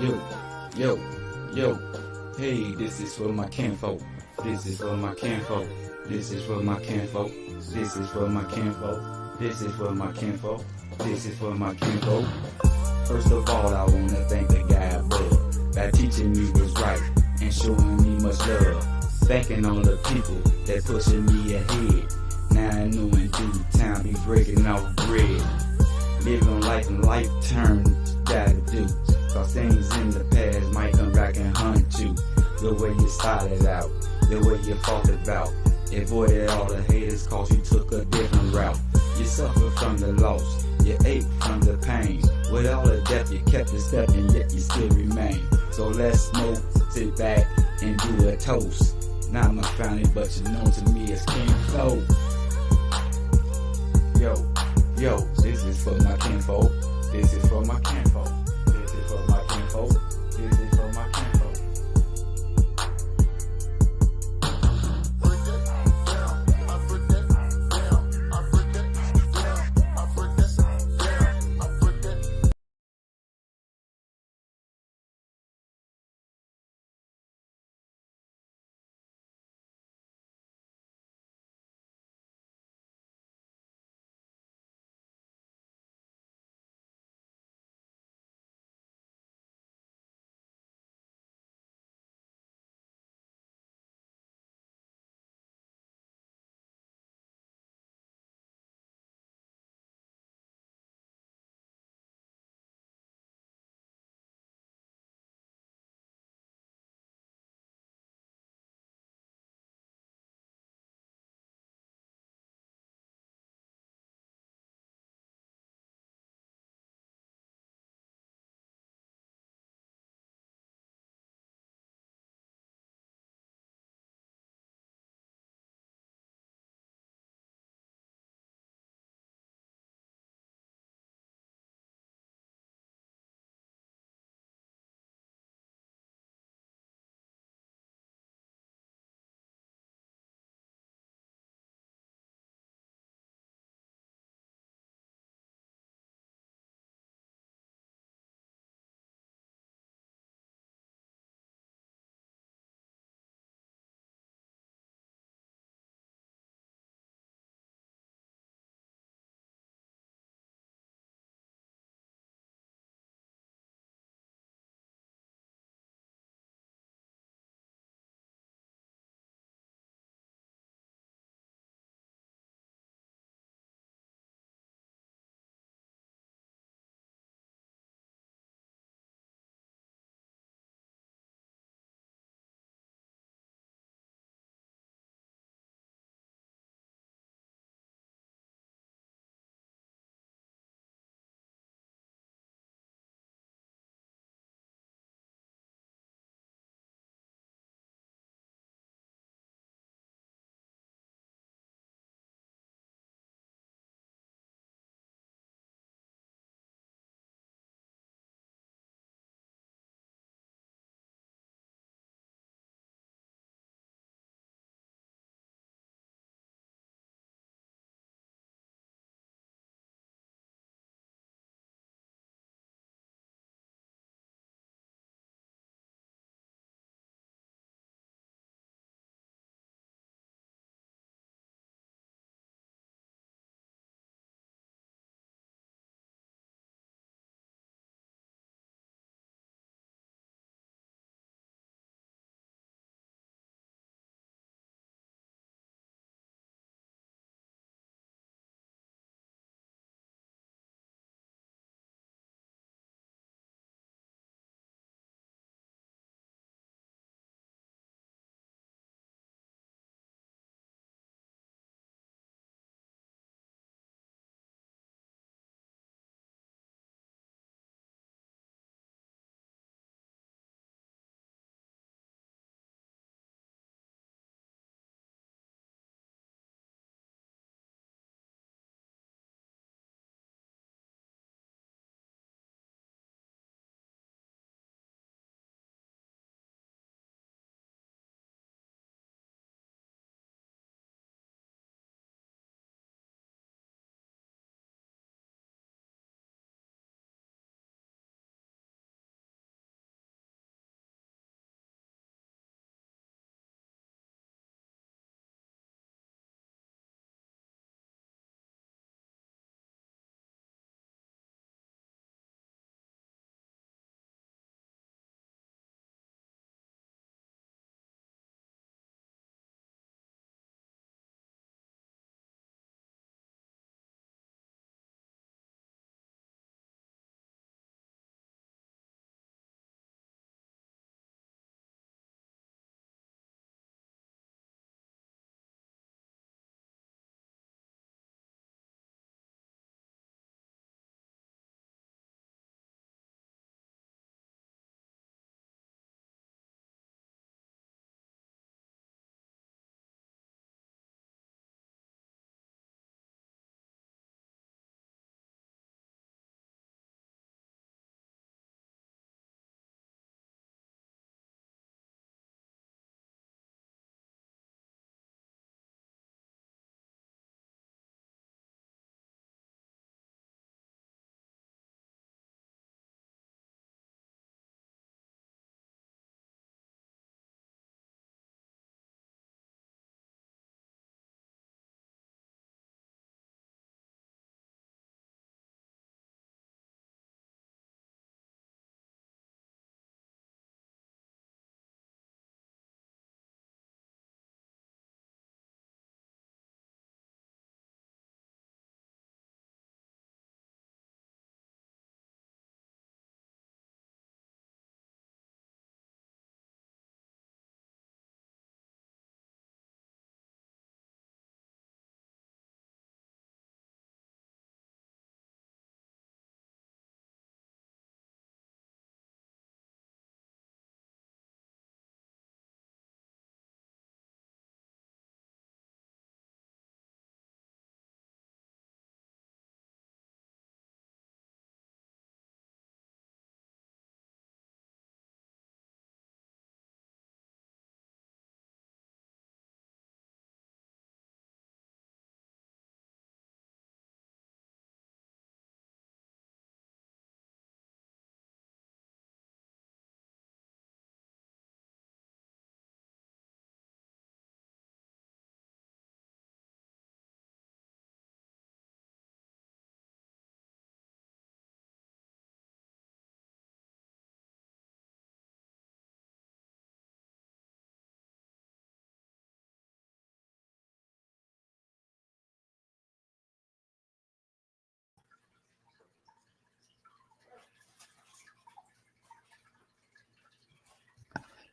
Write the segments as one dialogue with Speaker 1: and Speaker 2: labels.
Speaker 1: Yo, yo, yo. Hey, this is for my kinfolk. This is for my kinfolk. This is for my kinfolk. This is for my kinfolk. This is for my kinfolk. This is for my kinfolk. First of all, I wanna thank the guy above by teaching me what's right and showing me much love. Thanking all the people that pushing me ahead. Now I know in due time be breaking off bread. Living life and life turns gotta do. Cause things in the past might come back and hunt you. The way you started out, the way you fought about. Avoided all the haters cause you took a different route. You suffered from the loss, you ate from the pain. With all the death you kept it stepping, yet you still remain. So let's smoke, sit back, and do a toast. Not my family, but you know to me it's King Flow. Yo, this is for my kinfolk. This is for my kinfolk. This is for my kinfolk. This is for my kinfolk.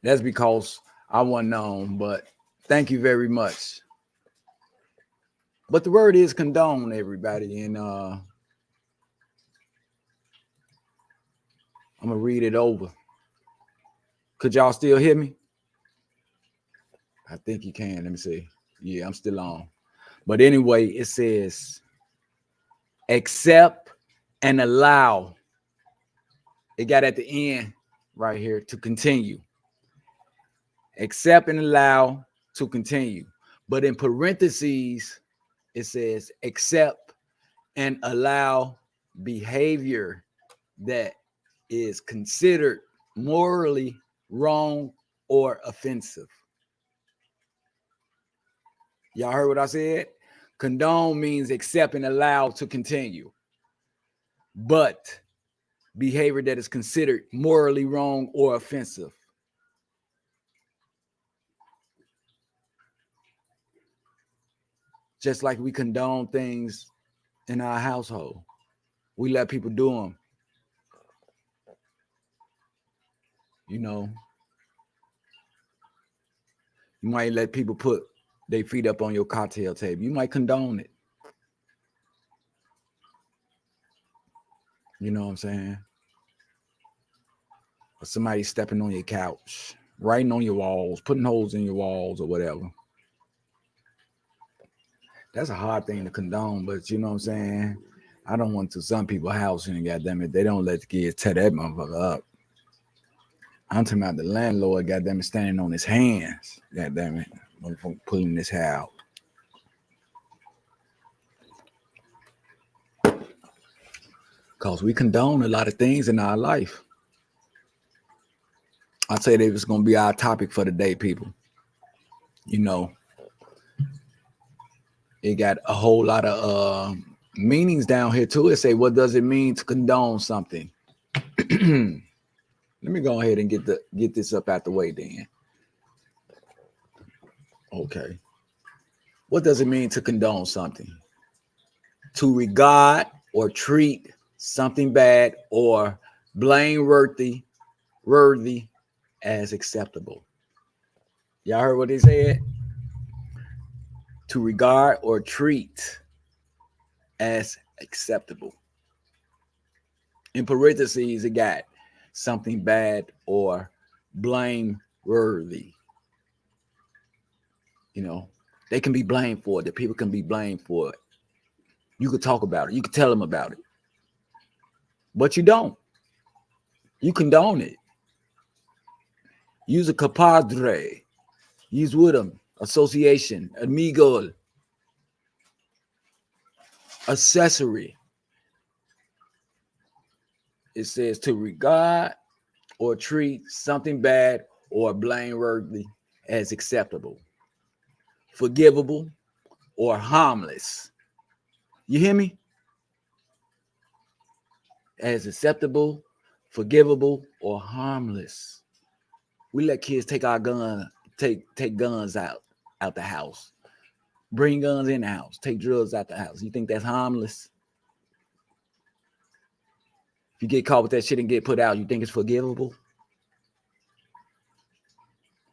Speaker 2: That's because I wasn't known, but thank you very much. But the word is condone, everybody, and I'm gonna read it over. Could y'all still hear me? I think you can. Let me see. Yeah, I'm still on. But anyway, it says accept and allow. It got at the end right here to continue. Accept and allow to continue. But in parentheses, it says accept and allow behavior that is considered morally wrong or offensive. Y'all heard what I said? Condone means accept and allow to continue. But behavior that is considered morally wrong or offensive. Just like we condone things in our household, we let people do them. You know, you might let people put their feet up on your cocktail table. You might condone it. You know what I'm saying? Or somebody stepping on your couch, writing on your walls, putting holes in your walls or whatever. That's a hard thing to condone, but you know what I'm saying? I don't want to some people's house and goddamn it, they don't let the kids tear that motherfucker up. I'm talking about the landlord, goddamn it, standing on his hands, goddamn it, motherfucker pulling this hair out. Because we condone a lot of things in our life. I'd say that it's going to be our topic for the day, people. You know, it got a whole lot of meanings down here too. It say, what does it mean to condone something? Let me go ahead and get this up out the way then. Okay. What does it mean to condone something? To regard or treat something bad or blameworthy as acceptable. Y'all heard what he said? To regard or treat as acceptable. In parentheses, it got something bad or blameworthy. You know, they can be blamed for it. The people can be blamed for it. You could talk about it. You could tell them about it. But you don't. You condone it. Use a compadre. Use with them. Association. Amigo. Accessory. It says to regard or treat something bad or blameworthy as acceptable, forgivable, or harmless. You hear me? As acceptable, forgivable, or harmless. We let kids take our gun, take guns out the house, bring guns in the house, take drugs out the house. You think that's harmless? If you get caught with that shit and get put out, you think it's forgivable?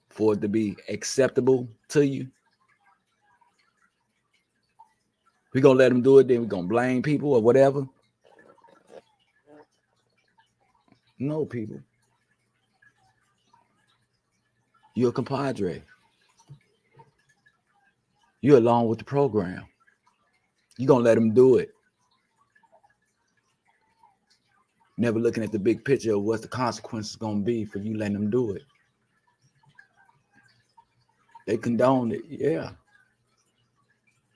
Speaker 2: For it to be acceptable to you? We're going to let them do it, then we're going to blame people or whatever? No, people. You're a compadre. You're along with the program. You're going to let them do it. Never looking at the big picture of what the consequences going to be for you letting them do it. They condoned it, yeah.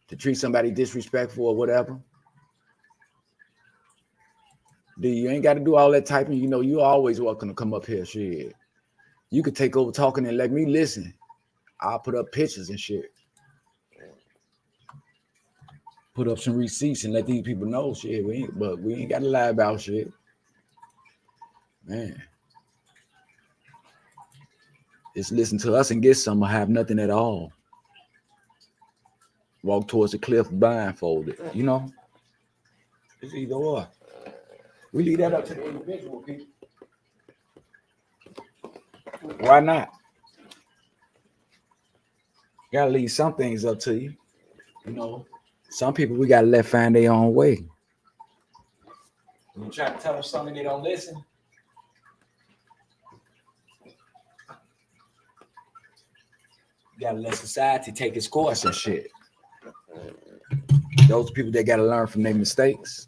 Speaker 2: To treat somebody disrespectful or whatever. You ain't got to do all that typing. You know, you always welcome to come up here, shit. You could take over talking and let me listen. I'll put up pictures and shit. Put up some receipts and let these people know shit. We ain't got to lie about shit. Man. Just listen to us and get some or have nothing at all. Walk towards the cliff blindfolded, you know? It's either or. We leave that up to the individual, people. Why not? Gotta leave some things up to you. You know, some people we gotta let find their own way. When you try to tell them something, they don't listen. You gotta let society take its course and shit. Those people that gotta learn from their mistakes.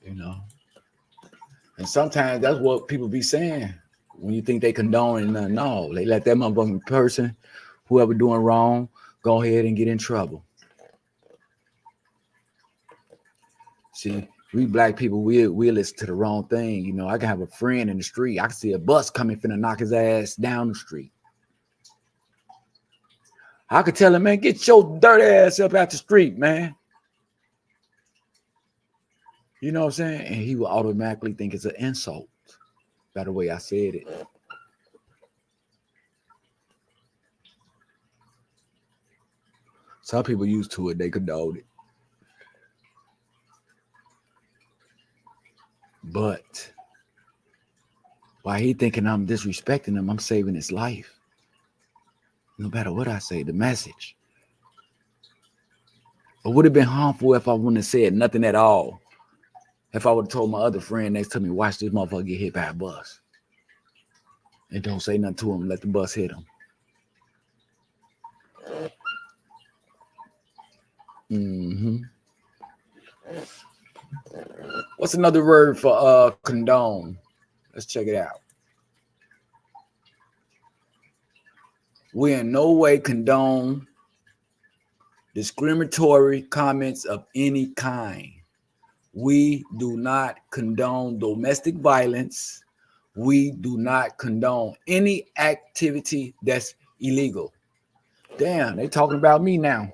Speaker 2: You know. And sometimes that's what people be saying when you think they condone it. No, they let that motherfucking person, whoever doing wrong, go ahead and get in trouble. See, we black people, we listen to the wrong thing. You know, I can have a friend in the street. I can see a bus coming finna knock his ass down the street. I could tell him, man, get your dirty ass up out the street, man. You know what I'm saying? And he will automatically think it's an insult by the way I said it. Some people used to it, they condone it. But why he thinking I'm disrespecting him, I'm saving his life. No matter what I say, the message. It would have been harmful if I wouldn't have said nothing at all. If I would have told my other friend next to me, watch this motherfucker get hit by a bus. And don't say nothing to him, let the bus hit him. Mm-hmm. What's another word for condone? Let's check it out. We in no way condone discriminatory comments of any kind. We do not condone domestic violence. We do not condone any activity that's illegal. Damn, they talking about me now.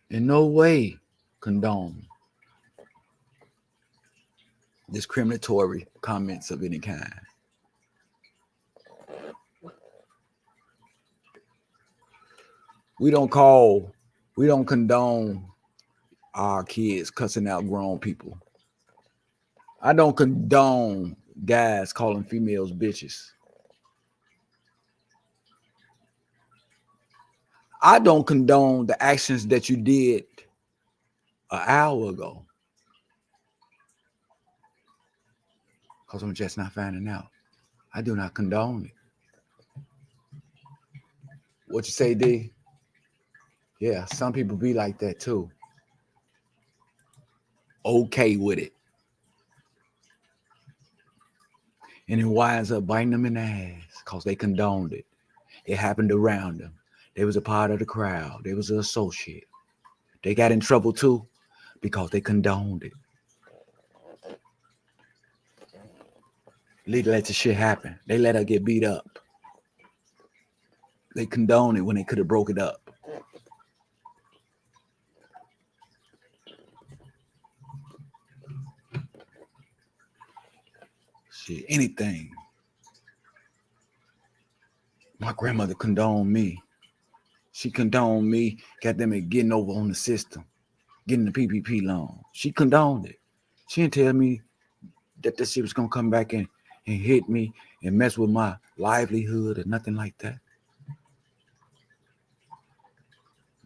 Speaker 2: In no way condone discriminatory comments of any kind. We don't condone our kids cussing out grown people. I don't condone guys calling females bitches. I don't condone the actions that you did an hour ago. Because I'm just not finding out. I do not condone it. What you say, D? Yeah, some people be like that too. Okay with it. And it winds up biting them in the ass because they condoned it. It happened around them. They was a part of the crowd. They was an associate. They got in trouble too because they condoned it. They let the shit happen. They let her get beat up. They condoned it when they could have broke it up. Shit, anything. My grandmother condoned me. She condoned me, got them getting over on the system, getting the PPP loan. She condoned it. She didn't tell me that this shit was gonna come back and hit me and mess with my livelihood or nothing like that.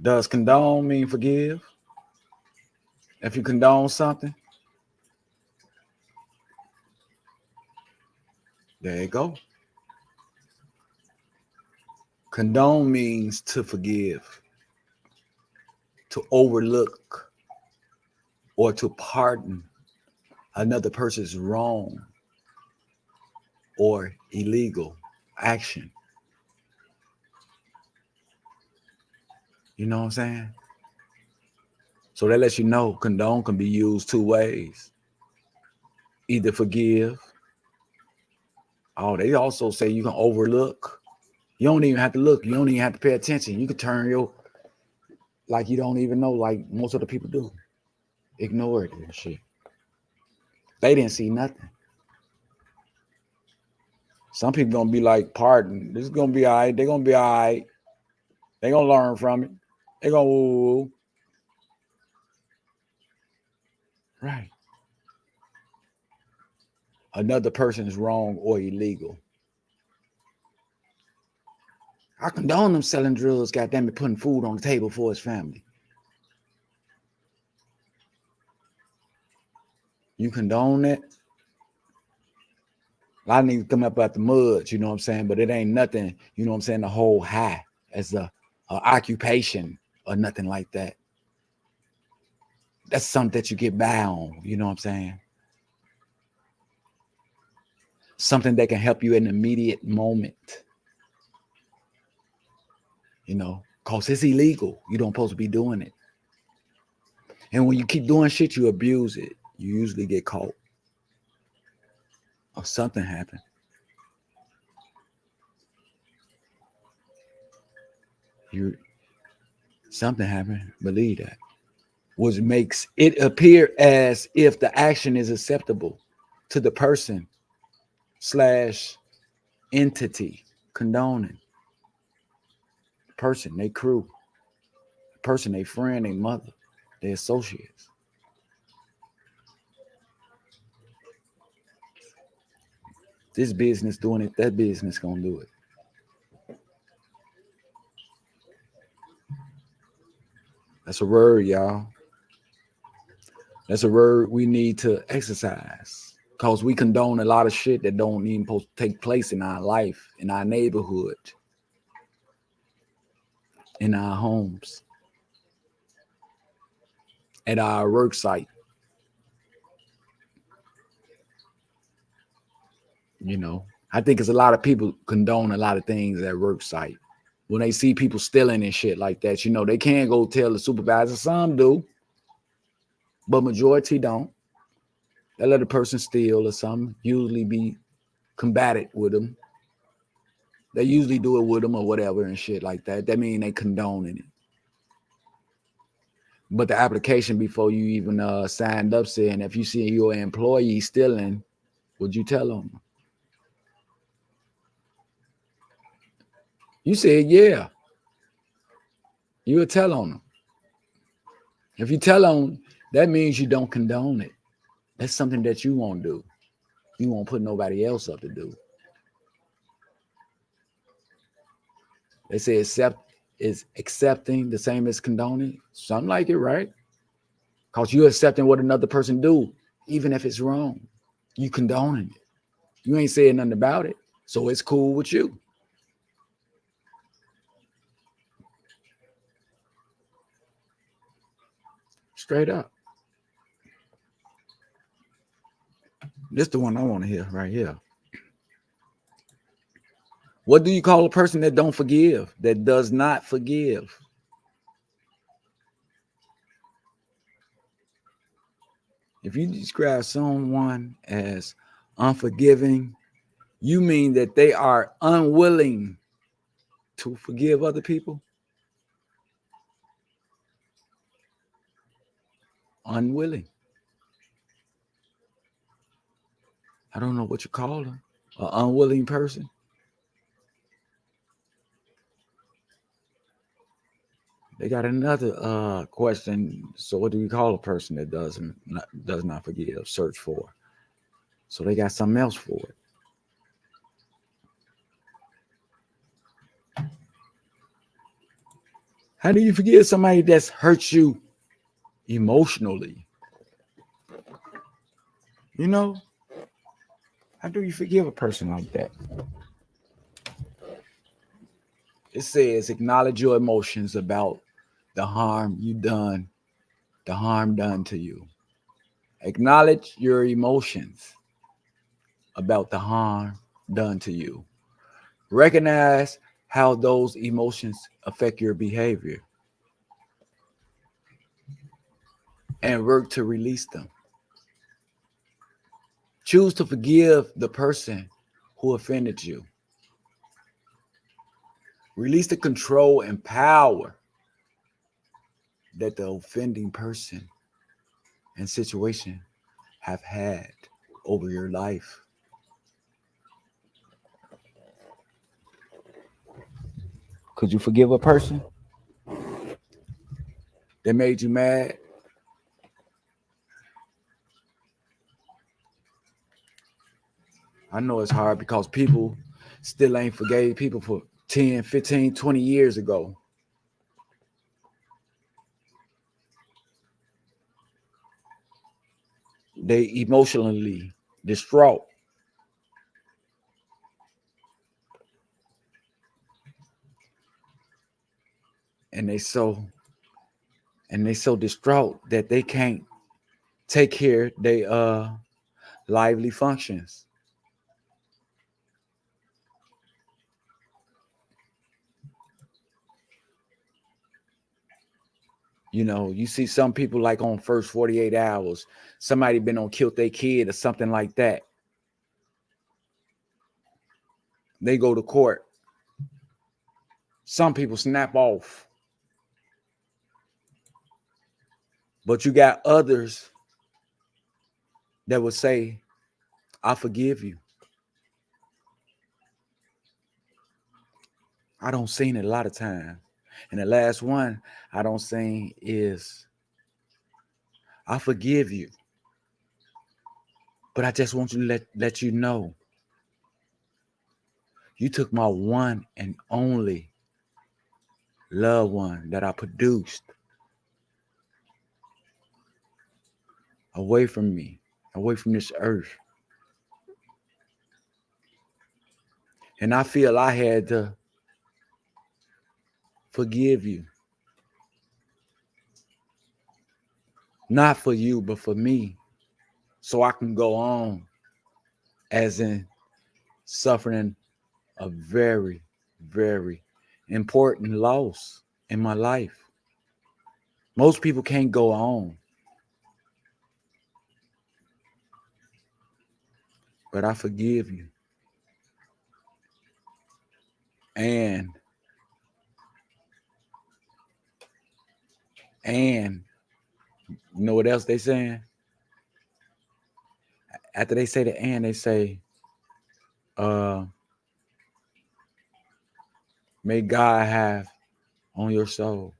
Speaker 2: Does condone mean forgive? If you condone something, there you go. Condone means to forgive, to overlook, or to pardon another person's wrong or illegal action. You know what I'm saying? So that lets you know condone can be used two ways. Either forgive. Oh, they also say you can overlook. You don't even have to look. You don't even have to pay attention. You can turn your, like you don't even know, like most of the people do. Ignore it and shit. They didn't see nothing. Some people gonna be like, pardon, this is gonna be all right. They're gonna be all right. They're gonna learn from it. They're gonna woo. Right. another person is wrong or illegal. I condone them selling drugs, goddamn it, putting food on the table for his family. You condone it? A lot of niggas come up out the mud, you know what I'm saying? But it ain't nothing, you know what I'm saying, the whole high as a occupation or nothing like that. That's something that you get by on, you know what I'm saying? Something that can help you in the immediate moment. You know, because it's illegal. You don't supposed to be doing it. And when you keep doing shit, you abuse it. You usually get caught. Or something happened. Something happened. Believe that. Which makes it appear as if the action is acceptable to the person / entity condoning. Person, they crew. Person, they friend, they mother, they associates. This business doing it, that business gonna do it. That's a word, y'all. That's a word we need to exercise. Because we condone a lot of shit that don't even supposed to take place in our life, in our neighborhood, in our homes, at our work site. You know, I think it's a lot of people condone a lot of things at work site. When they see people stealing and shit like that, you know, they can't go tell the supervisor. Some do, but majority don't. They let a person steal or something, usually be combated with them. They usually do it with them or whatever and shit like that. That means they condoning it. But the application before you even signed up saying if you see your employee stealing, would you tell them? You said, yeah. You would tell on them. If you tell on them, that means you don't condone it. That's something that you won't do. You won't put nobody else up to do. They say is accepting the same as condoning. Something like it, right? Because you're accepting what another person do, even if it's wrong. You condoning it. You ain't saying nothing about it. So it's cool with you. Straight up. This is the one I want to hear right here. What do you call a person that don't forgive, that does not forgive? If you describe someone as unforgiving, you mean that they are unwilling to forgive other people? Unwilling. I don't know what you call them. An unwilling person. They got another question. So what do you call a person that does not forgive? Search for. So they got something else for it. How do you forgive somebody that's hurt you emotionally? You know, how do you forgive a person like that? It says acknowledge your emotions about the harm done to you. Acknowledge your emotions about the harm done to you. Recognize how those emotions affect your behavior and work to release them. Choose to forgive the person who offended you. Release the control and power that the offending person and situation have had over your life. Could you forgive a person that made you mad? I know it's hard because people still ain't forgave people for 10, 15, 20 years ago. They emotionally distraught. And they so distraught that they can't take care of their lively functions. You know, you see some people like on first 48 hours, somebody been on killed their kid or something like that. They go to court. Some people snap off. But you got others that would say, I forgive you. I don't seen it a lot of times. And the last one I don't seen is, I forgive you. But I just want to let you know, you took my one and only loved one that I produced away from me, away from this earth. And I feel I had to forgive you. Not for you, but for me. So I can go on as in suffering a very, very important loss in my life. Most people can't go on. But I forgive you. And you know what else they saying? After they say the and, they say, may God have on your soul.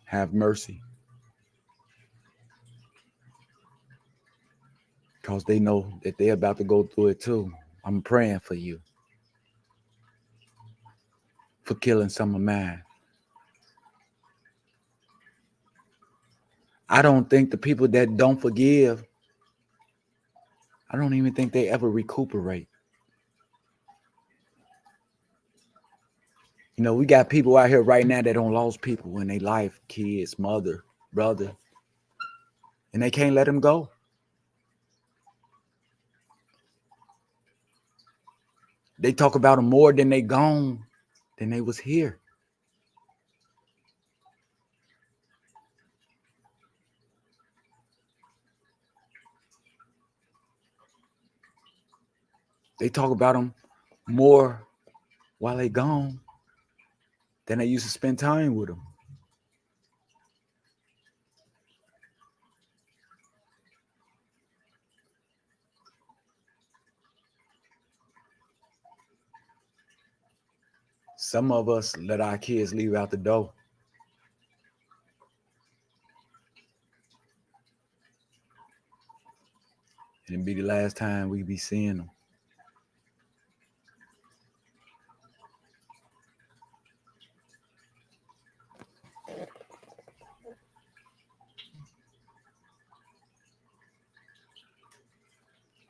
Speaker 2: Have mercy. Because they know that they're about to go through it too. I'm praying for you. For killing some of mine. I don't think the people that don't forgive, I don't even think they ever recuperate. You know, we got people out here right now that don't lost people in their life, kids, mother, brother, and they can't let them go. They talk about them more than they gone than they was here. They talk about them more while they gone than they used to spend time with them. Some of us let our kids leave out the door. And it'll be the last time we be seeing them.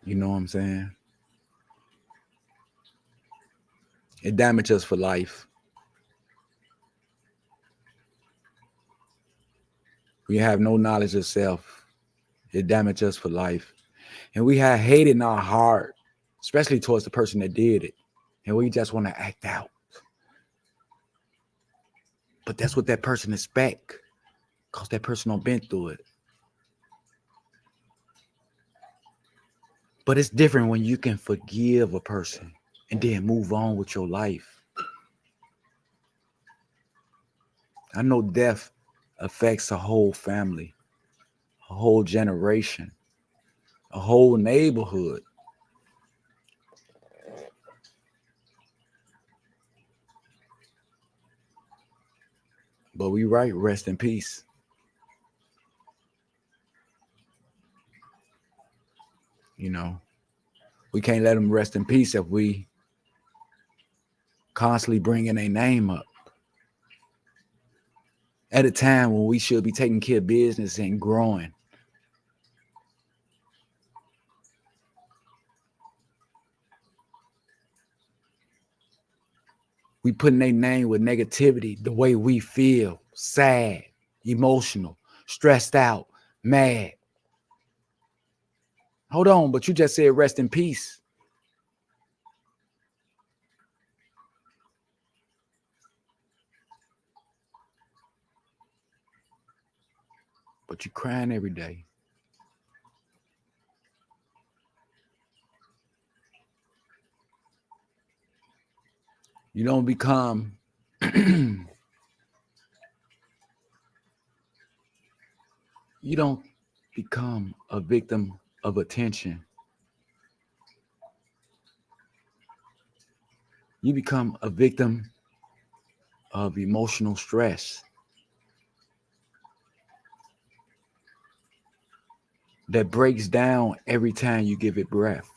Speaker 2: You know what I'm saying? It damages us for life. We have no knowledge of self. It damages us for life. And we have hate in our heart, especially towards the person that did it. And we just want to act out. But that's what that person expect, because that person don't been through it. But it's different when you can forgive a person and then move on with your life. I know death affects a whole family, a whole generation, a whole neighborhood. But we right, rest in peace. You know, we can't let them rest in peace if we constantly bringing their name up at a time when we should be taking care of business and growing. We putting their name with negativity, the way we feel, sad, emotional, stressed out, mad. Hold on, but you just said rest in peace. But you crying every day. You don't become you don't become a victim of attention. You become a victim of emotional stress that breaks down every time you give it breath.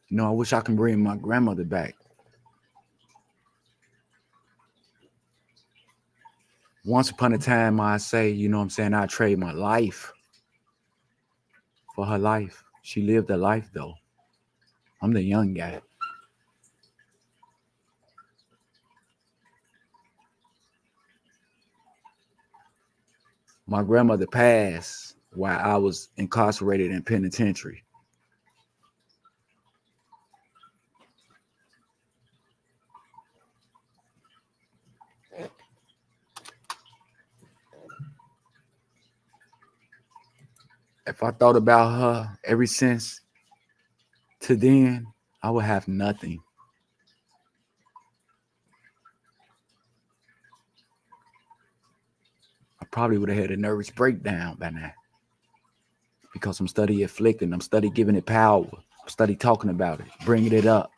Speaker 2: You know, I wish I can bring my grandmother back. Once upon a time, I say, you know what I'm saying, I trade my life for her life. She lived a life, though. I'm the young guy. My grandmother passed while I was incarcerated in penitentiary. If I thought about her ever since to then, I would have nothing. I probably would have had a nervous breakdown by now because I'm study afflicting, I'm study giving it power, I'm study talking about it, bringing it up.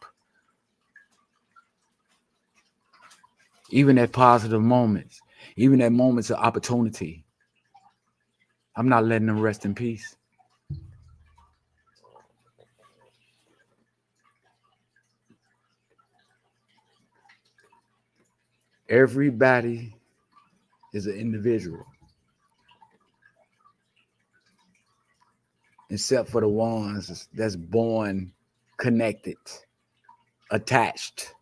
Speaker 2: Even at positive moments, even at moments of opportunity, I'm not letting them rest in peace. Everybody is an individual, except for the ones that's born connected, attached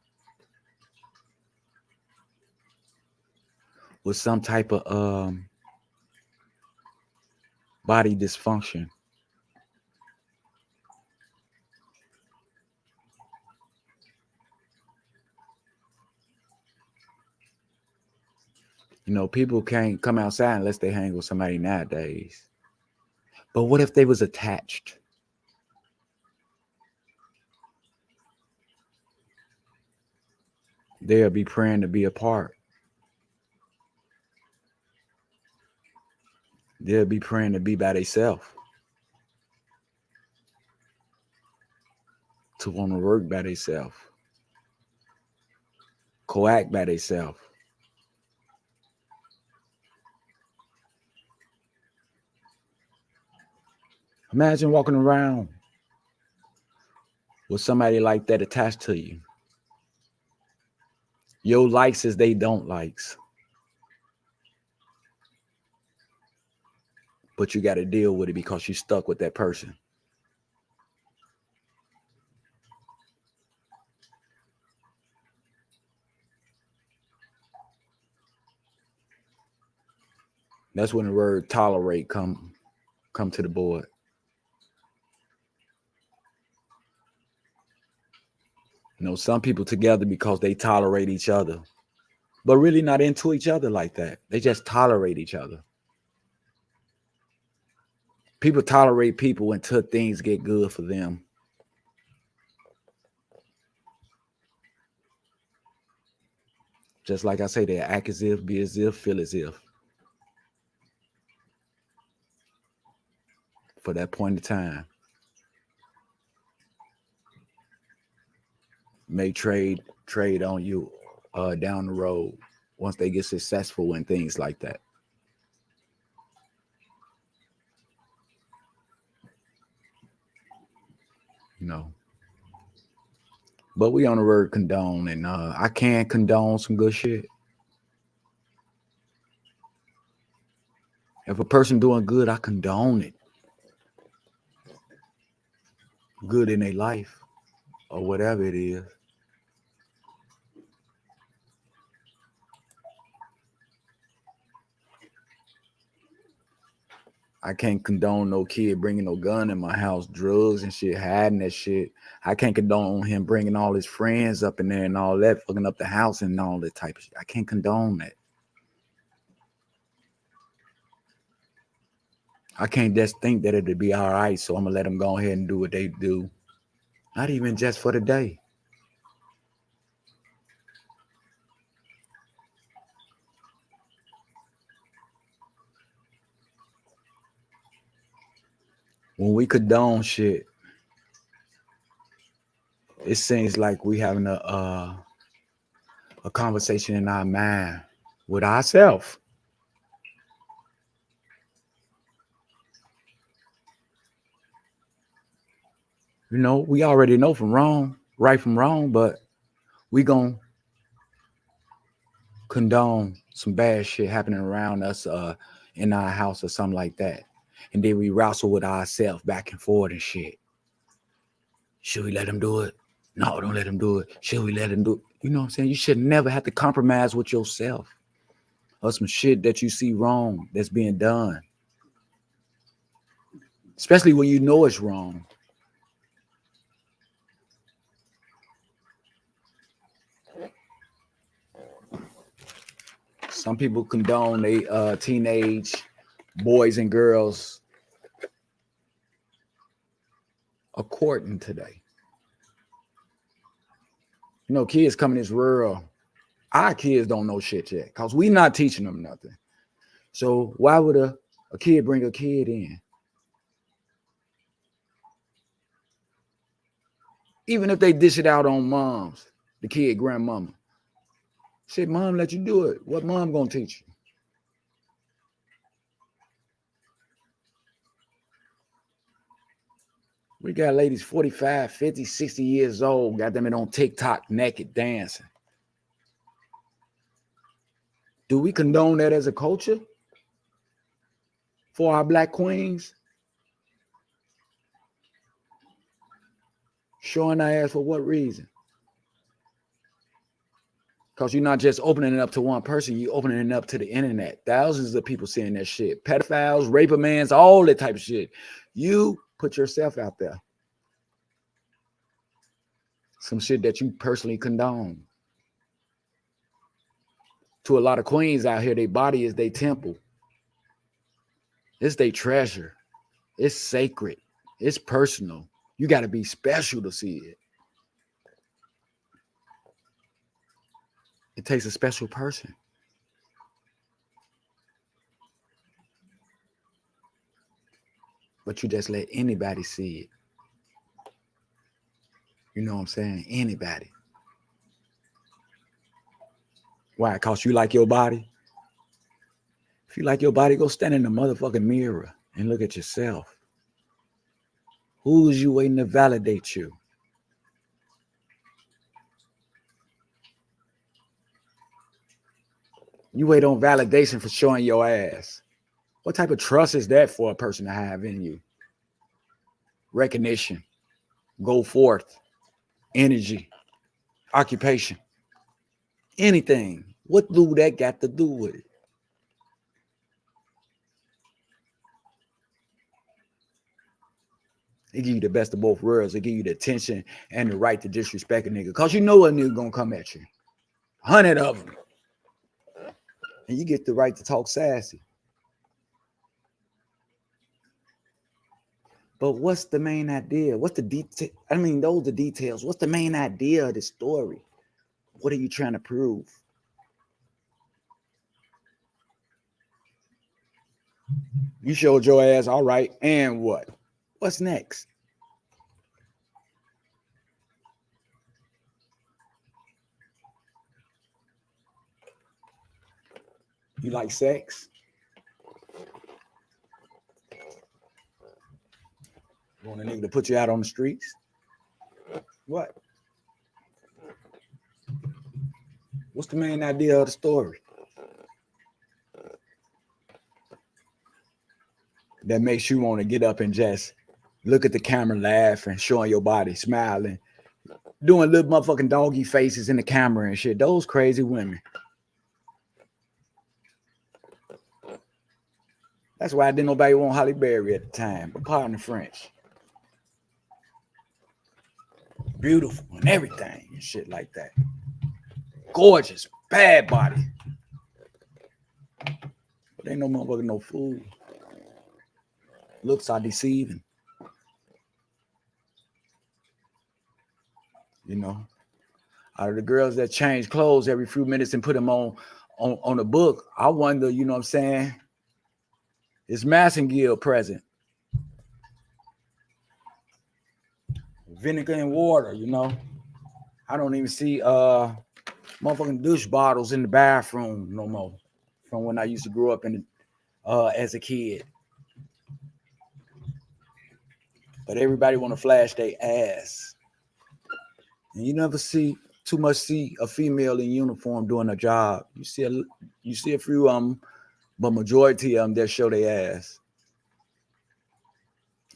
Speaker 2: with some type of body dysfunction. You know, people can't come outside unless they hang with somebody nowadays. But what if they was attached? They'll be praying to be apart. They'll be praying to be by themselves. To want to work by themselves. Coact by themselves. Imagine walking around with somebody like that attached to you. Your likes is they don't likes. But you got to deal with it because you're stuck with that person. That's when the word tolerate come to the board. You know, some people together because they tolerate each other, but really not into each other like that. They just tolerate each other. People tolerate people until things get good for them. Just like I say, they act as if, be as if, feel as if. For that point in time. May trade on you down the road once they get successful and things like that. You know. But we on the word condone, and I can condone some good shit. If a person doing good, I condone it. Good in their life or whatever it is. I can't condone no kid bringing no gun in my house, drugs and shit, hiding that shit. I can't condone him bringing all his friends up in there and all that, fucking up the house and all that type of shit. I can't condone that. I can't just think that it'd be all right, so I'm gonna let them go ahead and do what they do. Not even just for the day. When we condone shit, it seems like we having a conversation in our mind with ourselves. You know, we already know from wrong, right from wrong, but we gonna condone some bad shit happening around us in our house or something like that. And then we wrestle with ourselves back and forth and shit. Should we let him do it? No, don't let him do it. Should we let him do it? You know what I'm saying? You should never have to compromise with yourself or some shit that you see wrong that's being done. Especially when you know it's wrong. Some people condone they teenage boys and girls courting today. You know, kids coming in this world, our kids don't know shit yet because we not teaching them nothing. So why would a kid bring a kid in? Even if they dish it out on moms, the kid grandmama. Say, mom, let you do it. What mom gonna teach you? We got ladies 45, 50, 60 years old, got them in on TikTok naked dancing. Do we condone that as a culture for our black queens? Showing our ass for what reason? Because you're not just opening it up to one person, you're opening it up to the internet. Thousands of people seeing that shit. Pedophiles, rape mans, all that type of shit. You put yourself out there. Some shit that you personally condone. To a lot of queens out here, their body is their temple. It's their treasure. It's sacred. It's personal. You got to be special to see it. It takes a special person. But you just let anybody see it. You know what I'm saying? Anybody. Why? Because you like your body? If you like your body, go stand in the motherfucking mirror and look at yourself. Who is you waiting to validate you? You wait on validation for showing your ass. What type of trust is that for a person to have in you? Recognition, go forth, energy, occupation, anything. What do that got to do with it? They give you the best of both worlds. They give you the attention and the right to disrespect a nigga. Because you know a nigga gonna come at you. 100 of them. And you get the right to talk sassy. But what's the main idea? What's the detail? I mean, those are the details. What's the main idea of the story? What are you trying to prove? You showed your ass, all right, and what? What's next? You like sex? You want a nigga to put you out on the streets? What? What's the main idea of the story? That makes you want to get up and just look at the camera, laughing, showing your body, smiling, doing little motherfucking doggy faces in the camera and shit. Those crazy women. That's why didn't nobody want Halle Berry at the time. But pardon the French. Beautiful and everything and shit like that. Gorgeous, bad body. But ain't no motherfucking no fool. Looks are deceiving. You know, out of the girls that change clothes every few minutes and put them on a book, I wonder, you know what I'm saying? Is Massengill present? Vinegar and water, you know. I don't even see motherfucking douche bottles in the bathroom no more from when I used to grow up in as a kid. But everybody want to flash their ass. And you never see a female in uniform doing a job. You see a few of them, but majority of them that show their ass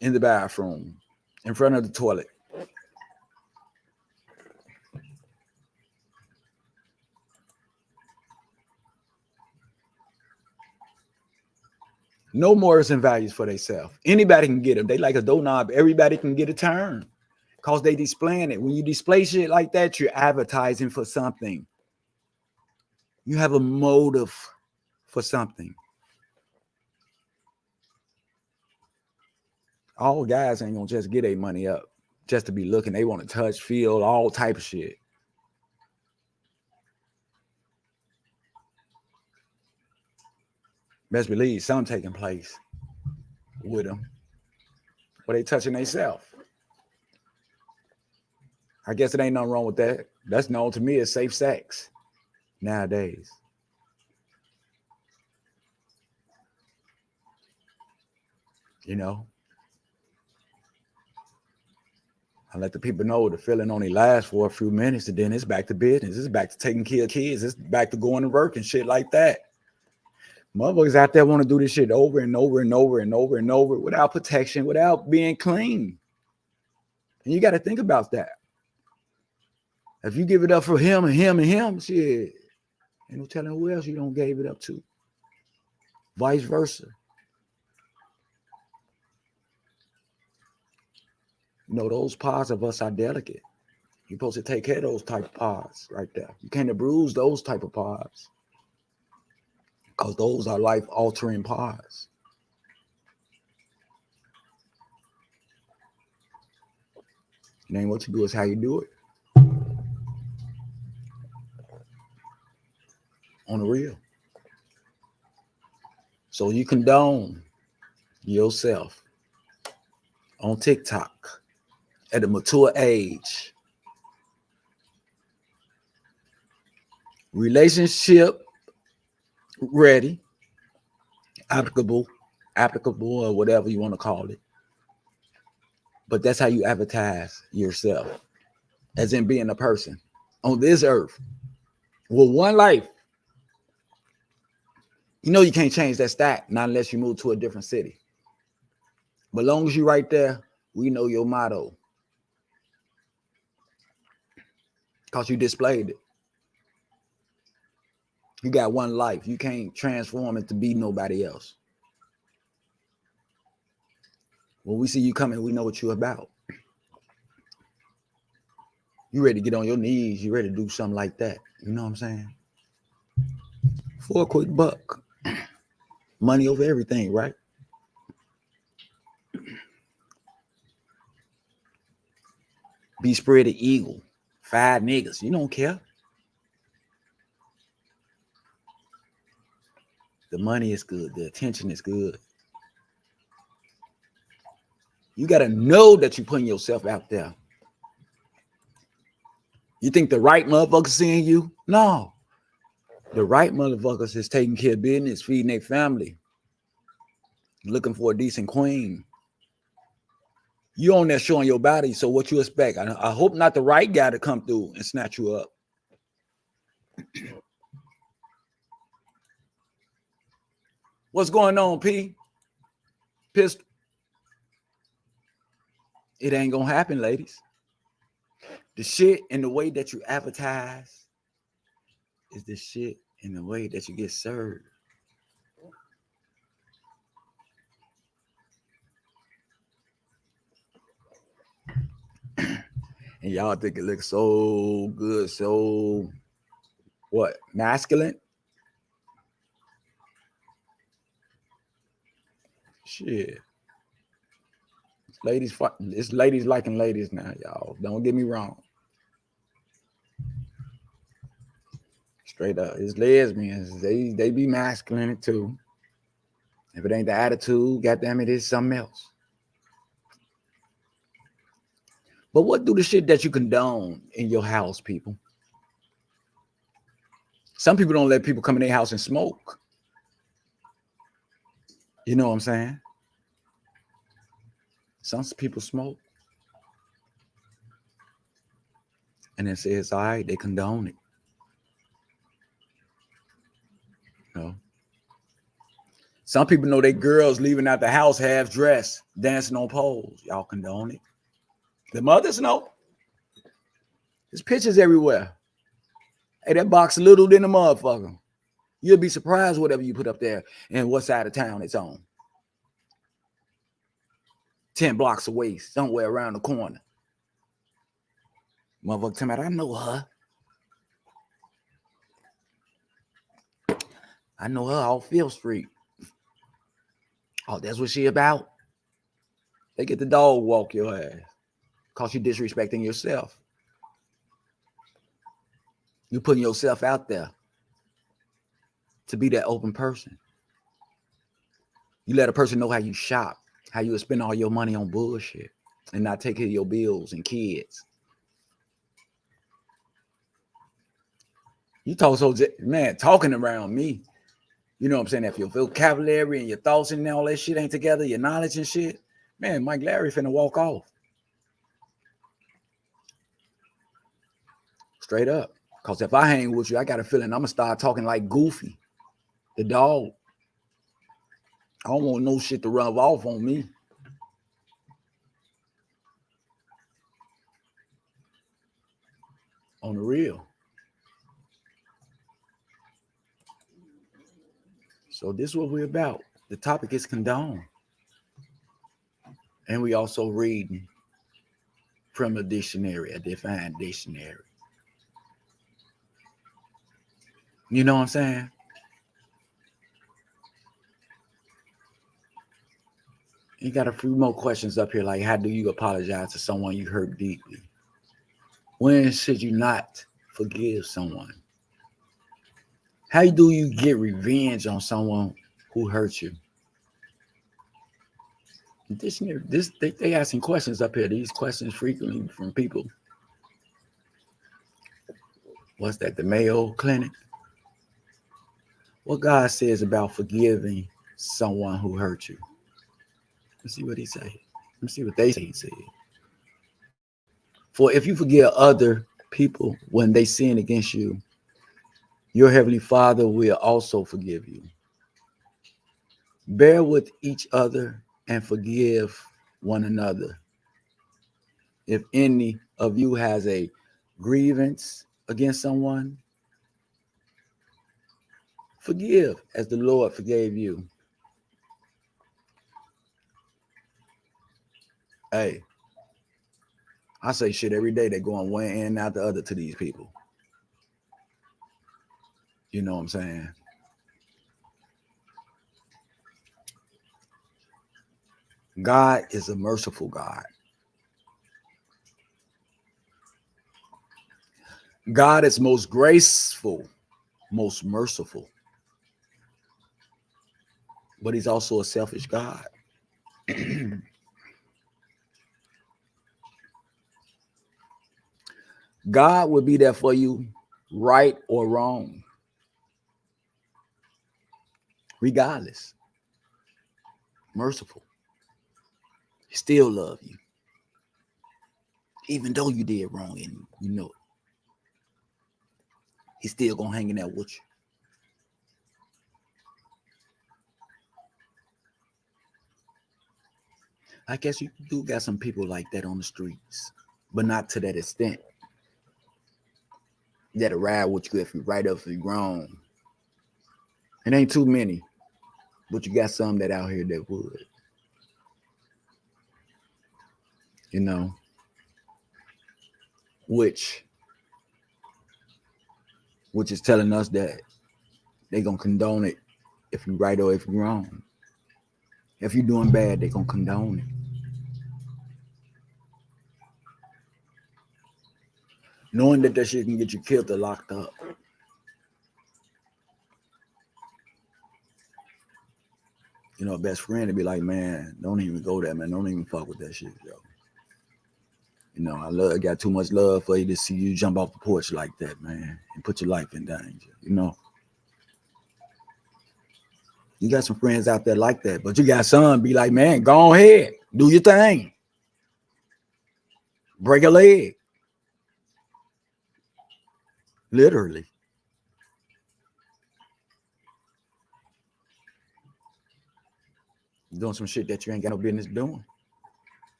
Speaker 2: in the bathroom, in front of the toilet. No morals and values for themselves. Anybody can get them. They like a doorknob. Everybody can get a turn because they displaying it. When you display shit like that, you're advertising for something. You have a motive for something. All guys ain't gonna just get their money up just to be looking. They want to touch, feel, all type of shit. Best believe something taking place with them. Or they touching themselves. I guess it ain't nothing wrong with that. That's known to me as safe sex nowadays. You know? I let the people know the feeling only lasts for a few minutes and then it's back to business. It's back to taking care of kids. It's back to going to work and shit like that. Motherfuckers out there want to do this shit over and over and over and over and over without protection, without being clean. And you got to think about that. If you give it up for him and him and him, shit, ain't no telling who else you don't gave it up to. Vice versa. You know, those parts of us are delicate. You're supposed to take care of those type of parts right there. You can't abuse those type of parts. Because those are life-altering parts. It ain't what you do, it's how you do it. On the real. So you condone yourself on TikTok at a mature age. Relationship ready, applicable or whatever you want to call it. But that's how you advertise yourself, as in being a person on this earth with one life. You know you can't change that stat, not unless you move to a different city. But as long as you're right there, we know your motto. Because you displayed it. You got one life. You can't transform it to be nobody else. When we see you coming, we know what you're about. You ready to get on your knees. You ready to do something like that. You know what I'm saying? For a quick buck. Money over everything, right? Be spread the eagle. 5 niggas. You don't care. The money is good. The attention is good. You got to know that you're putting yourself out there. You think the right motherfucker seeing you? No. The right motherfuckers is taking care of business, feeding their family, looking for a decent queen. You on there showing your body, so what you expect? I hope not the right guy to come through and snatch you up. What's going on, P? Pistol. It ain't gonna happen, ladies. The shit and the way that you advertise is the shit and the way that you get served. And y'all think it looks so good, so what? Masculine? Shit. It's ladies liking ladies now, y'all. Don't get me wrong. Straight up. It's lesbians. They be masculine too. If it ain't the attitude, goddamn it, it's something else. But what do the shit that you condone in your house, people? Some people don't let people come in their house and smoke. You know what I'm saying? Some people smoke. And then say it's all right, they condone it. You know? Some people know they girls leaving out the house half dressed, dancing on poles. Y'all condone it. The mothers know. There's pictures everywhere. Hey, that box little than a motherfucker. You'll be surprised whatever you put up there and what side of town it's on. 10 blocks away, somewhere around the corner. Motherfucker tell me, I know her. I know her off Field Street. Oh, that's what she about? They get the dog walk your ass. Cause you disrespecting yourself. You putting yourself out there to be that open person. You let a person know how you shop, how you spend all your money on bullshit and not take care of your bills and kids. You talk so, man, talking around me. You know what I'm saying? If your vocabulary and your thoughts and all that shit ain't together, your knowledge and shit, man, Mike Larry finna walk off. Straight up. Because if I hang with you, I got a feeling I'm going to start talking like Goofy, the dog. I don't want no shit to rub off on me. On the real. So this is what we're about. The topic is condone. And we also reading from a dictionary, a defined dictionary. You know what I'm saying? You got a few more questions up here, like how do you apologize to someone you hurt deeply? When should you not forgive someone? How do you get revenge on someone who hurt you? They asking questions up here. These questions frequently from people. What's that? The Mayo Clinic? What God says about forgiving someone who hurt you. Let's see what he said. Let's see what they say he said. For if you forgive other people when they sin against you, your heavenly Father will also forgive you. Bear with each other and forgive one another. If any of you has a grievance against someone, forgive as the Lord forgave you. Hey, I say shit every day. They're going one end and out the other to these people. You know what I'm saying? God is a merciful God. God is most graceful, most merciful. But he's also a selfish God. God will be there for you, right or wrong. regardless. Merciful. He still love you. Even though you did wrong and you know it. He's still gonna hang in there with you. I guess you do got some people like that on the streets, but not to that extent. That'll ride with you if you're right up, if you're wrong. It ain't too many, but you got some that out here that would. You know, which is telling us that they gonna condone it if you're right or if you're wrong. If you're doing bad, they gonna condone it. Knowing that shit can get you killed or locked up. You know, a best friend to be like, man, don't even go there, man. Don't even fuck with that shit, yo. You know, I got too much love for you to see you jump off the porch like that, man, and put your life in danger. You know, you got some friends out there like that, but you got some be like, man, go ahead, do your thing, break a leg, literally. Doing some shit that you ain't got no business doing.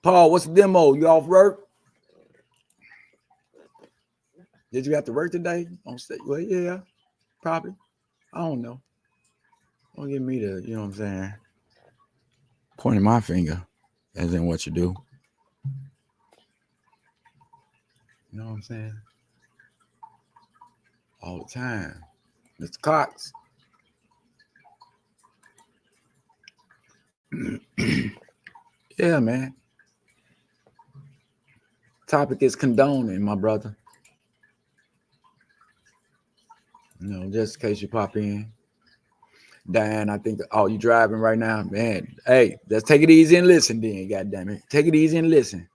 Speaker 2: Paul, what's the demo? You off work? Did you have to work today? Well, yeah, probably. I don't know. Don't give me the, you know what I'm saying? Pointing my finger, as in what you do. You know what I'm saying? All the time. Mr. Cox. Yeah, man. Topic is condoning, my brother. You know, just in case you pop in. Diane, I think, you driving right now? Man, hey, let's take it easy and listen then, goddammit. Take it easy and listen.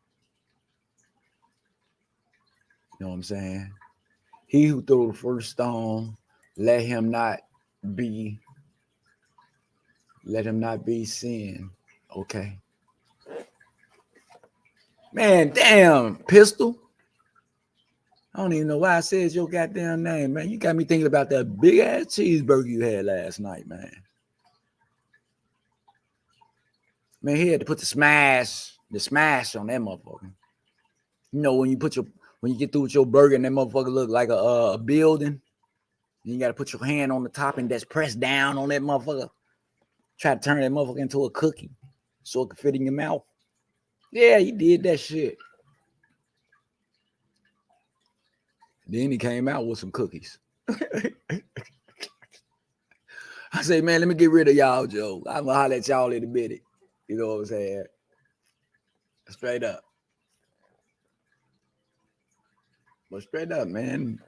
Speaker 2: You know what I'm saying? He who threw the first stone, let him not be sin. Okay. Man, damn, Pistol. I don't even know why I said your goddamn name, man. You got me thinking about that big ass cheeseburger you had last night, man. Man, he had to put the smash on that motherfucker. You know, when you get through with your burger and that motherfucker look like a building, you got to put your hand on the top and that's pressed down on that motherfucker. Try to turn that motherfucker into a cookie so it can fit in your mouth. Yeah, he did that shit. Then he came out with some cookies. I say, man, let me get rid of y'all, Joe. I'm gonna holler at y'all in a minute. You know what I'm saying? Straight up. But straight up, man.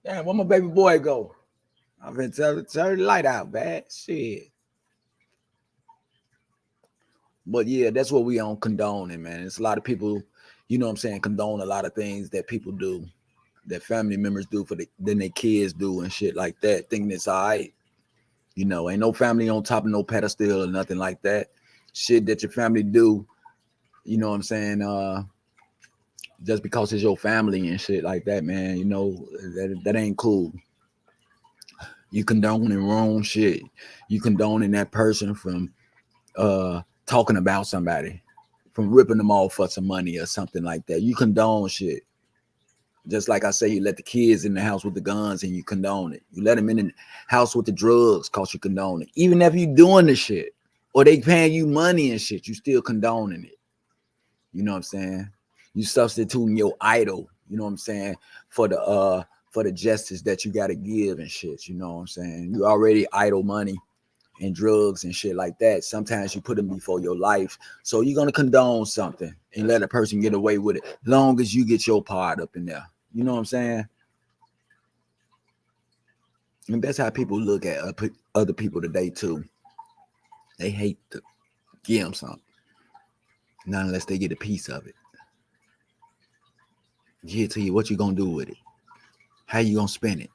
Speaker 2: Damn, where my baby boy go? I've been turn the light out, bad shit. But yeah, that's what we on condoning, man. It's a lot of people, you know what I'm saying, condone a lot of things that people do, that family members do then their kids do and shit like that, thinking it's all right. You know, ain't no family on top of no pedestal or nothing like that. Shit that your family do, you know what I'm saying, just because it's your family and shit like that, man, you know, that ain't cool. You condoning wrong shit. You condoning that person from talking about somebody, from ripping them off for some money or something like that. You condone shit. Just like I say, you let the kids in the house with the guns and you condone it. You let them in the house with the drugs cause you condone it. Even if you doing the shit or they paying you money and shit, you still condoning it. You know what I'm saying? You substituting your idol, you know what I'm saying, for the justice that you got to give and shit. You know what I'm saying? You already idol money and drugs and shit like that. Sometimes you put them before your life. So you're going to condone something and let a person get away with it, long as you get your part up in there. You know what I'm saying? And that's how people look at other people today too. They hate to give them something, not unless they get a piece of it. Give it to you, what you going to do with it? How you gonna spend it?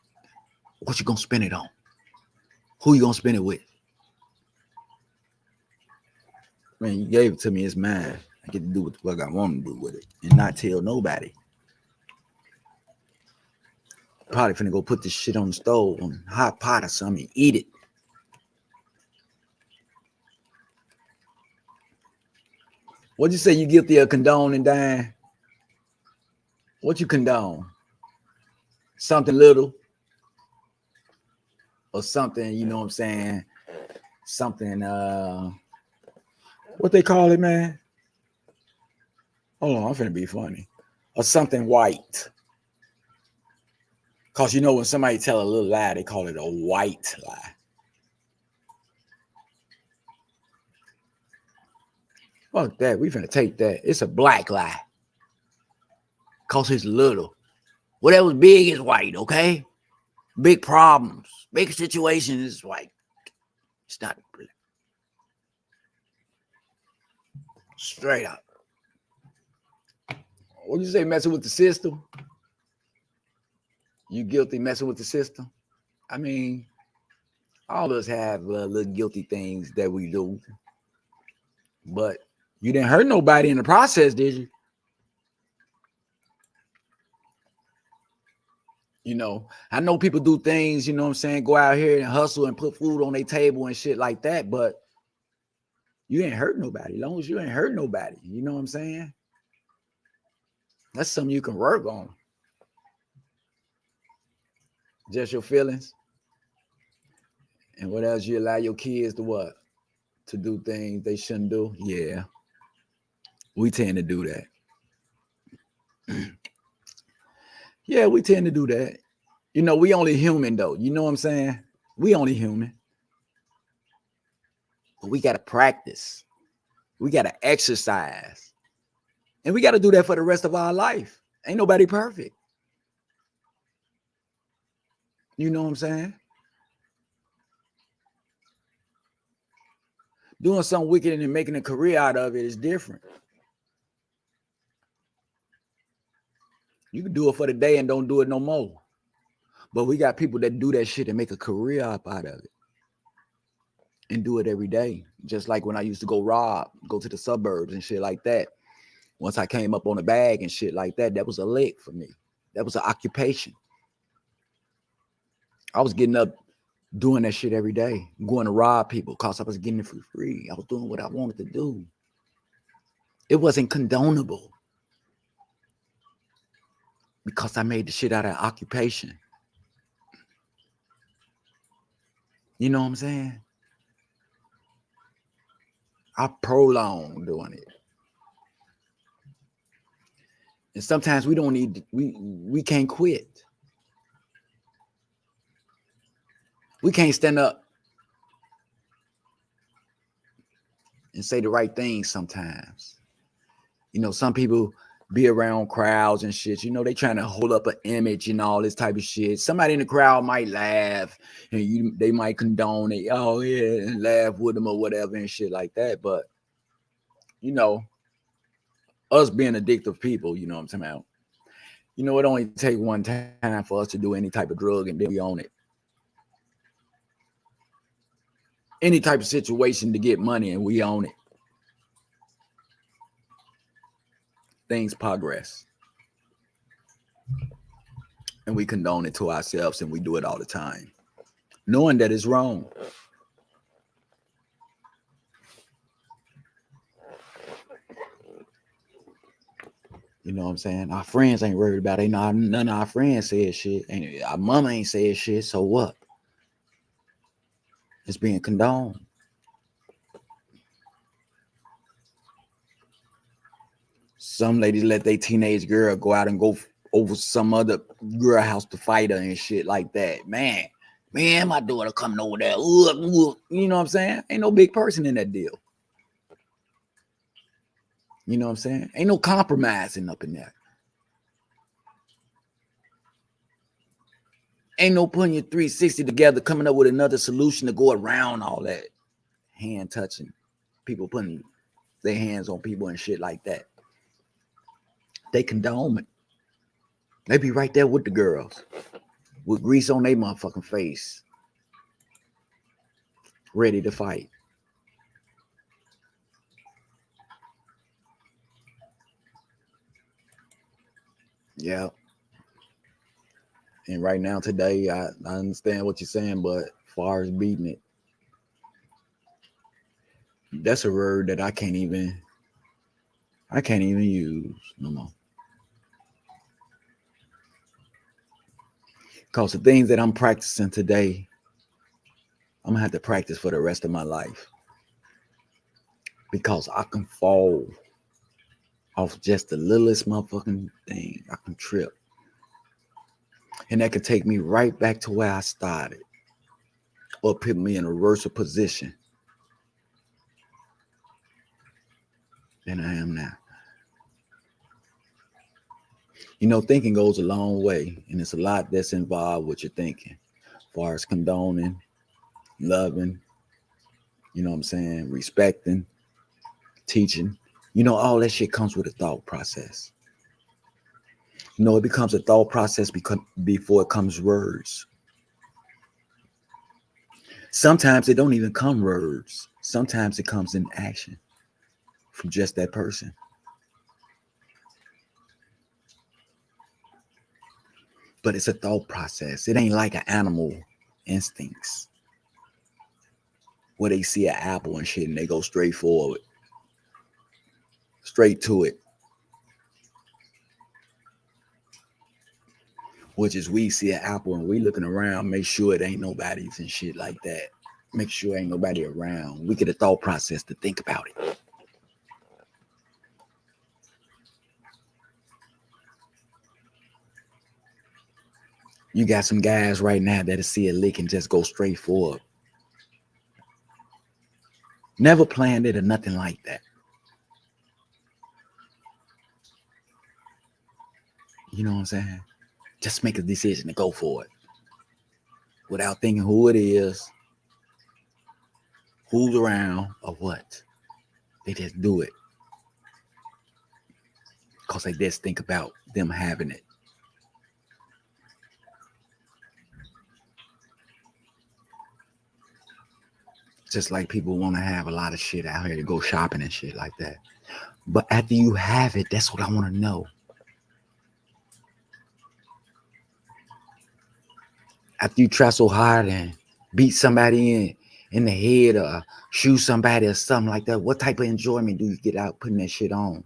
Speaker 2: What you gonna spend it on? Who you gonna spend it with? Man, you gave it to me. It's mine. I get to do what the fuck I want to do with it and not tell nobody. Probably finna go put this shit on the stove, on a hot pot or something, and eat it. What'd you say you guilty of condoning dying? What you condone? Something little or something, you know what I'm saying? Something, what they call it, man? Hold on, I'm finna be funny. Or something white. Cause you know when somebody tell a little lie, they call it a white lie. Fuck that. We finna take that. It's a black lie. Cause it's little. Whatever's big is white, okay? Big problems, big situations is white. It's not black. Straight up. What you say, messing with the system? You guilty messing with the system? I mean, all of us have little guilty things that we do. But you didn't hurt nobody in the process, did you? You know, I know people do things, you know what I'm saying, go out here and hustle and put food on their table and shit like that, but you ain't hurt nobody. As long as you ain't hurt nobody, you know what I'm saying? That's something you can work on. Just your feelings. And what else you allow your kids to what? To do things they shouldn't do? Yeah. We tend to do that. Yeah, we tend to do that. You know, we only human though. You know what I'm saying? We only human. But we got to practice. We got to exercise. And we got to do that for the rest of our life. Ain't nobody perfect. You know what I'm saying? Doing something wicked and making a career out of it is different. You can do it for the day and don't do it no more. But we got people that do that shit and make a career up out of it. And do it every day. Just like when I used to go to the suburbs and shit like that. Once I came up on a bag and shit like that, that was a lick for me. That was an occupation. I was getting up doing that shit every day, going to rob people because I was getting it for free. I was doing what I wanted to do. It wasn't condonable because I made the shit out of occupation. You know what I'm saying? I prolong doing it. And sometimes we don't need, we can't quit. We can't stand up and say the right things sometimes. You know, some people be around crowds and shit. You know, they trying to hold up an image and all this type of shit. Somebody in the crowd might laugh and they might condone it. Oh, yeah, and laugh with them or whatever and shit like that. But, you know, us being addictive people, you know what I'm talking about? You know, it only take one time for us to do any type of drug and then we own it. Any type of situation to get money and we own it. Things progress. And we condone it to ourselves and we do it all the time. Knowing that it's wrong. You know what I'm saying? Our friends ain't worried about it. None of our friends said shit. And our mama ain't said shit. So what? It's being condoned. Some ladies let their teenage girl go out and go over some other girl house to fight her and shit like that. Man, my daughter coming over there. You know what I'm saying? Ain't no big person in that deal. You know what I'm saying? Ain't no compromising up in there. Ain't no putting your 360 together, coming up with another solution to go around all that. Hand touching. People putting their hands on people and shit like that. They condone it. They be right there with the girls. with grease on their motherfucking face, ready to fight. Yeah. And right now, today, I understand what you're saying, but as far as beating it, that's a word that I can't even use no more. Because the things that I'm practicing today, I'm gonna have to practice for the rest of my life. Because I can fall off just the littlest motherfucking thing. I can trip. And that could take me right back to where I started. Or put me in a worse position than I am now. You know, thinking goes a long way, and it's a lot that's involved with your thinking. As far as condoning, loving, you know what I'm saying, respecting, teaching. You know, all that shit comes with a thought process. You know, it becomes a thought process before it comes words. Sometimes it don't even come words. Sometimes it comes in action from just that person. But it's a thought process. It ain't like an animal instincts where they see an apple and shit and they go straight forward, straight to it. Which is we see an apple and we looking around, make sure it ain't nobody's and shit like that. Make sure ain't nobody around. We get a thought process to think about it. You got some guys right now that'll see a lick and just go straight forward. Never planned it or nothing like that. You know what I'm saying? Just make a decision to go for it. Without thinking who it is, who's around, or what. They just do it. Because they just think about them having it. Just like people want to have a lot of shit out here to go shopping and shit like that. But after you have it, that's what I want to know. After you try so hard and beat somebody in the head or shoot somebody or something like that, what type of enjoyment do you get out putting that shit on?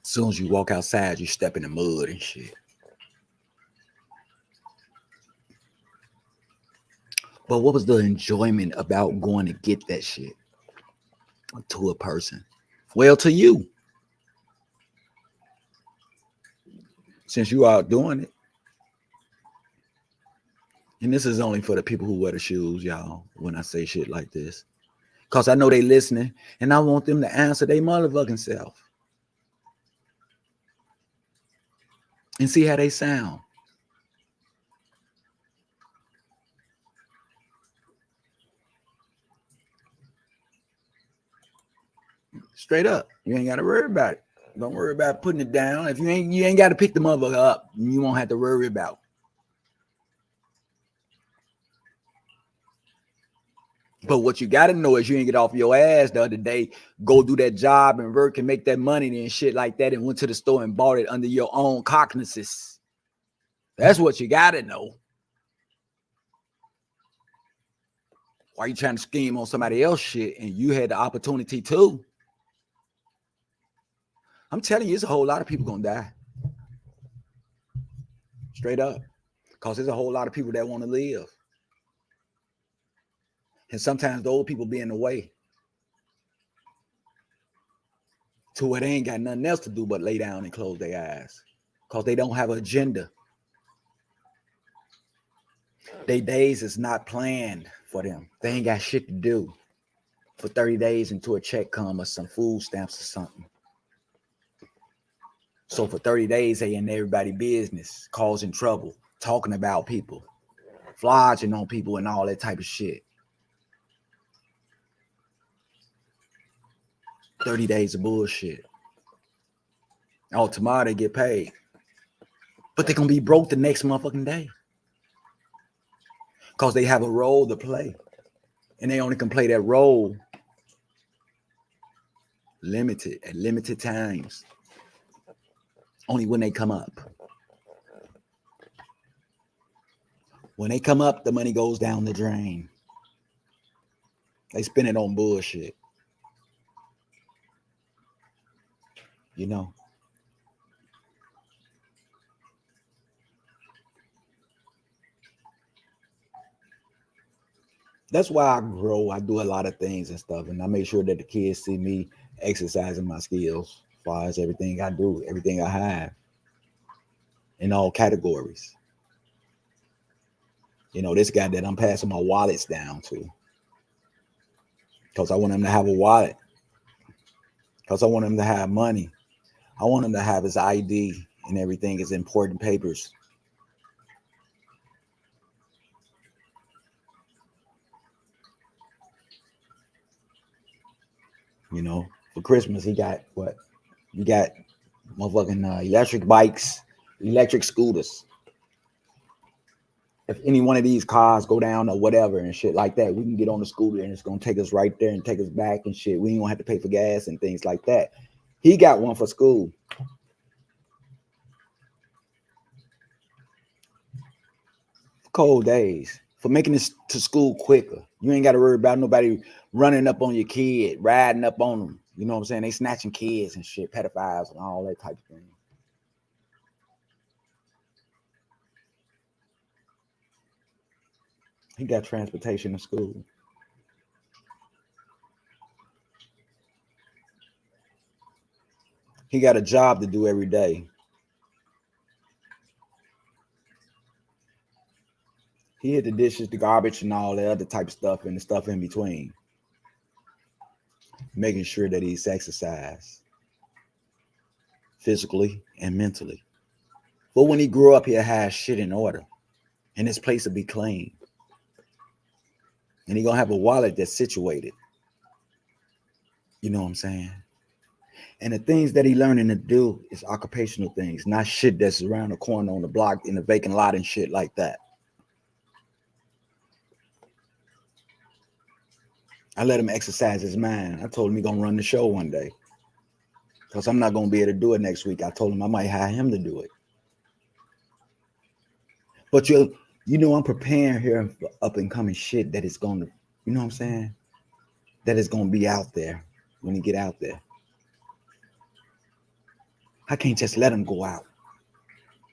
Speaker 2: As soon as you walk outside, you step in the mud and shit. But what was the enjoyment about going to get that shit to a person? Well, to you. Since you out doing it. And this is only for the people who wear the shoes, y'all, when I say shit like this. Because I know they listening, and I want them to answer their motherfucking self. And see how they sound. Straight up. You ain't got to worry about it. Don't worry about putting it down. If you ain't got to pick the motherfucker up. You won't have to worry about it. But what you got to know is you ain't get off your ass the other day, go do that job and work and make that money and shit like that and went to the store and bought it under your own cognizance. That's what you got to know. Why you trying to scheme on somebody else's shit and you had the opportunity to? I'm telling you, there's a whole lot of people going to die. Straight up. Because there's a whole lot of people that want to live. And sometimes the old people be in the way. To where they ain't got nothing else to do but lay down and close their eyes. Because they don't have an agenda. Their days is not planned for them. They ain't got shit to do for 30 days until a check come or some food stamps or something. So for 30 days, they in everybody's business, causing trouble, talking about people, flogging on people and all that type of shit. 30 days of bullshit. Oh, tomorrow they get paid. But they're going to be broke the next motherfucking day. Because they have a role to play. And they only can play that role at limited times. Only when they come up. When they come up, the money goes down the drain. They spend it on bullshit. You know. That's why I grow. I do a lot of things and stuff. And I make sure that the kids see me exercising my skills as far as everything I do, everything I have in all categories. You know, this guy that I'm passing my wallets down to. Because I want him to have a wallet. Because I want him to have money. I want him to have his ID and everything, his important papers. You know, for Christmas, he got what? He got motherfucking electric bikes, electric scooters. If any one of these cars go down or whatever and shit like that, we can get on the scooter and it's going to take us right there and take us back and shit. We ain't going to have to pay for gas and things like that. He got one for school. Cold days. For making this to school quicker. You ain't got to worry about nobody running up on your kid, riding up on them. You know what I'm saying? They snatching kids and shit, pedophiles and all that type of thing. He got transportation to school. He got a job to do every day. He hit the dishes, the garbage, and all that other type of stuff and the stuff in between. Making sure that he's exercised physically and mentally. But when he grew up, he'll have shit in order. And his place will be clean. And he gonna have a wallet that's situated. You know what I'm saying? And the things that he learning to do is occupational things, not shit that's around the corner on the block in the vacant lot and shit like that. I let him exercise his mind. I told him he's gonna run the show one day. Because I'm not gonna be able to do it next week. I told him I might hire him to do it. But you know, I'm preparing here for up and coming shit that is gonna, you know what I'm saying? That is gonna be out there when he get out there. I can't just let him go out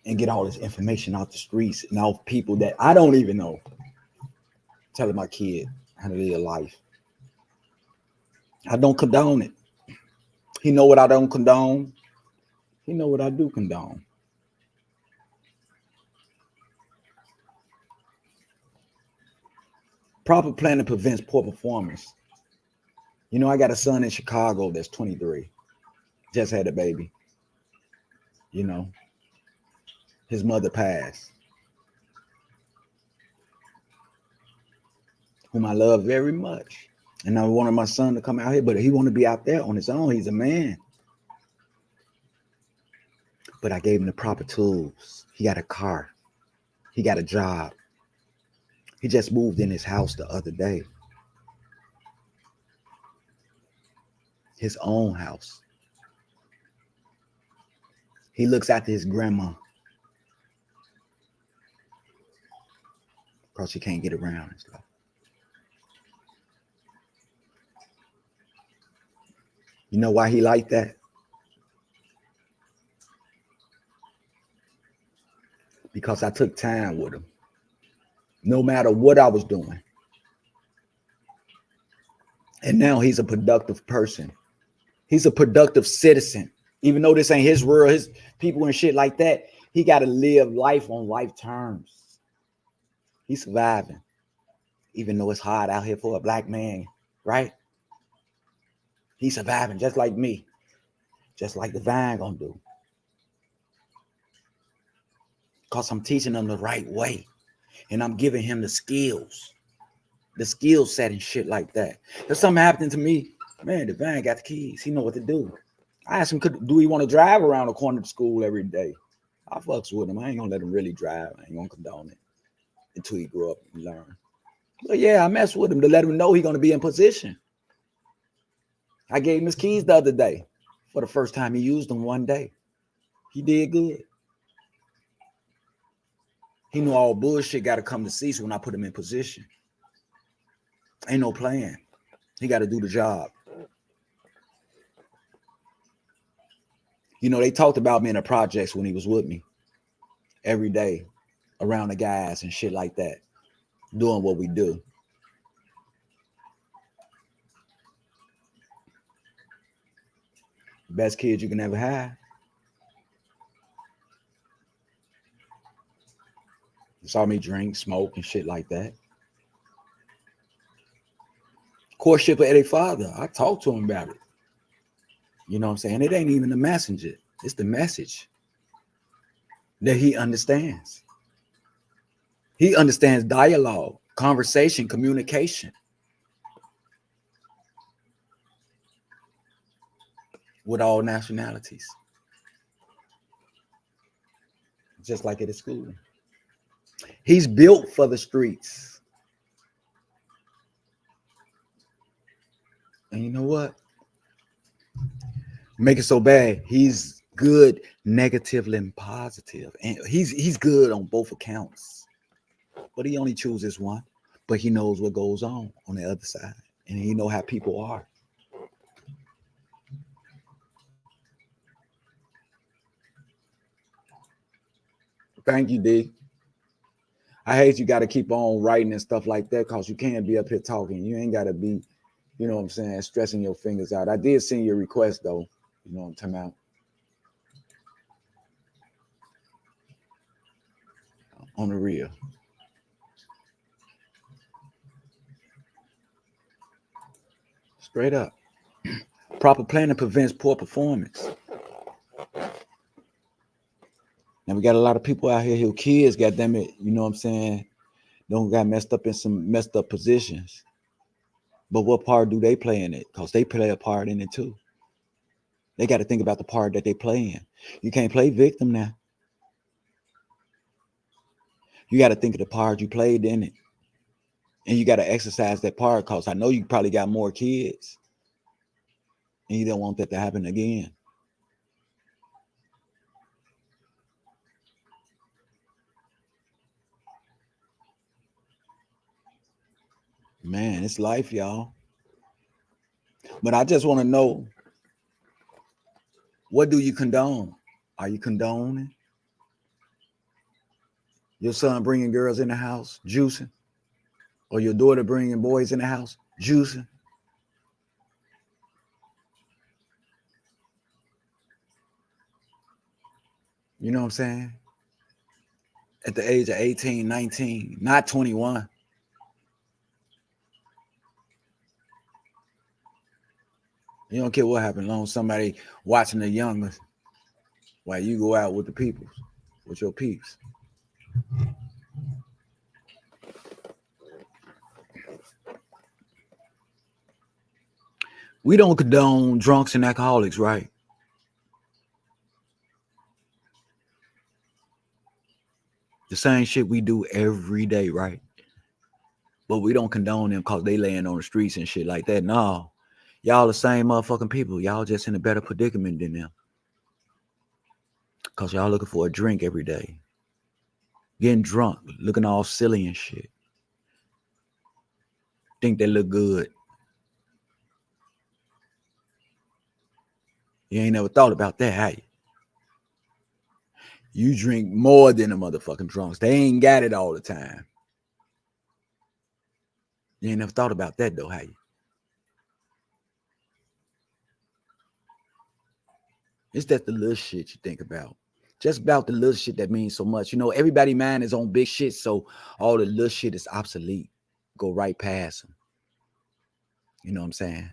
Speaker 2: and get all this information out the streets and off people that I don't even know. Telling my kid how to live life. I don't condone it. He know what I don't condone. He know what I do condone. Proper planning prevents poor performance. You know, I got a son in Chicago that's 23. Just had a baby. You know, his mother passed. Whom I love very much. And I wanted my son to come out here, but he want to be out there on his own. He's a man. But I gave him the proper tools. He got a car. He got a job. He just moved in his house the other day. His own house. He looks after his grandma. Because she can't get around and stuff. You know why he like that? Because I took time with him. No matter what I was doing. And now he's a productive person. He's a productive citizen. Even though this ain't his world, his people and shit like that, he got to live life on life terms. He's surviving. Even though it's hard out here for a black man, right? He's surviving just like me. Just like the Vine gonna do. Because I'm teaching him the right way. And I'm giving him the skills. The skill set and shit like that. If something happened to me, Man, Divine got the keys. He know what to do. I asked him, do he want to drive around the corner to school every day? I fucks with him. I ain't gonna let him really drive. I ain't gonna condone it until he grow up and learn. But yeah, I mess with him to let him know he's gonna be in position. I gave him his keys the other day. For the first time, he used them one day. He did good. He knew all bullshit got to come to cease when I put him in position. Ain't no plan. He got to do the job. You know, they talked about me in the projects when he was with me every day around the guys and shit like that, doing what we do. Best kids you can ever have. You saw me drink, smoke, and shit like that. Courtship of Eddie father. I talked to him about it. You know what I'm saying? It ain't even the messenger. It's the message that he understands. He understands dialogue, conversation, communication with all nationalities. Just like at school. He's built for the streets. And you know what? Make it so bad. He's good, negative, and positive. And he's good on both accounts. But he only chooses one. But he knows what goes on the other side. And he know how people are. Thank you, D. I hate you got to keep on writing and stuff like that because you can't be up here talking. You ain't got to be, you know what I'm saying, stressing your fingers out. I did send your request, though. You know what I'm talking about? On the real. Straight up. Proper planning prevents poor performance. Now we got a lot of people out here who kids, goddamn it, you know what I'm saying, don't got messed up in some messed up positions. But what part do they play in it? Because they play a part in it too. They got to think about the part that they play in. You can't play victim now. You got to think of the part you played in it. And you got to exercise that part because I know you probably got more kids. And you don't want that to happen again. Man, it's life, y'all. But I just want to know, what do you condone? Are you condoning your son bringing girls in the house, juicing? Or your daughter bringing boys in the house, juicing? You know what I'm saying? At the age of 18, 19, not 21. You don't care what happened, as long as somebody watching the youngest while you go out with the peoples, with your peeps. We don't condone drunks and alcoholics, right? The same shit we do every day, right? But we don't condone them because they laying on the streets and shit like that. No. Y'all the same motherfucking people. Y'all just in a better predicament than them. Because y'all looking for a drink every day. Getting drunk, looking all silly and shit. Think they look good. You ain't never thought about that, have you? You drink more than the motherfucking drunks. They ain't got it all the time. You ain't never thought about that though, have you? It's that the little shit you think about. Just about the little shit that means so much. You know, everybody mind is on big shit, so all the little shit is obsolete. Go right past them. You know what I'm saying?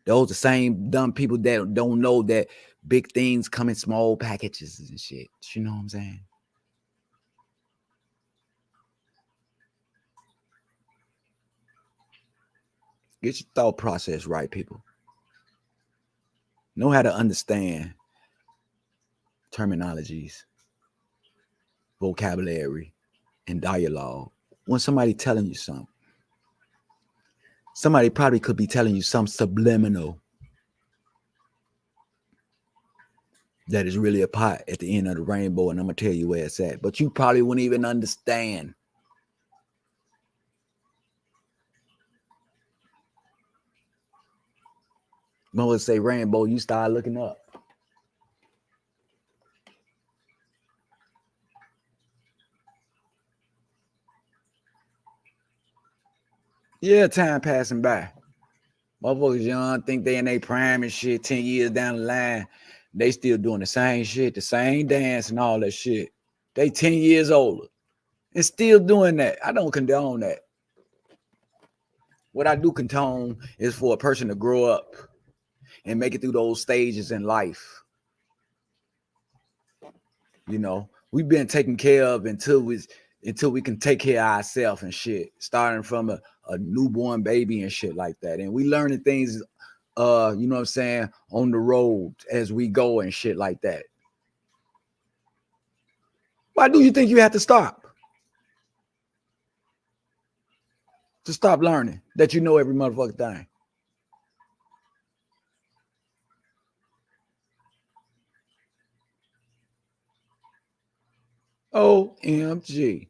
Speaker 2: Those the same dumb people that don't know that big things come in small packages and shit. You know what I'm saying? Get your thought process right, people. Know how to understand terminologies, vocabulary, and dialogue. When somebody telling you something, somebody probably could be telling you some subliminal that is really a pot at the end of the rainbow, and I'm gonna tell you where it's at. But you probably wouldn't even understand. When we say rainbow, you start looking up. Yeah, time passing by. Motherfuckers young, think they in their prime and shit. 10 years down the line, they still doing the same shit, the same dance and all that shit. They 10 years older and still doing that. I don't condone that. What I do condone is for a person to grow up and make it through those stages in life. You know, we've been taken care of until we can take care of ourselves and shit, starting from a newborn baby and shit like that. And we learning things, you know what I'm saying, on the road as we go and shit like that. Why do you think you have to stop? To stop learning that you know every motherfucking thing. OMG.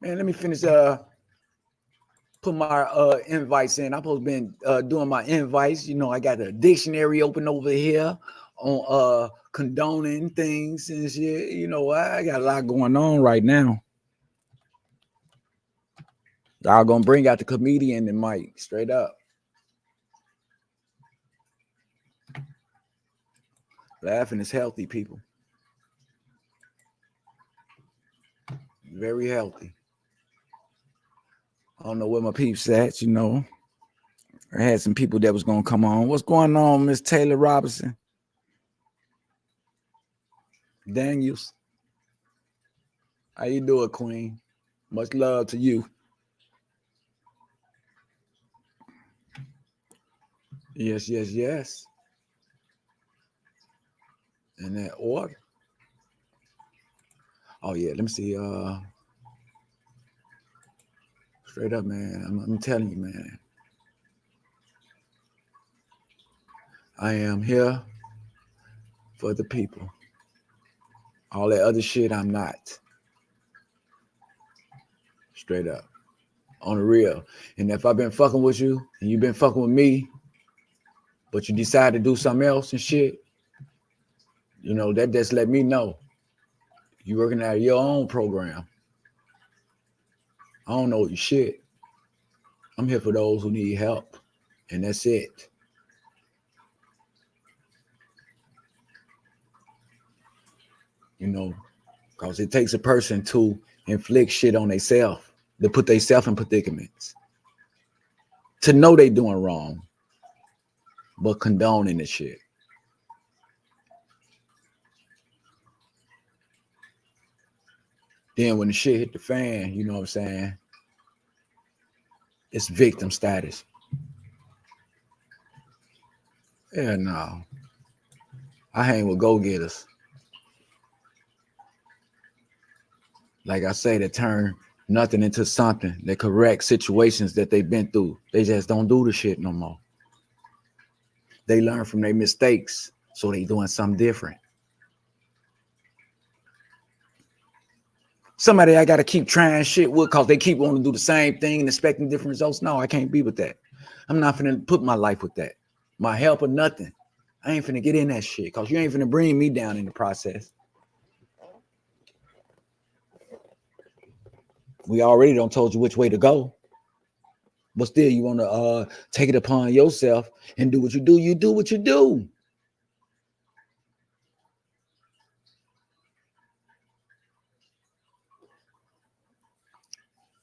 Speaker 2: Man, let me finish put my invites in. I'm supposed to been doing my invites. You know, I got a dictionary open over here on condoning things and shit. You know, I got a lot going on right now. Y'all gonna bring out the comedian and Mike straight up. Laughing is healthy, people. Very healthy. I don't know where my peeps at, you know. I had some people that was gonna come on. What's going on, Miss Taylor Robinson? Daniels. How you doing, Queen? Much love to you. Yes, yes, yes. In that order. Oh yeah, let me see. Straight up, man. I'm telling you, man. I am here for the people. All that other shit, I'm not. Straight up. On the real. And if I've been fucking with you and you've been fucking with me, but you decide to do something else and shit, you know, that just let me know you working out your own program. I don't know your shit. I'm here for those who need help. And that's it. You know, because it takes a person to inflict shit on themselves, to put themselves in predicaments, to know they doing wrong, but condoning the shit. Then when the shit hit the fan, you know what I'm saying? It's victim status. Yeah, no. I hang with go-getters. Like I say, that turn nothing into something, that correct situations that they've been through. They just don't do the shit no more. They learn from their mistakes, so they doing something different. Somebody I got to keep trying shit with because they keep wanting to do the same thing and expecting different results. No, I can't be with that. I'm not finna put my life with that. My help or nothing. I ain't finna get in that shit because you ain't finna bring me down in the process. We already done told you which way to go. But still, you want to take it upon yourself and do what you do. You do what you do.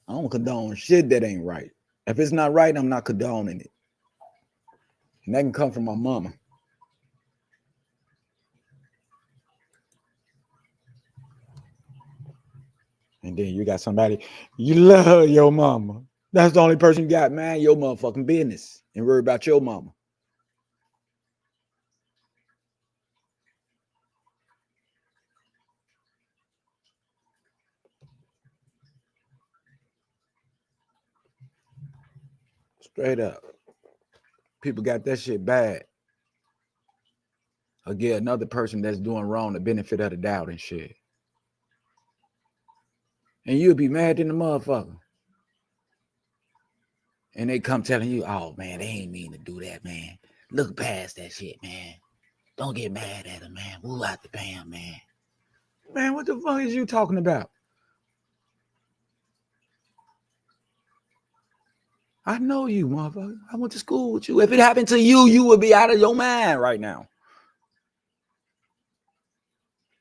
Speaker 2: I don't condone shit that ain't right. If it's not right, I'm not condoning it. And that can come from my mama. And then you got somebody, you love your mama. That's the only person you got, man. Your motherfucking business and worry about your mama. Straight up. People got that shit bad. Or get another person that's doing wrong the benefit of the doubt and shit. And you'll be mad in the motherfucker. And they come telling you, oh man, they ain't mean to do that, man. Look past that shit, man. Don't get mad at him, man. Woo out the bam, man. Man, what the fuck is you talking about? I know you, motherfucker. I went to school with you. If it happened to you, you would be out of your mind right now.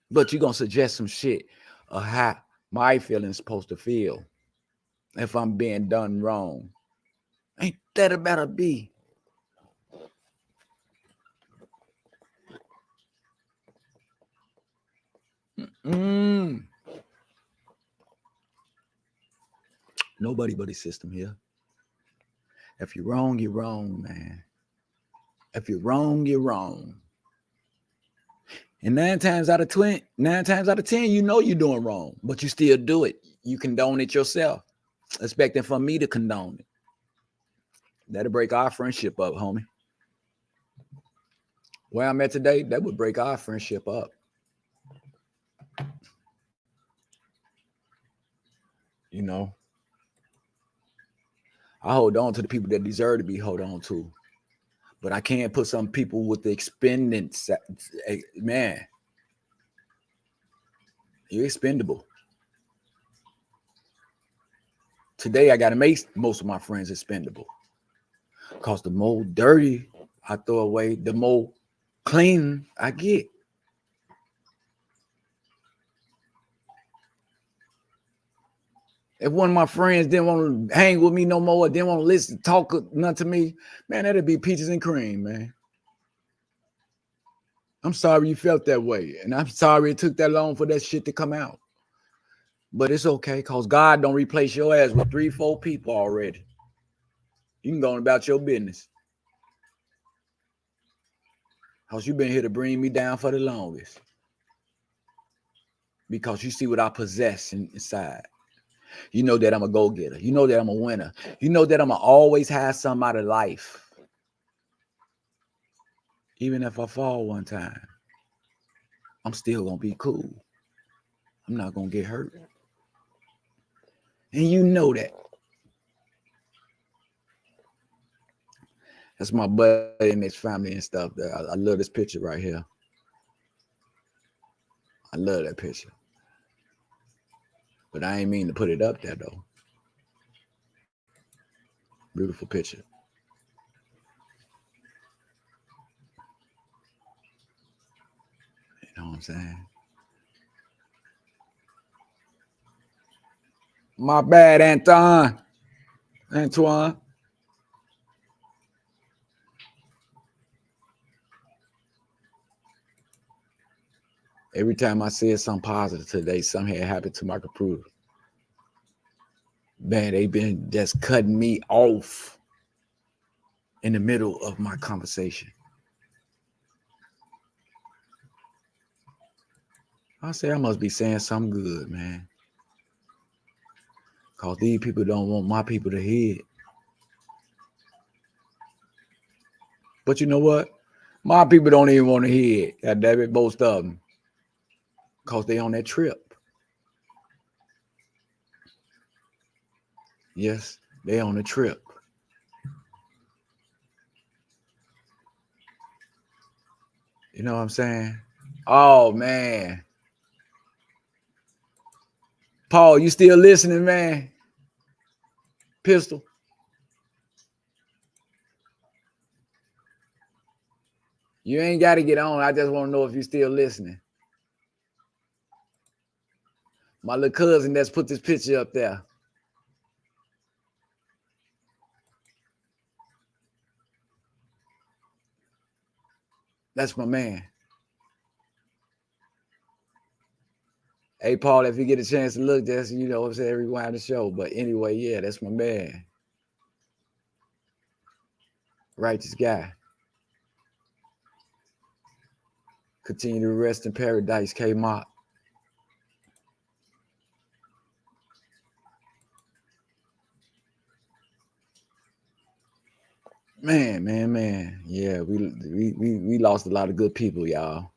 Speaker 2: But you're going to suggest some shit of how my feelings supposed to feel if I'm being done wrong. Ain't that about to be? Nobody but the system here. If you're wrong, you're wrong, man. If you're wrong, you're wrong. And 9 times out of 10, you know you're doing wrong, but you still do it. You condone it yourself, expecting for me to condone it. That'll break our friendship up, homie. Where I'm at today, that would break our friendship up. You know, I hold on to the people that deserve to be held on to, but I can't put some people with the expendence. Man, you're expendable. Today, I got to make most of my friends expendable, because the more dirty I throw away, the more clean I get. If one of my friends didn't want to hang with me no more, didn't want to listen, talk nothing to me, man, that'd be peaches and cream, man. I'm sorry you felt that way. And I'm sorry it took that long for that shit to come out. But it's okay, because God don't replace your ass with 3-4 people already. You can go on about your business. Because you've been here to bring me down for the longest. Because you see what I possess inside. You know that I'm a go-getter. You know that I'm a winner. You know that I'm going to always have something out of life. Even if I fall one time, I'm still going to be cool. I'm not going to get hurt. And you know that. That's my buddy and his family and stuff. I love this picture right here. I love that picture. But I ain't mean to put it up there, though. Beautiful picture. You know what I'm saying? My bad, Antoine. Every time I said something positive today, something had happened to my computer. Man, they've been just cutting me off in the middle of my conversation. I say I must be saying something good, man. Because these people don't want my people to hear it. But you know what? My people don't even want to hear it. God damn it, most of them. Because they on that trip. Yes, they on a trip. You know what I'm saying? Oh, man. Paul, you still listening, man? Pistol. You ain't got to get on. I just want to know if you still listening. My little cousin that's put this picture up there. That's my man. Hey, Paul, if you get a chance to look, that's, you know what I'm saying, rewind the show. But anyway, yeah, that's my man. Righteous guy. Continue to rest in paradise, K-Mop. Man. Yeah, we lost a lot of good people, y'all.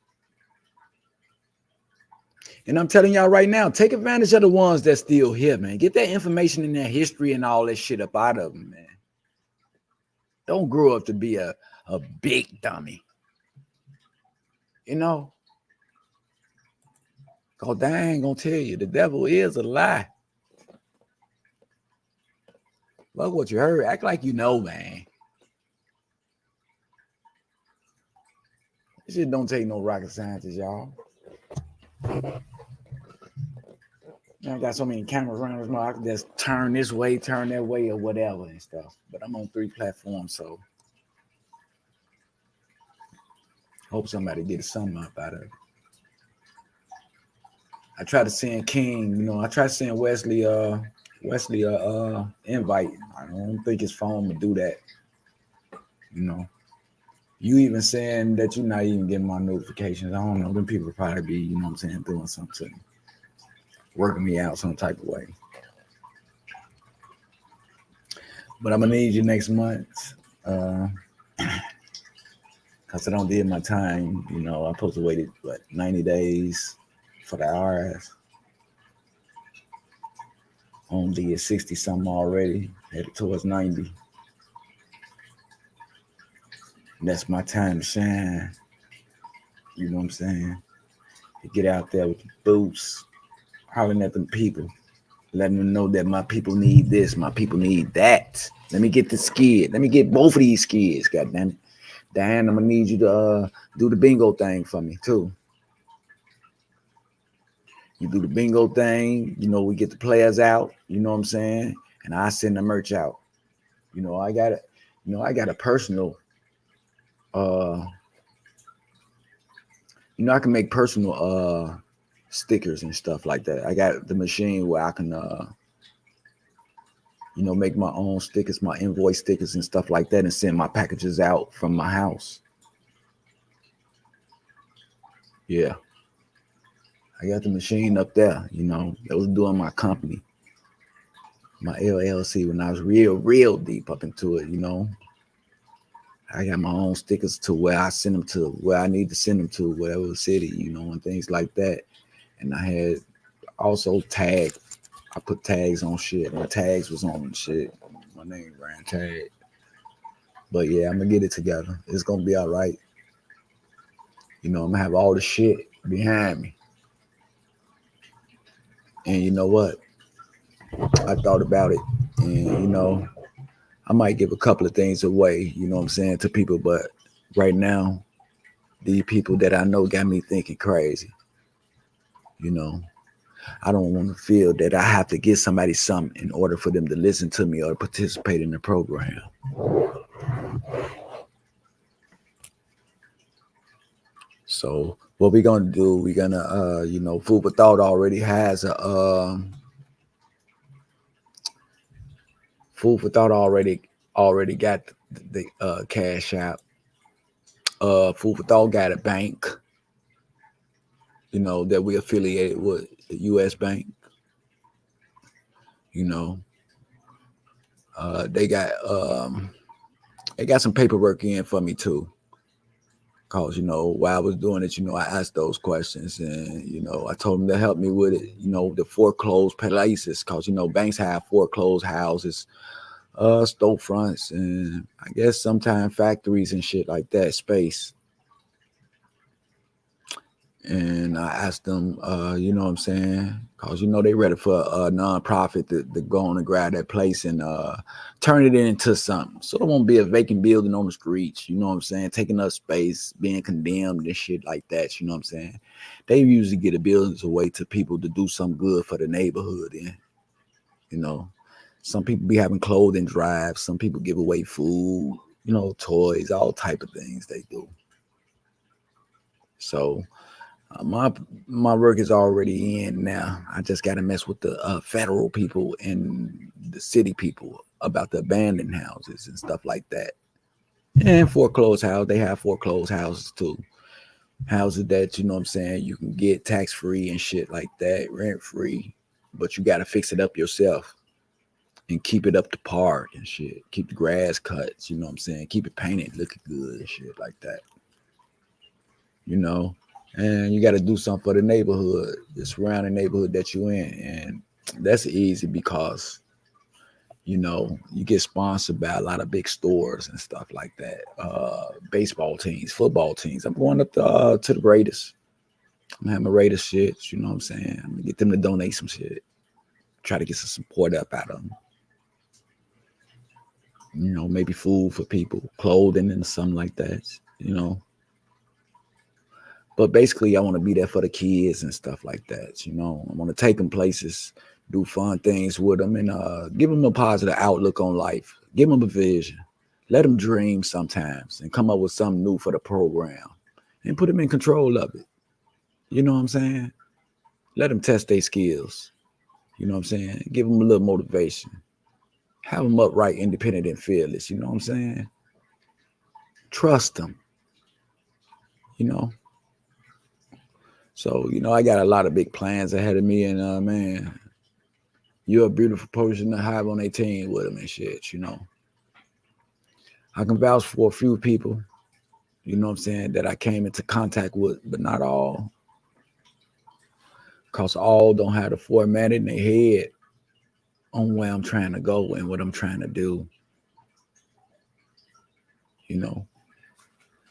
Speaker 2: And I'm telling y'all right now, take advantage of the ones that's still here, man. Get that information in their history and all that shit up out of them, man. Don't grow up to be a big dummy. You know? Because I ain't gonna tell you, the devil is a lie. Look what you heard. Act like you know, man. This shit don't take no rocket scientists, y'all. I got so many cameras around this mother, I can just turn this way, turn that way, or whatever and stuff. But I'm on 3 platforms, so hope somebody get something up out of it. I try to send King, you know, I try to send Wesley invite. I don't think his phone would do that. You know. You even saying that you're not even getting my notifications. I don't know. Them people probably be, you know what I'm saying, doing something, working me out some type of way. But I'm gonna need you next month. Cause I don't did my time. You know, I'm supposed to wait 90 days for the IRS. On the 60 something already, headed towards 90. And that's my time to shine. You know what I'm saying? To get out there with the boots, hollering at them people, letting them know that my people need this, my people need that. Let me get the skid. Let me get both of these skids, goddamn it. Diane, I'm gonna need you to do the bingo thing for me too. You do the bingo thing, you know, we get the players out, you know what I'm saying? And I send the merch out. You know, I got a personal I can make personal stickers and stuff like that. I got the machine where I can make my own stickers, my invoice stickers and stuff like that, and send my packages out from my house. Yeah. I got the machine up there, you know. That was doing my company, my LLC, when I was real deep up into it, you know. I got my own stickers to where I send them to, where I need to send them to, whatever city, you know, and things like that. And I had also tag. I put tags on shit. My tags was on shit. My name brand tag. But yeah, I'm gonna get it together. It's gonna be all right. You know, I'm gonna have all the shit behind me. And you know what? I thought about it, and you know, I might give a couple of things away, you know what I'm saying, to people, but right now, the people that I know got me thinking crazy. You know, I don't want to feel that I have to give somebody something in order for them to listen to me or participate in the program. So what we're gonna do, we're gonna Food for Thought already has a Food for Thought already got the cash out. Food for Thought got a bank, you know, that we affiliated with, the US Bank. You know, they got some paperwork in for me too. Cause you know, while I was doing it, you know, I asked those questions, and you know, I told them to help me with it. You know, the foreclosed places, cause you know, banks have foreclosed houses, storefronts, and I guess sometimes factories and shit like that, space. And I asked them, you know what I'm saying? Because, you know, they ready for a nonprofit to go on and grab that place and turn it into something. So it won't be a vacant building on the streets, you know what I'm saying? Taking up space, being condemned and shit like that, you know what I'm saying? They usually get the buildings away to people to do something good for the neighborhood. And, you know, some people be having clothing drives. Some people give away food, you know, toys, all type of things they do. So my work is already in now. I just got to mess with the federal people and the city people about the abandoned houses and stuff like that. And foreclosed house, they have foreclosed houses too. Houses that, you know what I'm saying, you can get tax free and shit like that, rent free, but you got to fix it up yourself and keep it up to par and shit. Keep the grass cut, you know what I'm saying? Keep it painted, looking good and shit like that, you know? And you got to do something for the neighborhood, the surrounding neighborhood that you're in. And that's easy because, you know, you get sponsored by a lot of big stores and stuff like that. Baseball teams, football teams. I'm going up to the Raiders. I'm having my Raiders shit, you know what I'm saying? I'm gonna get them to donate some shit. Try to get some support up out of them. You know, maybe food for people, clothing and something like that, you know. But basically, I want to be there for the kids and stuff like that, you know. I want to take them places, do fun things with them, and give them a positive outlook on life. Give them a vision. Let them dream sometimes and come up with something new for the program and put them in control of it. You know what I'm saying? Let them test their skills. You know what I'm saying? Give them a little motivation. Have them upright, independent, and fearless. You know what I'm saying? Trust them. You know? So, you know, I got a lot of big plans ahead of me. And, man, you're a beautiful person to have on a team with them and shit, you know? I can vouch for a few people, you know what I'm saying, that I came into contact with, but not all. Because all don't have the format in their head on where I'm trying to go and what I'm trying to do. You know,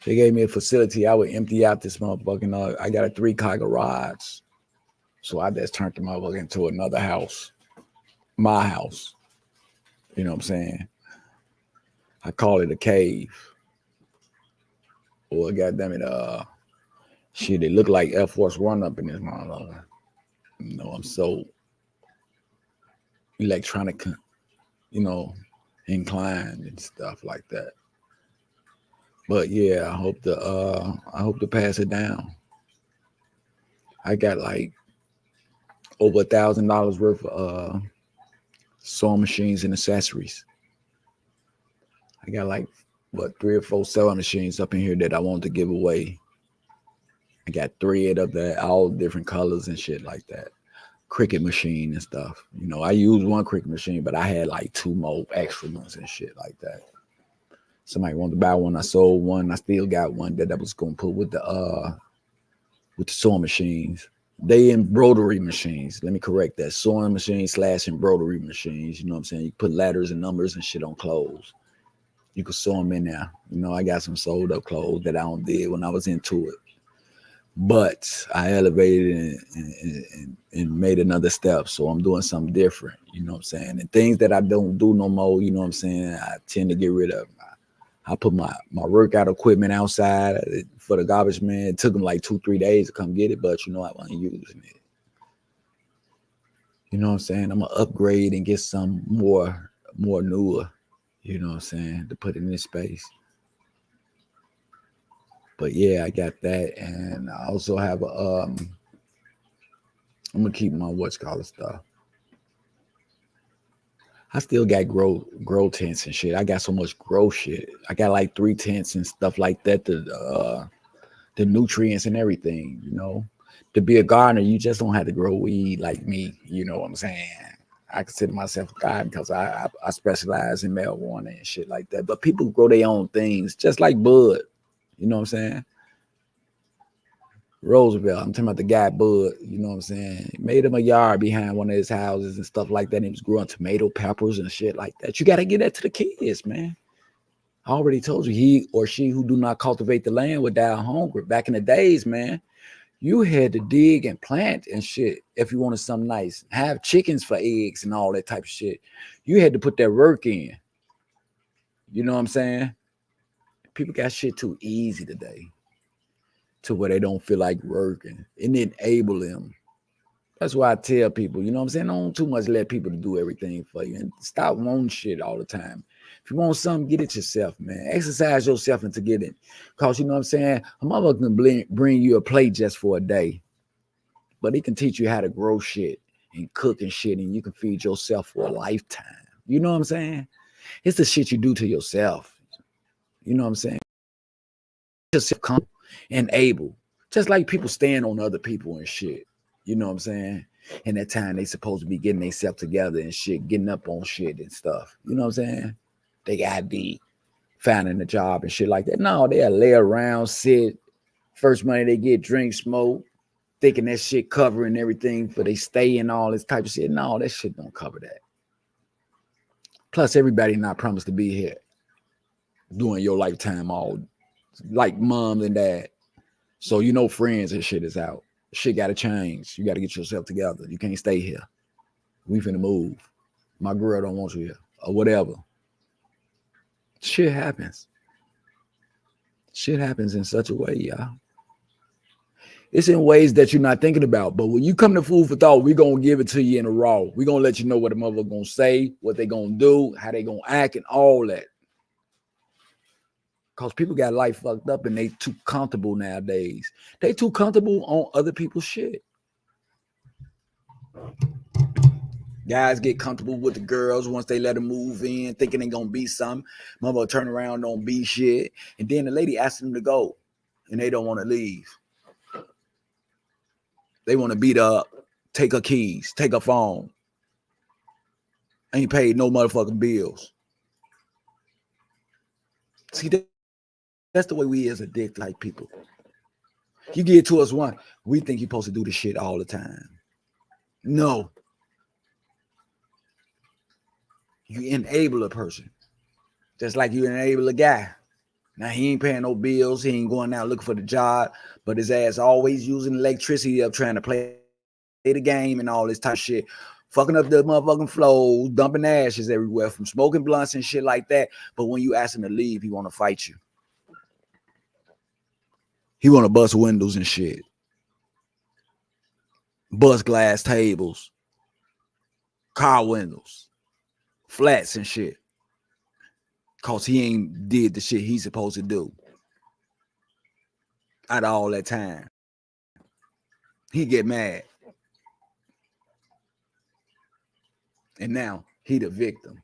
Speaker 2: they gave me a facility. I would empty out this motherfucking. I got a 3-car garage, so I just turned the motherfucker into another house, my house. You know what I'm saying? I call it a cave, or goddamn it, shit. It looked like Air Force One up in this motherfucker. You know, I'm so electronic, you know, inclined and stuff like that. But yeah, I hope to pass it down. I got like over $1,000 worth of sewing machines and accessories. I got like 3 or 4 sewing machines up in here that I want to give away. I got thread of that, all different colors and shit like that. Cricket machine and stuff. You know, I used one cricket machine, but I had like 2 more extra ones and shit like that. Somebody wanted to buy one. I sold one. I still got one that I was gonna put with the sewing machines. They embroidery machines. Let me correct that. Sewing machines / embroidery machines. You know what I'm saying? You put letters and numbers and shit on clothes. You can sew them in there. You know, I got some sold up clothes that I don't did when I was into it. But I elevated and made another step. So I'm doing something different. You know what I'm saying? And things that I don't do no more, you know what I'm saying? I tend to get rid of. I put my workout equipment outside for the garbage man. It took them like 2-3 days to come get it, but you know I wasn't using it. You know what I'm saying? I'm gonna upgrade and get some more newer, you know what I'm saying, to put in this space. But yeah, I got that, and I also have I'm gonna keep my stuff. I still got grow tents and shit. I got so much grow shit. I got like 3 tents and stuff like that. The nutrients and everything, you know. To be a gardener, you just don't have to grow weed like me. You know what I'm saying? I consider myself a gardener because I specialize in marijuana and shit like that. But people grow their own things, just like Bud. You know what I'm saying? Roosevelt, I'm talking about the guy Bud, you know what I'm saying? He made him a yard behind one of his houses and stuff like that. And he was growing tomato peppers and shit like that. You got to get that to the kids, man. I already told you, he or she who do not cultivate the land would die of hunger. Back in the days, man, you had to dig and plant and shit if you wanted something nice. Have chickens for eggs and all that type of shit. You had to put that work in. You know what I'm saying? People got shit too easy today to where they don't feel like working and enable them. That's why I tell people, you know what I'm saying? Don't too much let people to do everything for you and stop wanting shit all the time. If you want something, get it yourself, man. Exercise yourself into getting it. Because, you know what I'm saying? A mother can bring you a plate just for a day, but he can teach you how to grow shit and cook and shit, and you can feed yourself for a lifetime. You know what I'm saying? It's the shit you do to yourself. You know what I'm saying? Just come and able. Just like people stand on other people and shit. You know what I'm saying? And that time they supposed to be getting themselves together and shit, getting up on shit and stuff. You know what I'm saying? They got the finding a job and shit like that. No, they'll lay around, sit. First money they get, drink, smoke, thinking that shit covering everything for they stay and all this type of shit. No, that shit don't cover that. Plus, everybody not promised to be here during your lifetime, all like mom and dad. So you know friends and shit is out. Shit gotta change. You gotta get yourself together. You can't stay here. We finna move. My girl don't want you here. Or whatever. Shit happens. Shit happens in such a way, y'all. It's in ways that you're not thinking about. But when you come to Food for Thought, we're going to give it to you in a raw. We're going to let you know what the motherfucker going to say, what they going to do, how they going to act, and all that. Because people got life fucked up and they too comfortable nowadays. They too comfortable on other people's shit. Guys get comfortable with the girls once they let them move in, thinking they going to be something. Mother turn around, don't be shit. And then the lady asks them to go, and they don't want to leave. They want to beat her up, take her keys, take her phone. Ain't paid no motherfucking bills. See, that's the way we as addicted like people. You get to us one, we think you're supposed to do this shit all the time. No. You enable a person. Just like you enable a guy. Now, he ain't paying no bills. He ain't going out looking for the job. But his ass always using electricity up trying to play the game and all this type of shit. Fucking up the motherfucking flows, dumping ashes everywhere from smoking blunts and shit like that. But when you ask him to leave, he want to fight you. He want to bust windows and shit. Bust glass tables. Car windows. Flats and shit. Because he ain't did the shit he's supposed to do. Out of all that time. He get mad. And now he the victim.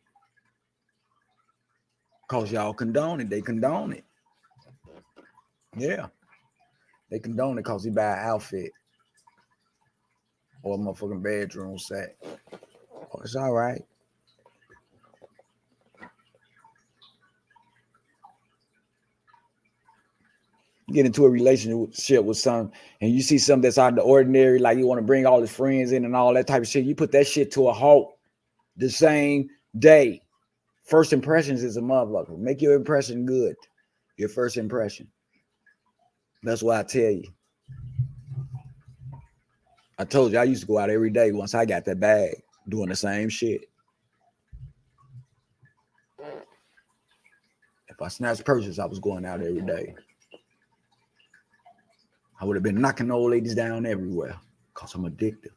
Speaker 2: Because y'all condone it. They condone it. Yeah. They condone it because he buy an outfit. Or a motherfucking bedroom set. Oh, it's all right. Get into a relationship with some and you see something that's out of the ordinary, like you want to bring all his friends in and all that type of shit, you put that shit to a halt the same day. First impressions is a motherfucker. Make your impression good. Your first impression. That's why I tell you. I told you I used to go out every day once I got that bag, doing the same shit. If I snatched purses, I was going out every day. I would have been knocking old ladies down everywhere because I'm addicted.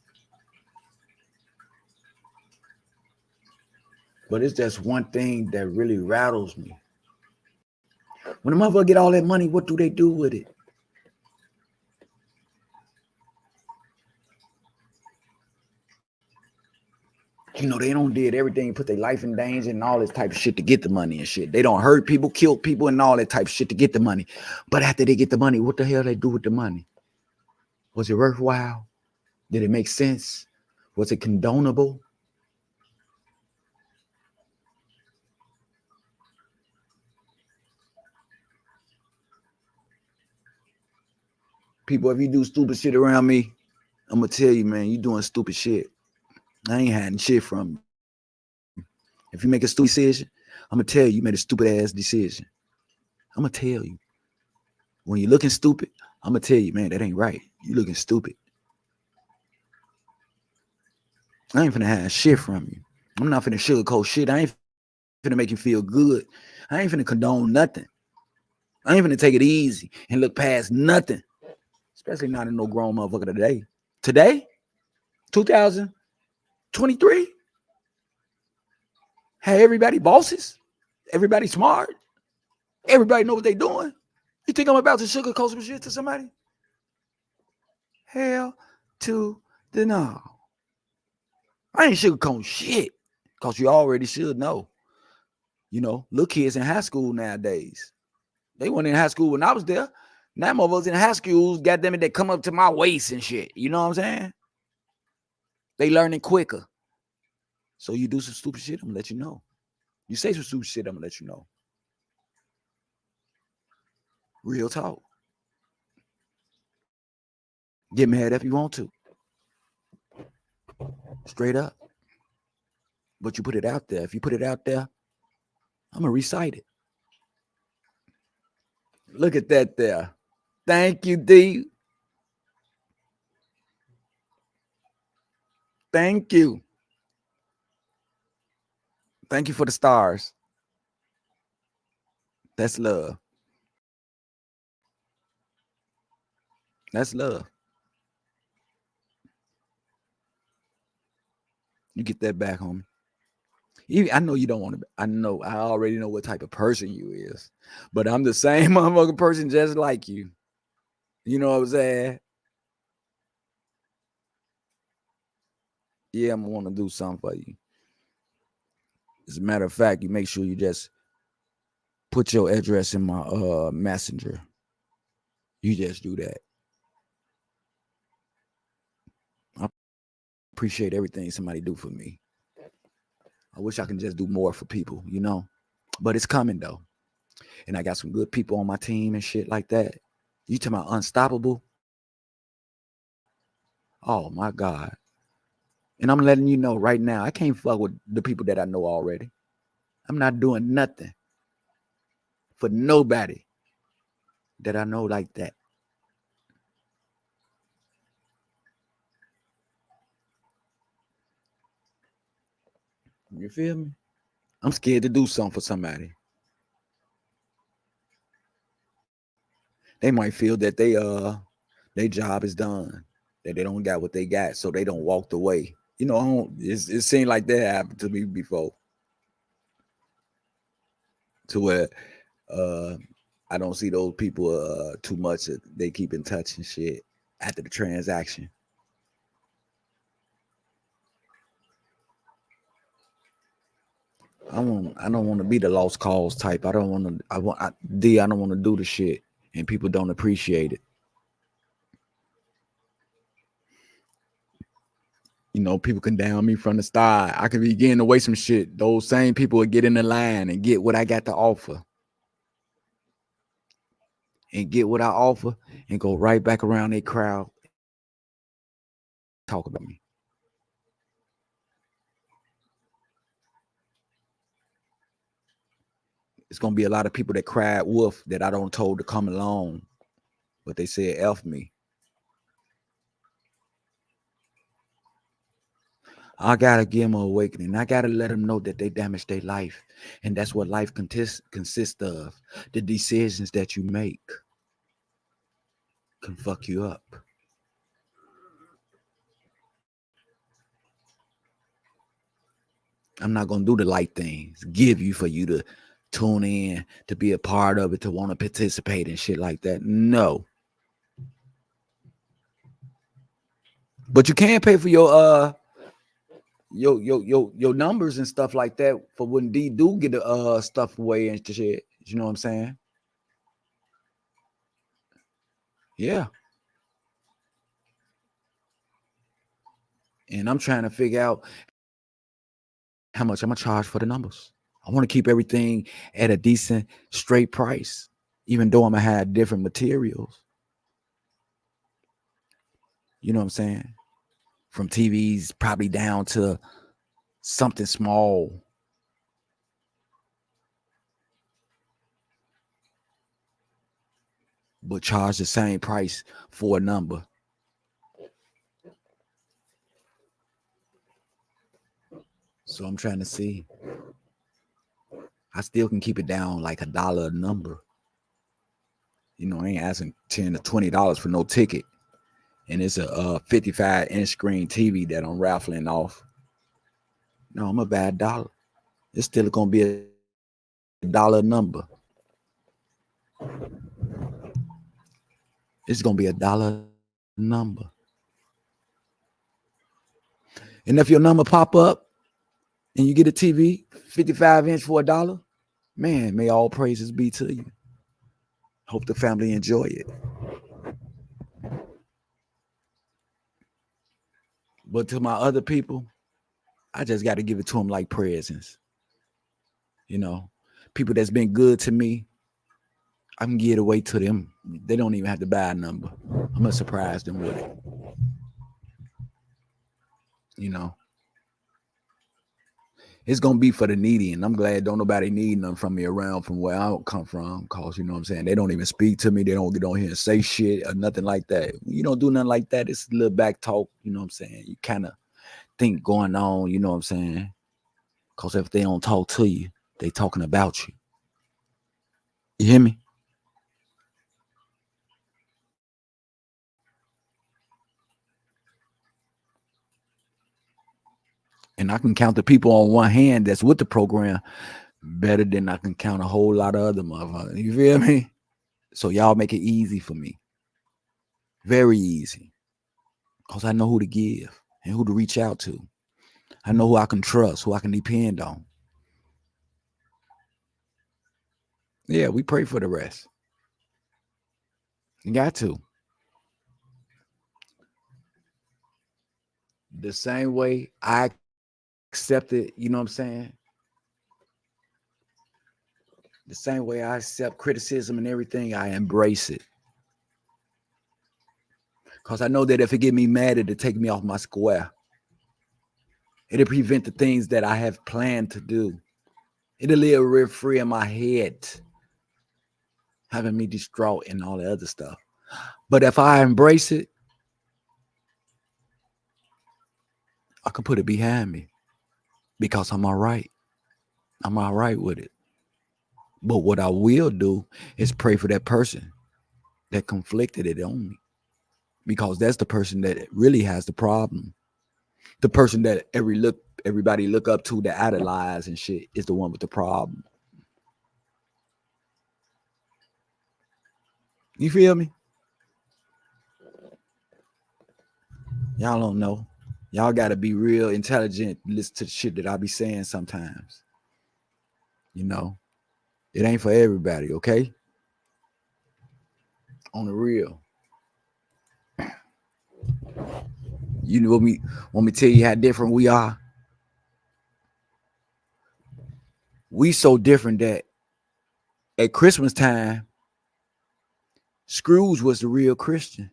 Speaker 2: But it's just one thing that really rattles me. When a motherfucker get all that money, what do they do with it? You know, they don't did everything, put their life in danger and all this type of shit to get the money and shit. They don't hurt people, kill people and all that type of shit to get the money. But after they get the money, what the hell they do with the money? Was it worthwhile? Did it make sense? Was it condonable? People, if you do stupid shit around me, I'm going to tell you, man, you doing stupid shit. I ain't hiding shit from you. If you make a stupid decision, I'm going to tell you, you made a stupid ass decision. I'm going to tell you. When you're looking stupid, I'm going to tell you, man, that ain't right. You looking stupid. I ain't finna hide shit from you. I'm not finna sugarcoat shit. I ain't finna make you feel good. I ain't finna condone nothing. I ain't finna take it easy and look past nothing. Especially not in no grown motherfucker today. Today? 2023? Hey, everybody bosses? Everybody smart? Everybody know what they doing? You think I'm about to sugarcoat some shit to somebody? Hell to the no. I ain't sugarcoating shit because you already should know. You know, little kids in high school nowadays. They weren't in high school when I was there. Now motherfuckers in high schools, goddamn it, they come up to my waist and shit. You know what I'm saying? They learning quicker. So you do some stupid shit, I'm gonna let you know. You say some stupid shit, I'm gonna let you know. Real talk. Get mad if you want to. Straight up. But you put it out there. If you put it out there, I'm gonna recite it. Look at that there. Thank you, D. Thank you. Thank you for the stars. That's love. That's love. You get that back, homie. I know you don't want to. I already know what type of person you is. But I'm the same motherfucking person just like you. You know what I'm saying? Yeah, I'm gonna want to do something for you. As a matter of fact, you make sure you just put your address in my messenger. You just do that. I appreciate everything somebody do for me. I wish I can just do more for people, you know. But it's coming though. And I got some good people on my team and shit like that. You talking about unstoppable? Oh my God. And I'm letting you know right now, I can't fuck with the people that I know already. I'm not doing nothing for nobody that I know like that. You feel me? I'm scared to do something for somebody. They might feel that their job is done, that they don't got what they got, so they don't walk away. You know, it seemed like that happened to me before. To where I don't see those people too much. They keep in touch and shit after the transaction. I don't want to be the lost cause type. I don't want to. I don't want to do the shit, and people don't appreciate it. You know, people can down me from the start. I could be getting away some shit. Those same people would get in the line and get what I got to offer. And get what I offer and go right back around their crowd. Talk about me. It's going to be a lot of people that cried wolf that I don't told to come along. But they said F me. I got to give them an awakening. I got to let them know that they damaged their life. And that's what life consists of. The decisions that you make can fuck you up. I'm not going to do the light things, give you for you to tune in, to be a part of it, to want to participate and shit like that. No. But you can pay for your numbers and stuff like that for when D do get the stuff away and shit. You know what I'm saying? Yeah. And I'm trying to figure out how much I'm gonna charge for the numbers. I want to keep everything at a decent straight price, even though I'm gonna have different materials. You know what I'm saying? From TVs probably down to something small. But charge the same price for a number. So I'm trying to see. I still can keep it down like $1 a number. You know, I ain't asking $10 to $20 for no ticket. And it's a 55-inch screen TV that I'm raffling off. No, I'm a bad $1. It's still gonna be a $1 number. It's gonna be a $1 number. And if your number pop up and you get a TV 55-inch for $1, man, may all praises be to you. Hope the family enjoy it. But to my other people, I just got to give it to them like presents. You know, people that's been good to me, I can give it away to them. They don't even have to buy a number. I'm gonna surprise them with it. You know, it's gonna be for the needy, and I'm glad don't nobody need nothing from me around from where I don't come from. Cause you know what I'm saying, they don't even speak to me. They don't get on here and say shit or nothing like that. You don't do nothing like that. It's a little back talk. You know what I'm saying. You kind of think going on. You know what I'm saying. Cause if they don't talk to you, they talking about you. You hear me? And I can count the people on one hand that's with the program better than I can count a whole lot of other motherfuckers. You feel me? So y'all make it easy for me. Very easy. Because I know who to give and who to reach out to. I know who I can trust, who I can depend on. Yeah, we pray for the rest. You got to. The same way I accept it, you know what I'm saying? The same way I accept criticism and everything, I embrace it. Because I know that if it get me mad, it'll take me off my square. It'll prevent the things that I have planned to do. It'll live real free in my head, having me distraught and all the other stuff. But if I embrace it, I can put it behind me because I'm all right. I'm all right with it. But what I will do is pray for that person that conflicted it on me, because that's the person that really has the problem. The person that everybody look up to, that idolize and shit, is the one with the problem. You feel me? Y'all don't know. Y'all got to be real intelligent. Listen to the shit that I be saying sometimes. You know, it ain't for everybody, okay? On the real. You know me, want me to tell you how different we are? We so different that at Christmas time, Scrooge was the real Christian.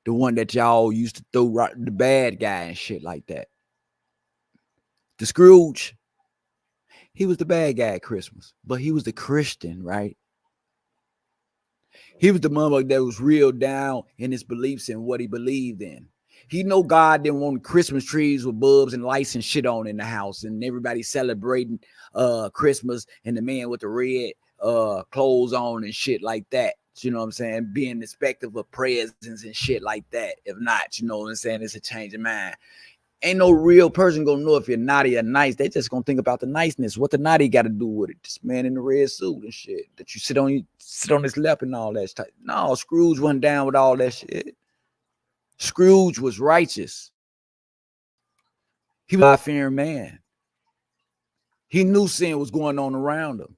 Speaker 2: The one that y'all used to throw right, the bad guy and shit like that. The Scrooge, he was the bad guy at Christmas, but he was the Christian, right? He was the mother that was real down in his beliefs and what he believed in. He know God didn't want Christmas trees with bulbs and lights and shit on in the house, and everybody celebrating Christmas, and the man with the red clothes on and shit like that. You know what I'm saying? Being respectful of presents and shit like that. If not, you know what I'm saying? It's a change of mind. Ain't no real person gonna know if you're naughty or nice. They just gonna think about the niceness. What the naughty got to do with it? This man in the red suit and shit that you sit on his lap and all that stuff. No, Scrooge went down with all that shit. Scrooge was righteous. He was a God-fearing man. He knew sin was going on around him.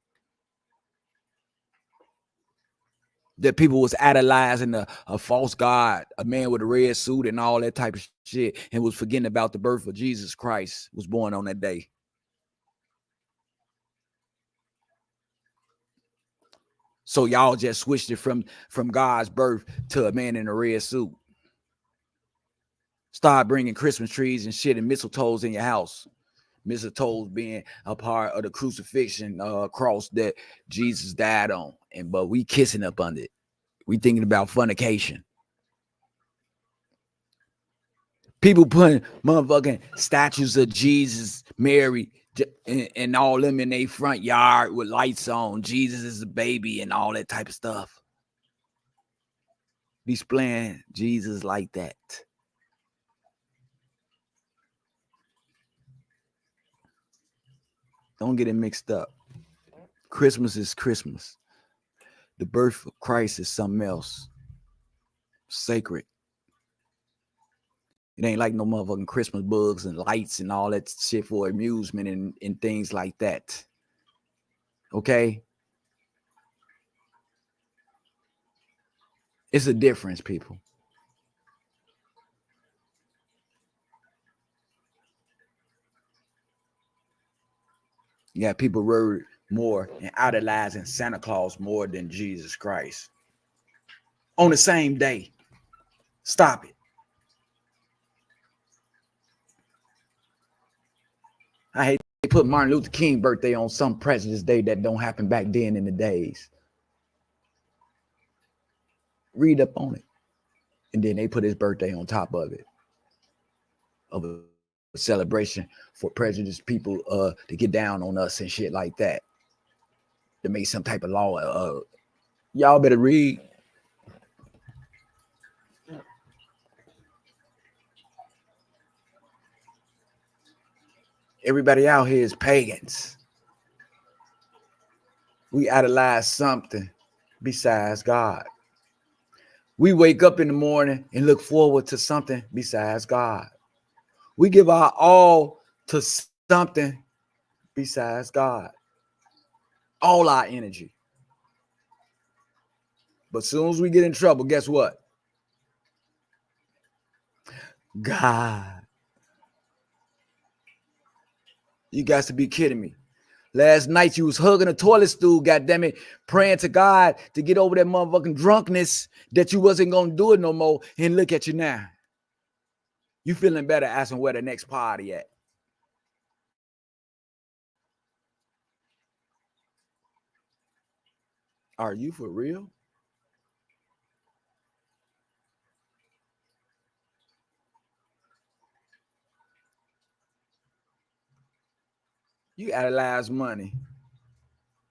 Speaker 2: That people was idolizing a false god, a man with a red suit and all that type of shit, and was forgetting about the birth of Jesus Christ was born on that day. So y'all just switched it from God's birth to a man in a red suit. Start bringing Christmas trees and shit and mistletoes in your house. Mistletoes being a part of the crucifixion cross that Jesus died on. But we kissing up under it. We thinking about fornication. People putting motherfucking statues of Jesus, Mary, and all them in their front yard with lights on. Jesus is a baby and all that type of stuff. Displaying Jesus like that. Don't get it mixed up. Christmas is Christmas. The birth of Christ is something else. Sacred. It ain't like no motherfucking Christmas bugs and lights and all that shit for amusement and things like that. Okay? It's a difference, people. You got people worried more and idolizing Santa Claus more than Jesus Christ. On the same day. Stop it. I hate they put Martin Luther King birthday on some President's Day that don't happen back then in the days. Read up on it. And then they put his birthday on top of it. Of a celebration for prejudiced people to get down on us and shit like that. To make some type of law. Y'all better read. Everybody out here is pagans. We idolize something besides God. We wake up in the morning and look forward to something besides God. We give our all to something besides God. All our energy. But as soon as we get in trouble, guess what? God. You guys to be kidding me. Last night you was hugging a toilet stool, goddammit, praying to God to get over that motherfucking drunkenness that you wasn't gonna do it no more. And look at you now. You feeling better asking where the next party at. Are you for real? You idolize money.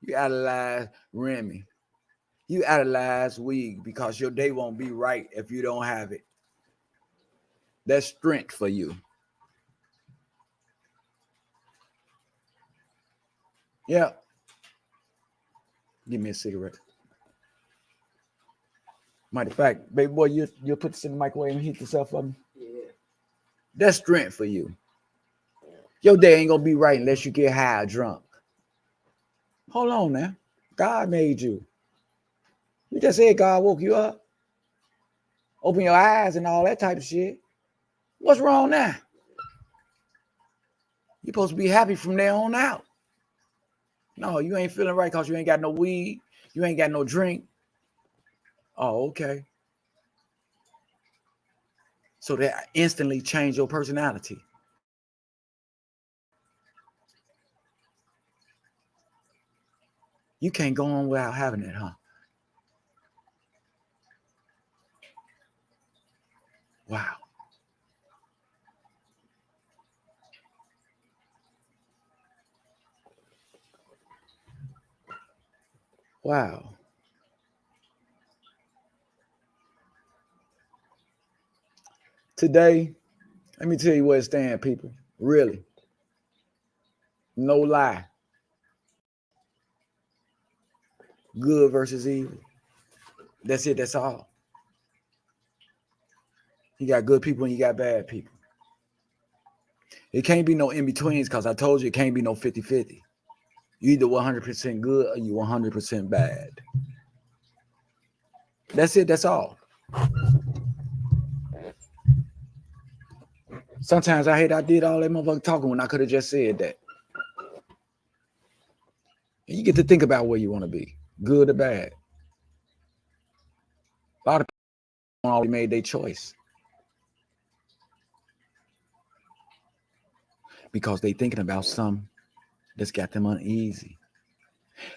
Speaker 2: You idolize Remy. You idolize weed because your day won't be right if you don't have it. That's strength for you. Yeah. Give me a cigarette. Matter of fact, baby boy, you'll put this in the microwave and heat yourself up. Yeah. That's strength for you. Your day ain't gonna be right unless you get high or drunk. Hold on now. God made you. You just said God woke you up. Open your eyes and all that type of shit. What's wrong now? You're supposed to be happy from there on out. No, you ain't feeling right because you ain't got no weed. You ain't got no drink. Oh, okay. So that instantly changed your personality. You can't go on without having it, huh? Wow. Wow. Today, let me tell you where it stands, people. Really. No lie. Good versus evil. That's it. That's all. You got good people and you got bad people. It can't be no in-betweens because I told you it can't be no 50-50. You either 100% good or you 100% bad. That's it. That's all. Sometimes I hate I did all that motherfucking talking when I could have just said that. And you get to think about where you want to be, good or bad. A lot of people already made their choice because they thinking about something that's got them uneasy.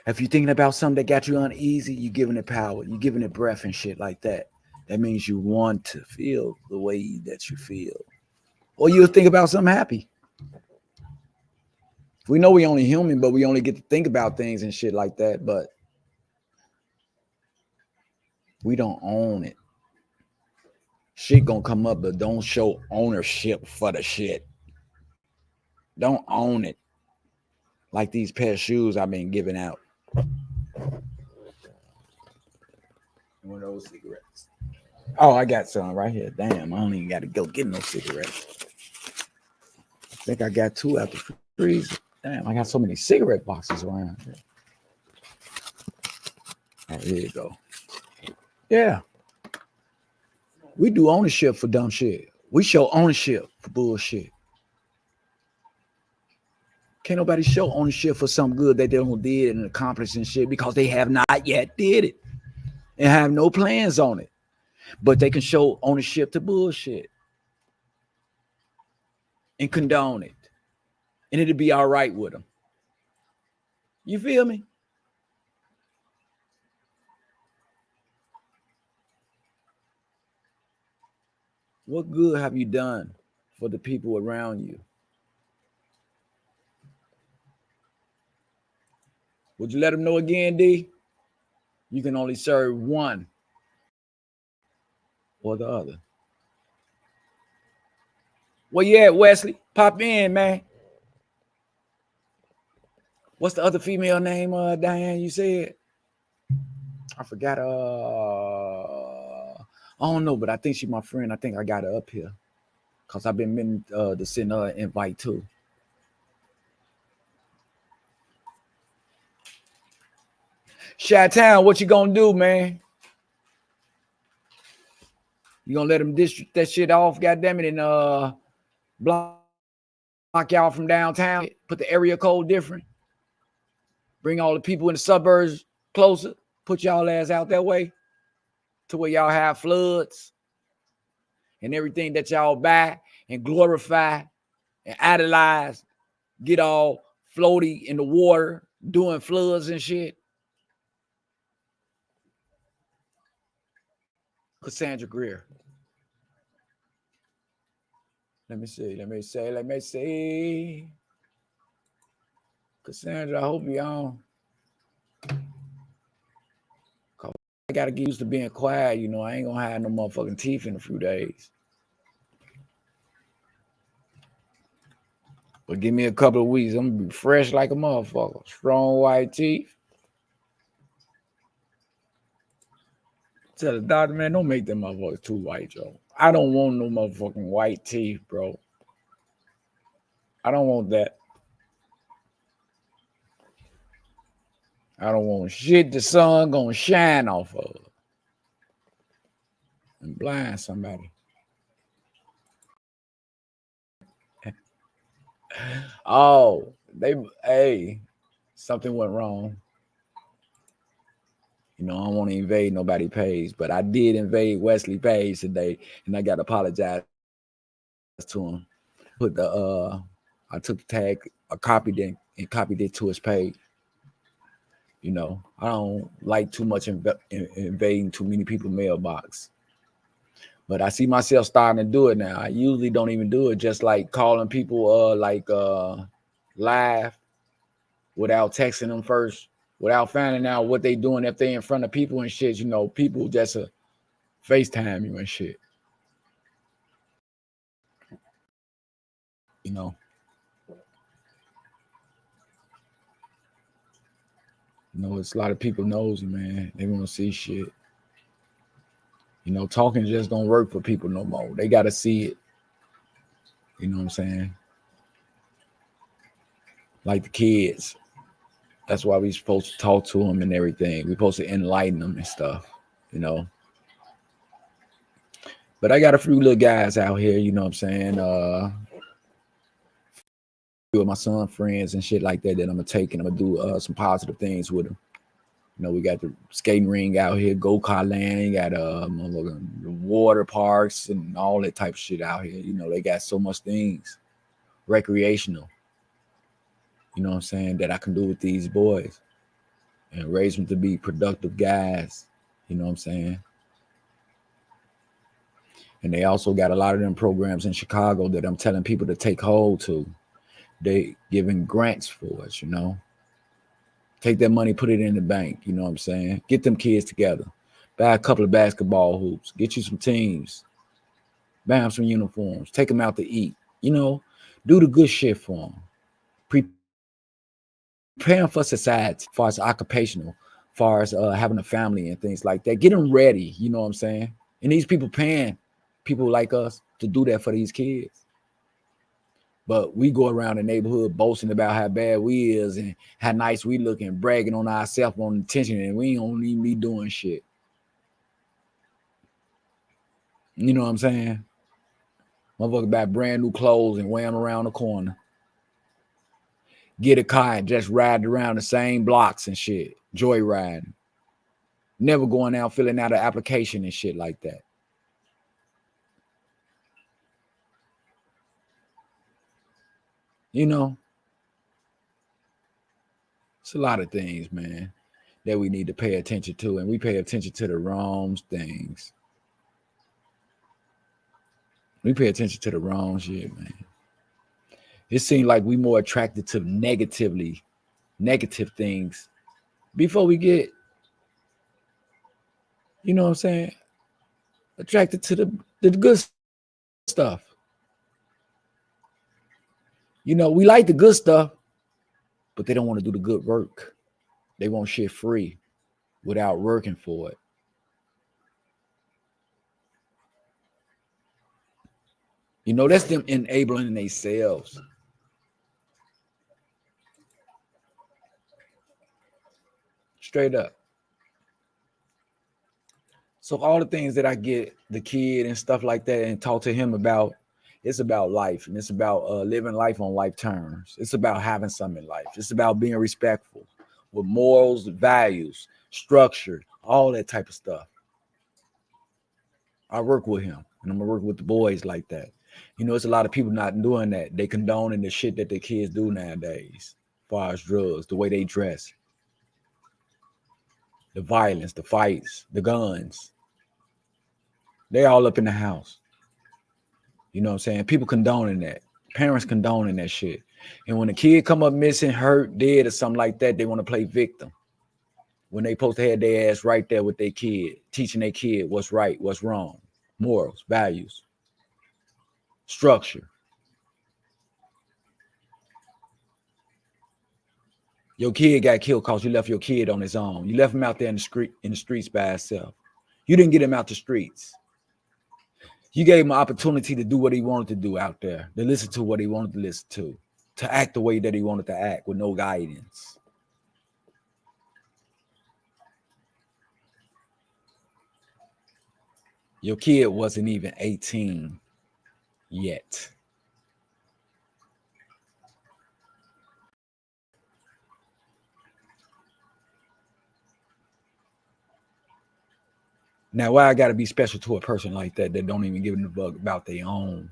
Speaker 2: If you're thinking about something that got you uneasy, you're giving it power, you're giving it breath and shit like that. That means you want to feel the way that you feel. Or you'll think about something happy. We know we only human, but we only get to think about things and shit like that, but we don't own it. Shit gonna come up, but don't show ownership for the shit. Don't own it. Like these pair of shoes I've been giving out. One of those cigarettes. Oh, I got some right here. Damn, I don't even got to go get no cigarettes. I think I got two out the freezer. Damn, I got so many cigarette boxes around here. Oh, here you go. Yeah. We do ownership for dumb shit. We show ownership for bullshit. Can't nobody show ownership for something good that they don't did and accomplished and shit because they have not yet did it and have no plans on it. But they can show ownership to bullshit and condone it. And it'll be all right with them. You feel me? What good have you done for the people around you? Would you let them know again, D? You can only serve one or the other. Where you at, Wesley? Pop in, man. What's the other female name, Diane, you said? I forgot. I don't know, but I think she's my friend. I think I got her up here because I've been meaning to send her an invite too. Chi-Town, what you gonna do, man? You gonna let them dish that shit off, goddamn it, and block y'all from downtown? Put the area code different. Bring all the people in the suburbs closer. Put y'all ass out that way to where y'all have floods and everything that y'all buy and glorify and idolize. Get all floaty in the water, doing floods and shit. Cassandra Greer. Let me see. Cassandra, I hope you're on. I gotta get used to being quiet, you know. I ain't gonna have no motherfucking teeth in a few days. But give me a couple of weeks. I'm gonna be fresh like a motherfucker. Strong white teeth. Tell the doctor, man, don't make them motherfuckers too white, Joe. I don't want no motherfucking white teeth, bro. I don't want that. I don't want shit the sun gonna shine off of and blind somebody. Oh, something went wrong. You know, I don't want to invade nobody's page, but I did invade Wesley page today, and I got to apologize to him. Put the I took the tag, I copied it and copied it to his page. You know, I don't like too much invading too many people's mailbox. But I see myself starting to do it now. I usually don't even do it, just like calling people live without texting them first, without finding out what they doing if they in front of people and shit. You know, people just FaceTime you and shit. You know. It's a lot of people nosy, man. They want to see shit. You know, talking just don't work for people no more. They got to see it. You know what I'm saying? Like the kids. That's why we supposed to talk to them and everything. We're supposed to enlighten them and stuff, you know. But I got a few little guys out here, you know what I'm saying? Few of my son friends and shit like that I'm going to take and I'm going to do some positive things with them. You know, we got the skating ring out here, go-kart land, got water parks and all that type of shit out here. You know, they got so much things, recreational, you know what I'm saying, that I can do with these boys and raise them to be productive guys, you know what I'm saying? And they also got a lot of them programs in Chicago that I'm telling people to take hold to. They giving grants for us, you know. Take that money, put it in the bank, you know what I'm saying? Get them kids together. Buy a couple of basketball hoops. Get you some teams. Buy them some uniforms. Take them out to eat. You know, do the good shit for them. Prepare them for society, as far as occupational, as far as having a family and things like that. Get them ready, you know what I'm saying? And these people paying people like us to do that for these kids. But we go around the neighborhood boasting about how bad we is and how nice we look and bragging on ourselves on attention, and we don't even be doing shit. You know what I'm saying? Motherfucker buy brand new clothes and wear them around the corner. Get a car and just ride around the same blocks and shit. Joyriding. Never going out filling out an application and shit like that. You know, it's a lot of things, man, that we need to pay attention to, and we pay attention to the wrong things. We pay attention to the wrong shit, man. It seems like we more attracted to negative things before we get, you know what I'm saying, attracted to the good stuff. You know, we like the good stuff, but they don't want to do the good work. They want shit free without working for it. You know, that's them enabling themselves. Straight up. So all the things that I get the kid and stuff like that and talk to him about, it's about life, and it's about living life on life terms. It's about having something in life. It's about being respectful with morals, values, structure, all that type of stuff. I work with him, and I'm gonna work with the boys like that. You know, it's a lot of people not doing that. They condoning the shit that the kids do nowadays, as far as drugs, the way they dress, the violence, the fights, the guns. They all up in the house. You know what I'm saying? People condoning that. Parents condoning that shit. And when a kid come up missing, hurt, dead, or something like that, they want to play victim. When they supposed to have their ass right there with their kid, teaching their kid what's right, what's wrong, morals, values, structure. Your kid got killed because you left your kid on his own. You left him out there in the streets by himself. You didn't get him out the streets. You gave him an opportunity to do what he wanted to do out there, to listen to what he wanted to listen to act the way that he wanted to act with no guidance. Your kid wasn't even 18 yet. Now, why I got to be special to a person like that don't even give a fuck about their own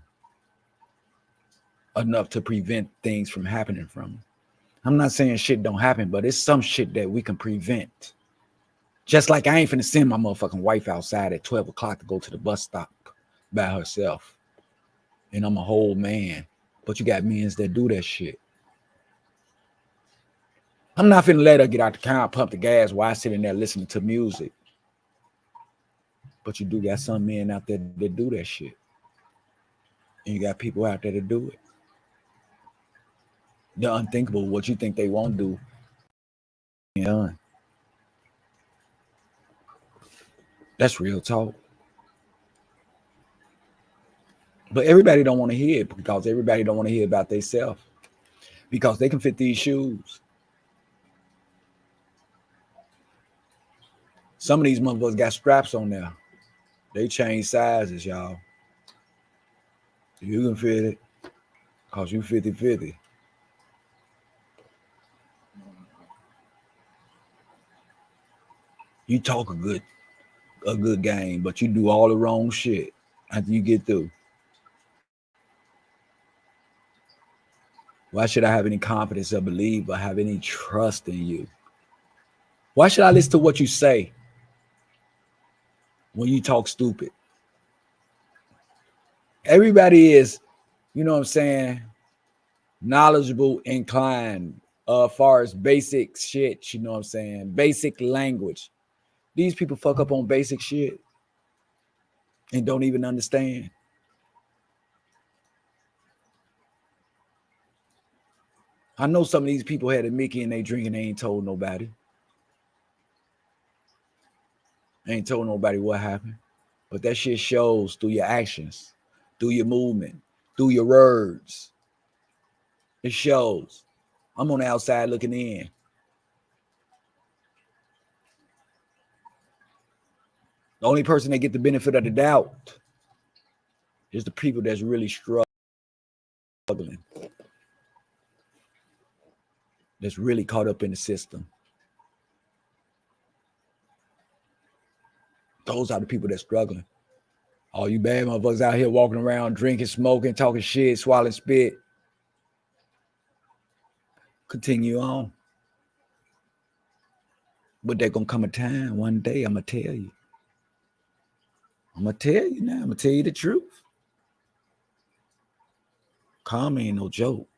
Speaker 2: enough to prevent things from happening from them? I'm not saying shit don't happen, but it's some shit that we can prevent. Just like I ain't finna send my motherfucking wife outside at 12 o'clock to go to the bus stop by herself. And I'm a whole man. But you got men that do that shit. I'm not finna let her get out the car and pump the gas while I sit in there listening to music. But you do got some men out there that do that shit. And you got people out there that do it. The unthinkable, what you think they won't do, done. That's real talk. But everybody don't want to hear it because everybody don't want to hear about themselves. Because they can fit these shoes. Some of these motherfuckers got straps on there. They change sizes, y'all. You can fit it because you 50-50. You talk a good game, but you do all the wrong shit after you get through. Why should I have any confidence or believe or have any trust in you? Why should I listen to what you say when you talk stupid? Everybody is, you know what I'm saying, knowledgeable, inclined as far as basic shit, you know what I'm saying, basic language. These people fuck up on basic shit and don't even understand. I know some of these people had a Mickey and they drinking, they ain't told nobody. Ain't told nobody what happened. But that shit shows through your actions, through your movement, through your words. It shows. I'm on the outside looking in. The only person that get the benefit of the doubt It's the people that's really struggling, that's really caught up in the system. Those are the people that's struggling. All you bad motherfuckers out here walking around, drinking, smoking, talking shit, swallowing spit. Continue on. But there's going to come a time one day, I'm going to tell you. I'm going to tell you now. I'm going to tell you the truth. Karma ain't no joke.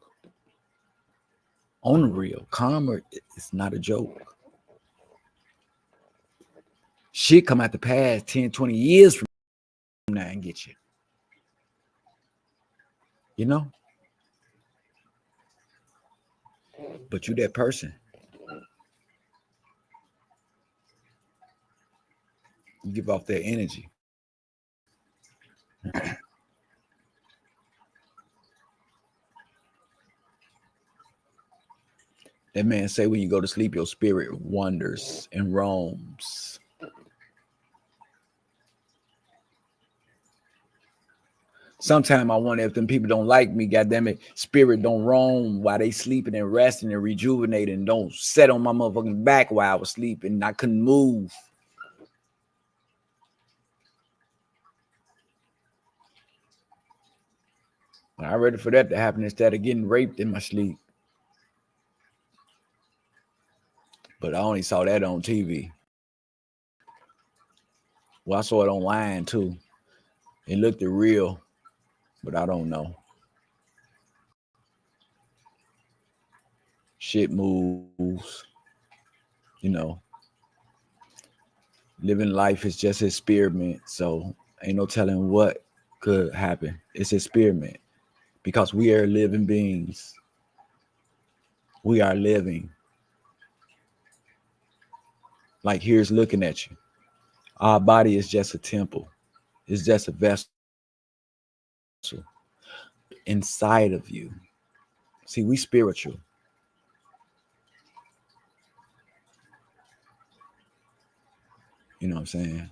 Speaker 2: On the real, karma is not a joke. Shit come out the past 10, 20 years from now and get you. You know? But you that person. You give off that energy. That man say when you go to sleep, your spirit wanders and roams. Sometimes I wonder if them people don't like me, goddammit, spirit don't roam while they sleeping and resting and rejuvenating. Don't sit on my motherfucking back while I was sleeping. I couldn't move. I'm ready for that to happen instead of getting raped in my sleep. But I only saw that on TV. Well, I saw it online too. It looked real, but I don't know. Shit moves. You know. Living life is just experiment. So ain't no telling what could happen. It's experiment. Because we are living beings. We are living. Like here's looking at you. Our body is just a temple. It's just a vessel inside of you. See, we spiritual. You know what I'm saying?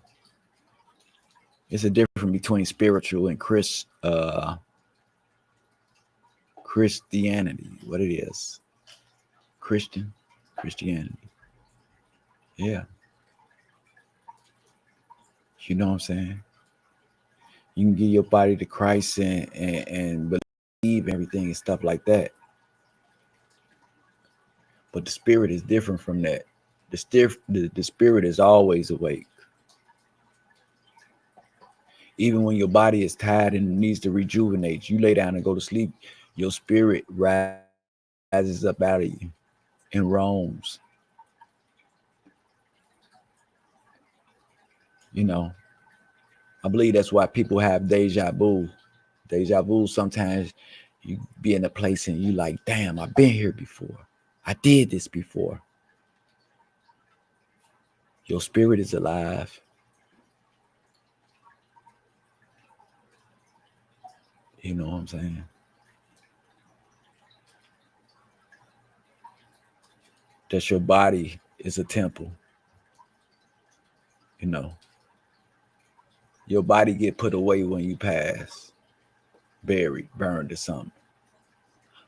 Speaker 2: It's a difference between spiritual and Christianity. What it is. Christianity. Yeah. You know what I'm saying? You can give your body to Christ and believe everything and stuff like that. But the spirit is different from that. The spirit is always awake. Even when your body is tired and needs to rejuvenate, you lay down and go to sleep, your spirit rises up out of you and roams. You know, I believe that's why people have deja vu. Deja vu, sometimes you be in a place and you like, damn, I've been here before. I did this before. Your spirit is alive. You know what I'm saying? That your body is a temple. You know, your body get put away when you pass, buried, burned or something.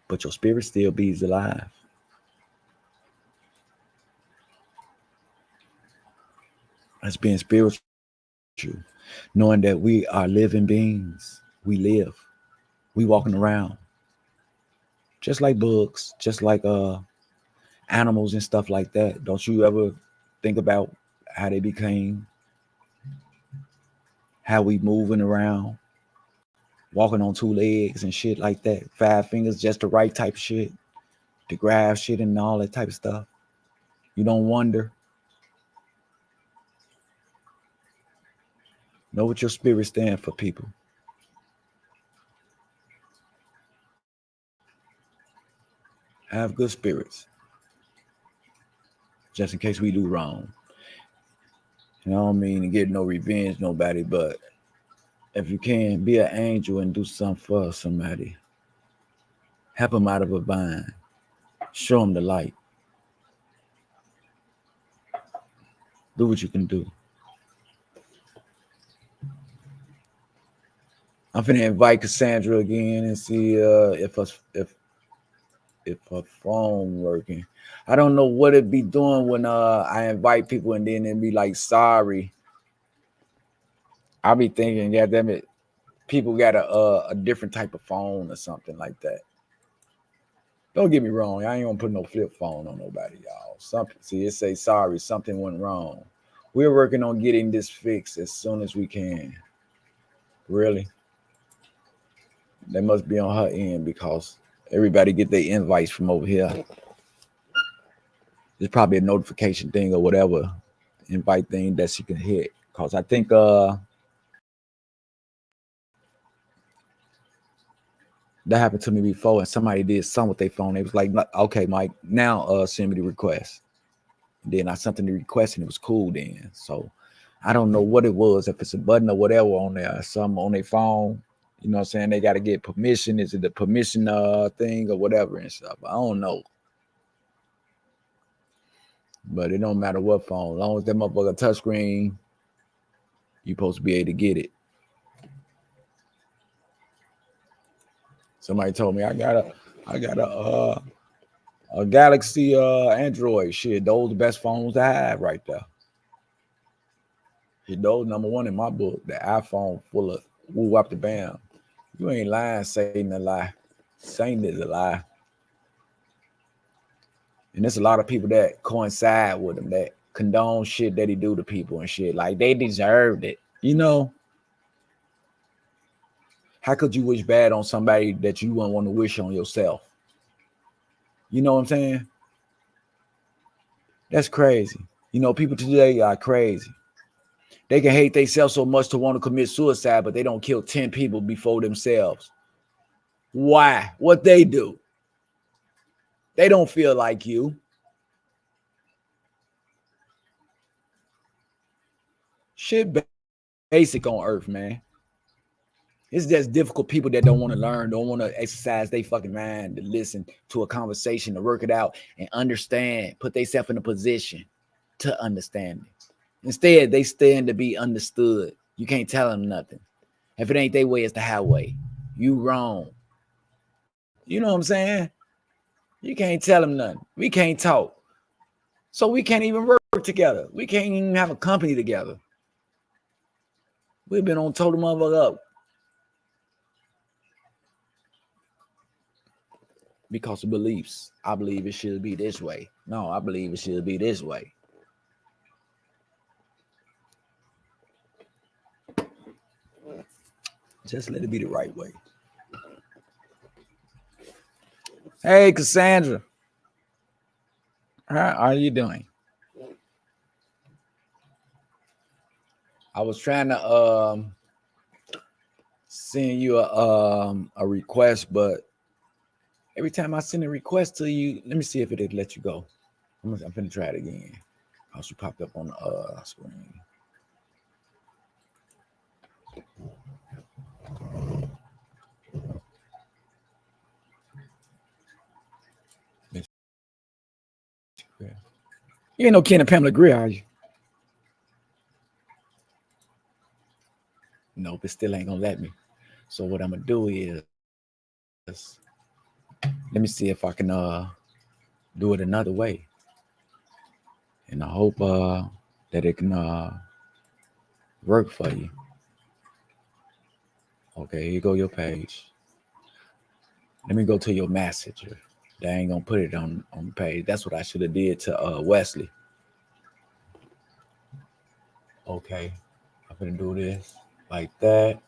Speaker 2: But your spirit still be alive. That's being spiritual, knowing that we are living beings. We live. We walking around. Just like bugs, just like animals and stuff like that. Don't you ever think about how they became, how we moving around, walking on 2 legs and shit like that. 5 fingers, just the right type of shit. The graph shit and all that type of stuff. You don't wonder. Know what your spirit stands for, people. Have good spirits. Just in case we do wrong. You know what I mean? To get no revenge, nobody, but if you can, be an angel and do something for somebody. Help them out of a bind. Show them the light. Do what you can do. I'm finna invite Cassandra again and see if her phone working. I don't know what it be doing when I invite people and then it be like sorry. I'll be thinking, yeah, damn it, people got a different type of phone or something like that. Don't get me wrong, I ain't gonna put no flip phone on nobody, y'all. Something, see, it say sorry, something went wrong. We're working on getting this fixed as soon as we can. Really? They must be on her end because everybody get their invites from over here. There's probably a notification thing or whatever invite thing that she can hit. Cause I think that happened to me before, and somebody did something with their phone. They was like, "Okay, Mike, now send me the request." And then I sent them the request, and it was cool. Then, so I don't know what it was. If it's a button or whatever on there, something on their phone. You know what I'm saying? They got to get permission. Is it the permission thing or whatever and stuff? I don't know. But it don't matter what phone, as long as that motherfucker touchscreen, you supposed to be able to get it. Somebody told me I got a Galaxy Android. Shit, those the best phones to have right there. Shit, those number one in my book. The iPhone full of woo up the bam. You ain't lying, saying a lie. Saying is a lie. And there's a lot of people that coincide with him, that condone shit that he do to people and shit. Like they deserved it. You know? How could you wish bad on somebody that you wouldn't want to wish on yourself? You know what I'm saying? That's crazy. You know, people today are crazy. They can hate themselves so much to want to commit suicide, but they don't kill 10 people before themselves. Why? What they do? They don't feel like you. Shit basic on earth, man. It's just difficult people that don't want to learn, don't want to exercise their fucking mind to listen to a conversation, to work it out and understand, put themselves in a position to understand it. Instead, they stand to be understood. You can't tell them nothing. If it ain't their way, it's the highway. You wrong. You know what I'm saying? You can't tell them nothing. We can't talk. So we can't even work together. We can't even have a company together. We've been on total motherfucker up. Because of beliefs. I believe it should be this way. No, I believe it should be this way. Just let it be the right way. Hey, Cassandra. How are you doing? I was trying to send you a request, but every time I send a request to you, let me see if it'll let you go. I'm gonna try it again. Oh, she popped up on the screen. You ain't no Ken and Pamela Greer, are you? Nope, it still ain't gonna let me. So what I'm gonna do is, let me see if I can do it another way. And I hope that it can work for you. Okay, here you go, your page. Let me go to your messenger. They ain't gonna put it on the page. That's what I should have did to Wesley. Okay, I'm gonna do this like that.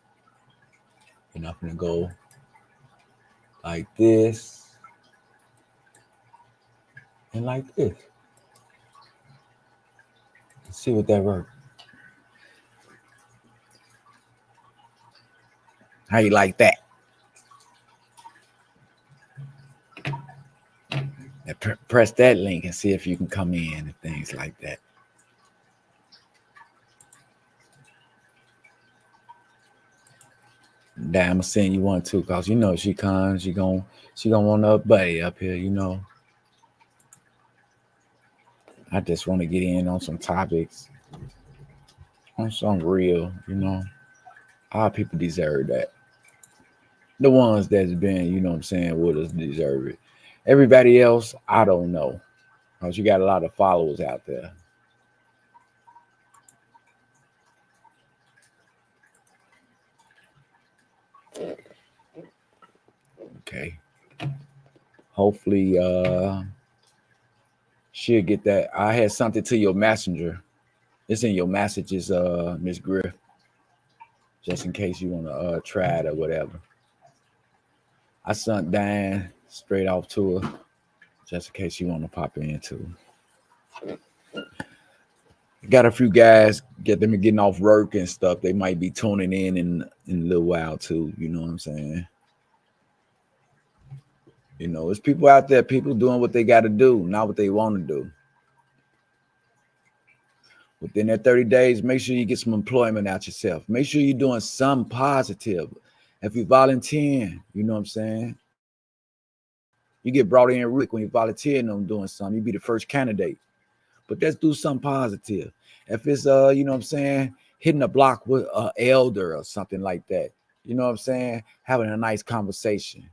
Speaker 2: And I'm gonna go like this. And like this. Let's see what that works. How you like that? Press that link and see if you can come in and things like that. Damn, I'm gonna send you one too, cause you know she comes, she gonna want her buddy up here, you know. I just want to get in on some topics, on some real, you know. Our people deserve that. The ones that's been, you know what I'm saying, with us deserve it. Everybody else, I don't know. Because you got a lot of followers out there. Okay. Hopefully, she'll get that. I had something to your messenger. It's in your messages, Miss Griff, just in case you want to try it or whatever. I sent Dan straight off to her, just in case you want to pop in too. Got a few guys get them getting off work and stuff. They might be tuning in a little while too. You know what I'm saying? You know, there's people out there, people doing what they got to do, not what they want to do. Within that 30 days, make sure you get some employment out yourself. Make sure you're doing something positive. If you're volunteering, you know what I'm saying? You get brought in real quick when you're volunteering on doing something. You be the first candidate. But let's do something positive. If it's you know what I'm saying, hitting a block with an elder or something like that, you know what I'm saying, having a nice conversation,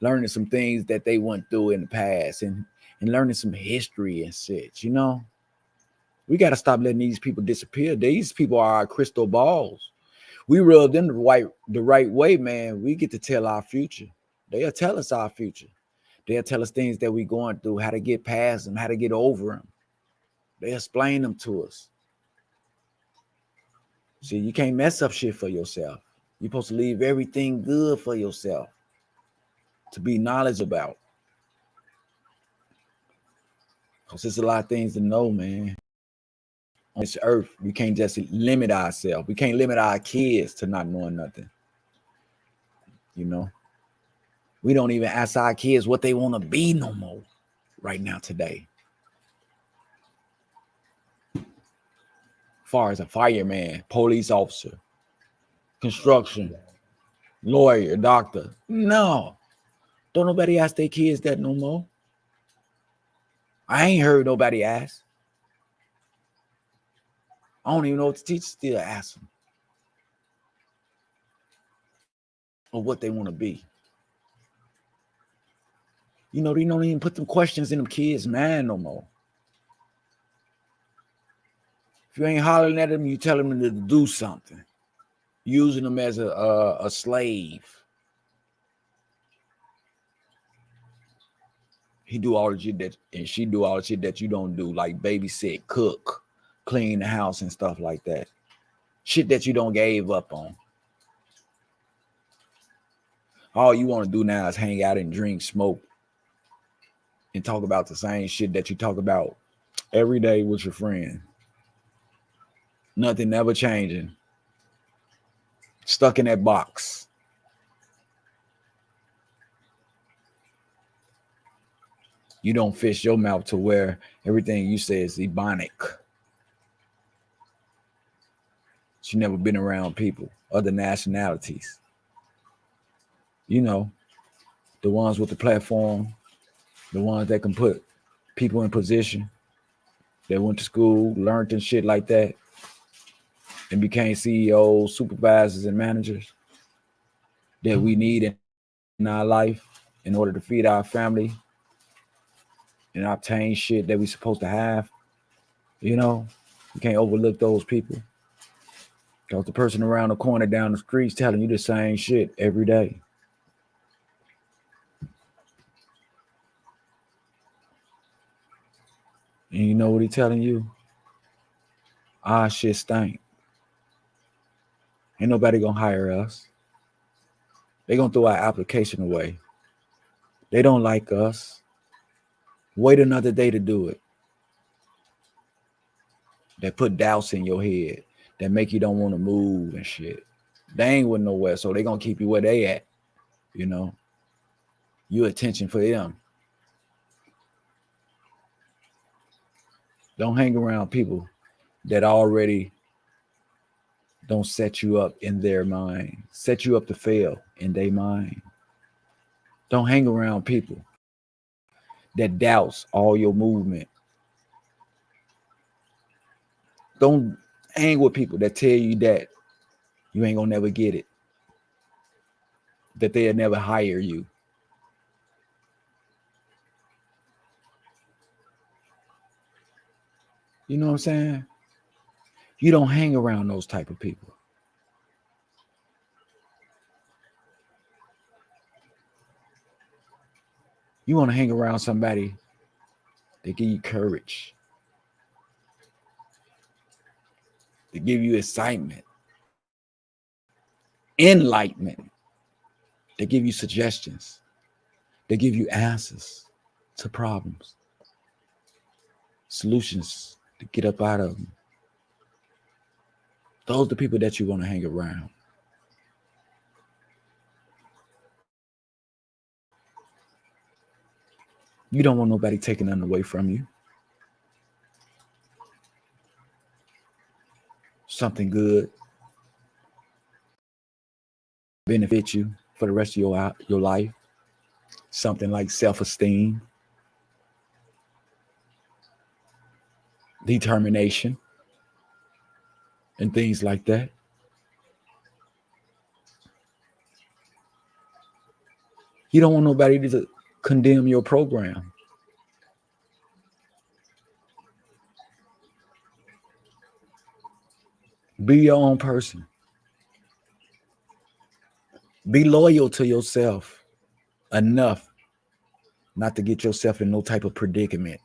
Speaker 2: learning some things that they went through in the past, and learning some history and shit. You know, we got to stop letting these people disappear. These people are our crystal balls. We rub them the right way, man. We get to tell our future. They'll tell us our future. They'll tell us things that we're going through, how to get past them, how to get over them. They explain them to us. See, you can't mess up shit for yourself. You're supposed to leave everything good for yourself to be knowledgeable about. Because there's a lot of things to know, man. On this earth, we can't just limit ourselves. We can't limit our kids to not knowing nothing. You know? We don't even ask our kids what they want to be no more right now today. Far as a fireman, police officer, construction, lawyer, doctor. No. Don't nobody ask their kids that no more. I ain't heard nobody ask. I don't even know what the teacher still asks them or what they want to be. You know, they don't even put them questions in them kids' mind no more. If you ain't hollering at them, you tell them to do something, using them as a slave. He do all the shit that, and she do all the shit that you don't do, like babysit, cook, clean the house and stuff like that. Shit that you don't gave up on. All you want to do now is hang out and drink, smoke, and talk about the same shit that you talk about every day with your friend. Nothing never changing. Stuck in that box. You don't fish your mouth to where everything you say is ebonic. She never been around people, other nationalities. You know, the ones with the platform, the ones that can put people in position. They went to school, learned and shit like that, and became CEOs, supervisors, and managers that we need in our life in order to feed our family and obtain shit that we supposed to have. You know, you can't overlook those people. Because the person around the corner down the street's telling you the same shit every day. And you know what he's telling you? Our shit stink. Ain't nobody gonna hire us. They gonna throw our application away. They don't like us. Wait another day to do it. That put doubts in your head. That make you don't want to move and shit. They ain't with nowhere, so they gonna keep you where they at. You know, you attention for them. Don't hang around people that already don't set you up in their mind, set you up to fail in their mind. Don't hang around people that doubts all your movement. Don't hang with people that tell you that you ain't gonna never get it. that they'll never hire you. You know what I'm saying? You don't hang around those type of people. You want to hang around somebody that give you courage, to give you excitement, enlightenment, they give you suggestions, they give you answers to problems, solutions to get up out of them. Those are the people that you want to hang around. You don't want nobody taking nothing away from you. Something good, benefit you for the rest of your life. Something like self-esteem, determination, and things like that. You don't want nobody to condemn your program. Be your own person. Be loyal to yourself enough not to get yourself in no type of predicament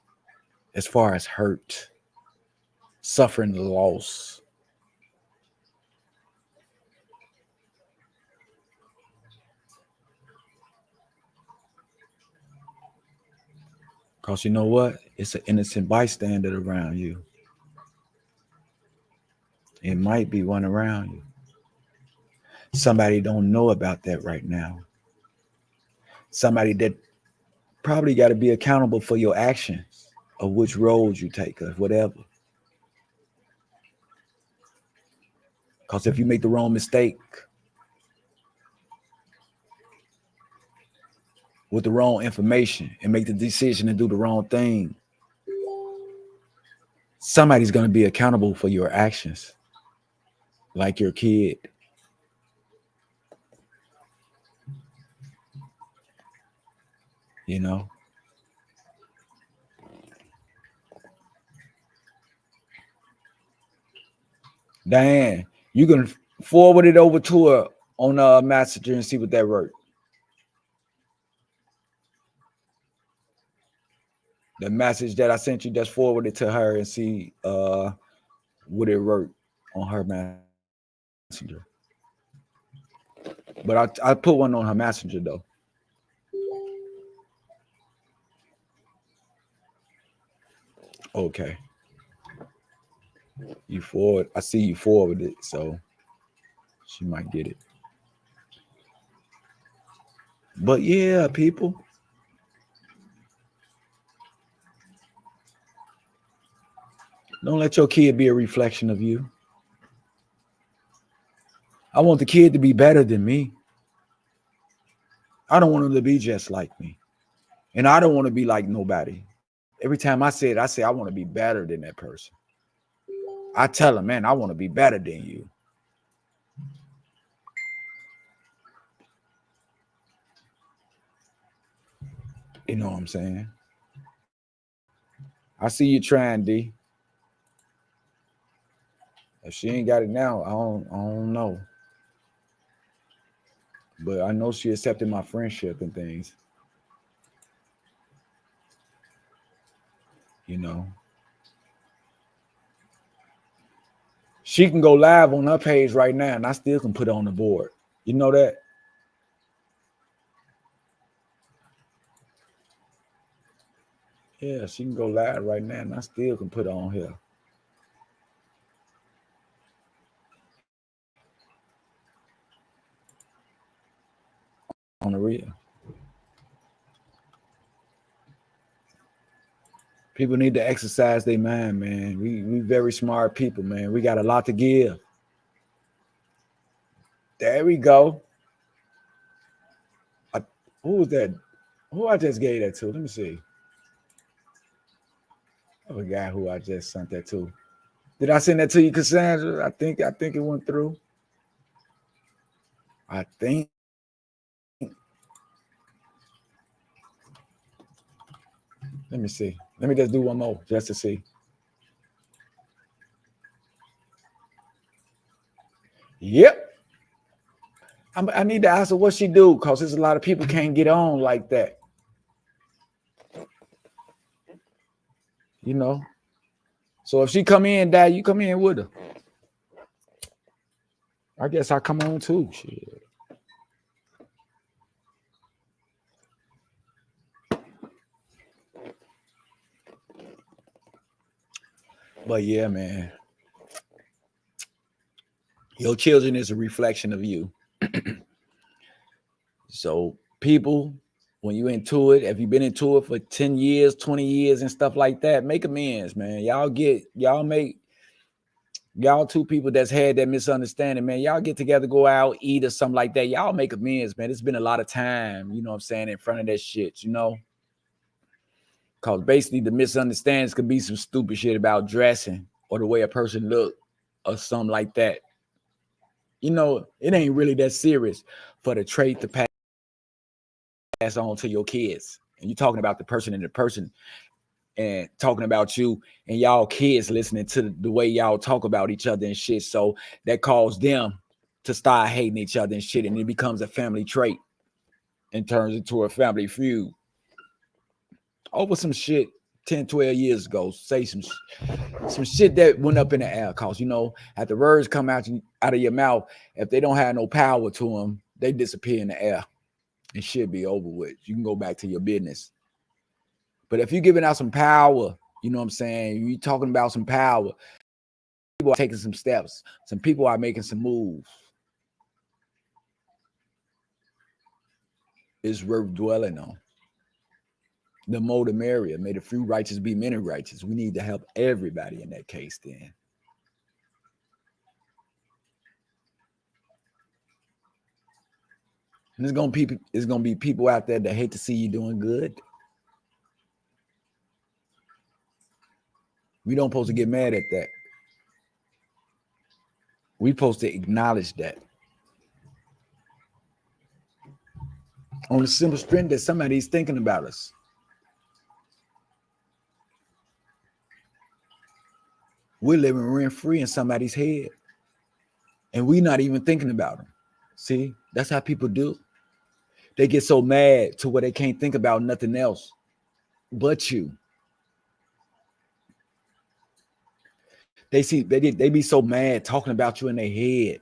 Speaker 2: as far as hurt, suffering loss. Because you know what? It's an innocent bystander around you. It might be one around you. Somebody don't know about that right now. Somebody that probably got to be accountable for your actions, of which roads you take, or whatever. Because if you make the wrong mistake with the wrong information and make the decision to do the wrong thing, somebody's going to be accountable for your actions, like your kid. You know? Diane, you can forward it over to her on Messenger and see what that worked. The message that I sent you, just forward it to her and see would it work on her messenger. But I put one on her messenger though. Okay. You forward. I see you forward it, so she might get it. But yeah, people. Don't let your kid be a reflection of you. I want the kid to be better than me. I don't want him to be just like me. And I don't want to be like nobody. Every time I say it, I say I want to be better than that person. I tell him, man, I want to be better than you. You know what I'm saying? I see you trying, D. If she ain't got it now, I don't know. But I know she accepted my friendship and things. You know. She can go live on her page right now, and I still can put it on the board. You know that? Yeah, she can go live right now, and I still can put it on here. On the real. People need to exercise their mind, man. We very smart people, man. We got a lot to give. There we go. Who was that? Who I just gave that to? Let me see. I forgot who I just sent that to. Did I send that to you, Cassandra? I think it went through. I think Let me see. Let me just do one more just to see. Yep. I need to ask her what she do, because there's a lot of people can't get on like that. You know. So if she come in, Dad, you come in with her. I guess I come on too. Shit. But yeah, man. Your children is a reflection of you. So people, when you into it, if you've been into it for 10 years, 20 years and stuff like that, make amends, man. Y'all two people that's had that misunderstanding, man. Y'all get together, go out, eat or something like that. Y'all make amends, man. It's been a lot of time, you know what I'm saying, in front of that shit, you know? Because basically the misunderstandings could be some stupid shit about dressing or the way a person look or something like that. You know, it ain't really that serious for the trait to pass on to your kids. And you're talking about the person and the person and talking about you and y'all kids listening to the way y'all talk about each other and shit. So that caused them to start hating each other and shit. And it becomes a family trait and turns into a family feud over some shit 10, 12 years ago. Say some shit that went up in the air. Cause you know, at the words come out of your mouth, if they don't have no power to them, they disappear in the air. It should be over with. You can go back to your business. But if you're giving out some power, you know what I'm saying? You're talking about some power. People are taking some steps. Some people are making some moves. It's worth dwelling on. The more the merrier. May the few righteous be many righteous. We need to help everybody in that case then. And there's gonna be people out there that hate to see you doing good. We don't supposed to get mad at that. We supposed to acknowledge that. On the simple strength that somebody's thinking about us. We're living rent-free in somebody's head. And we're not even thinking about them. See, that's how people do. They get so mad to where they can't think about nothing else but you. They be so mad talking about you in their head.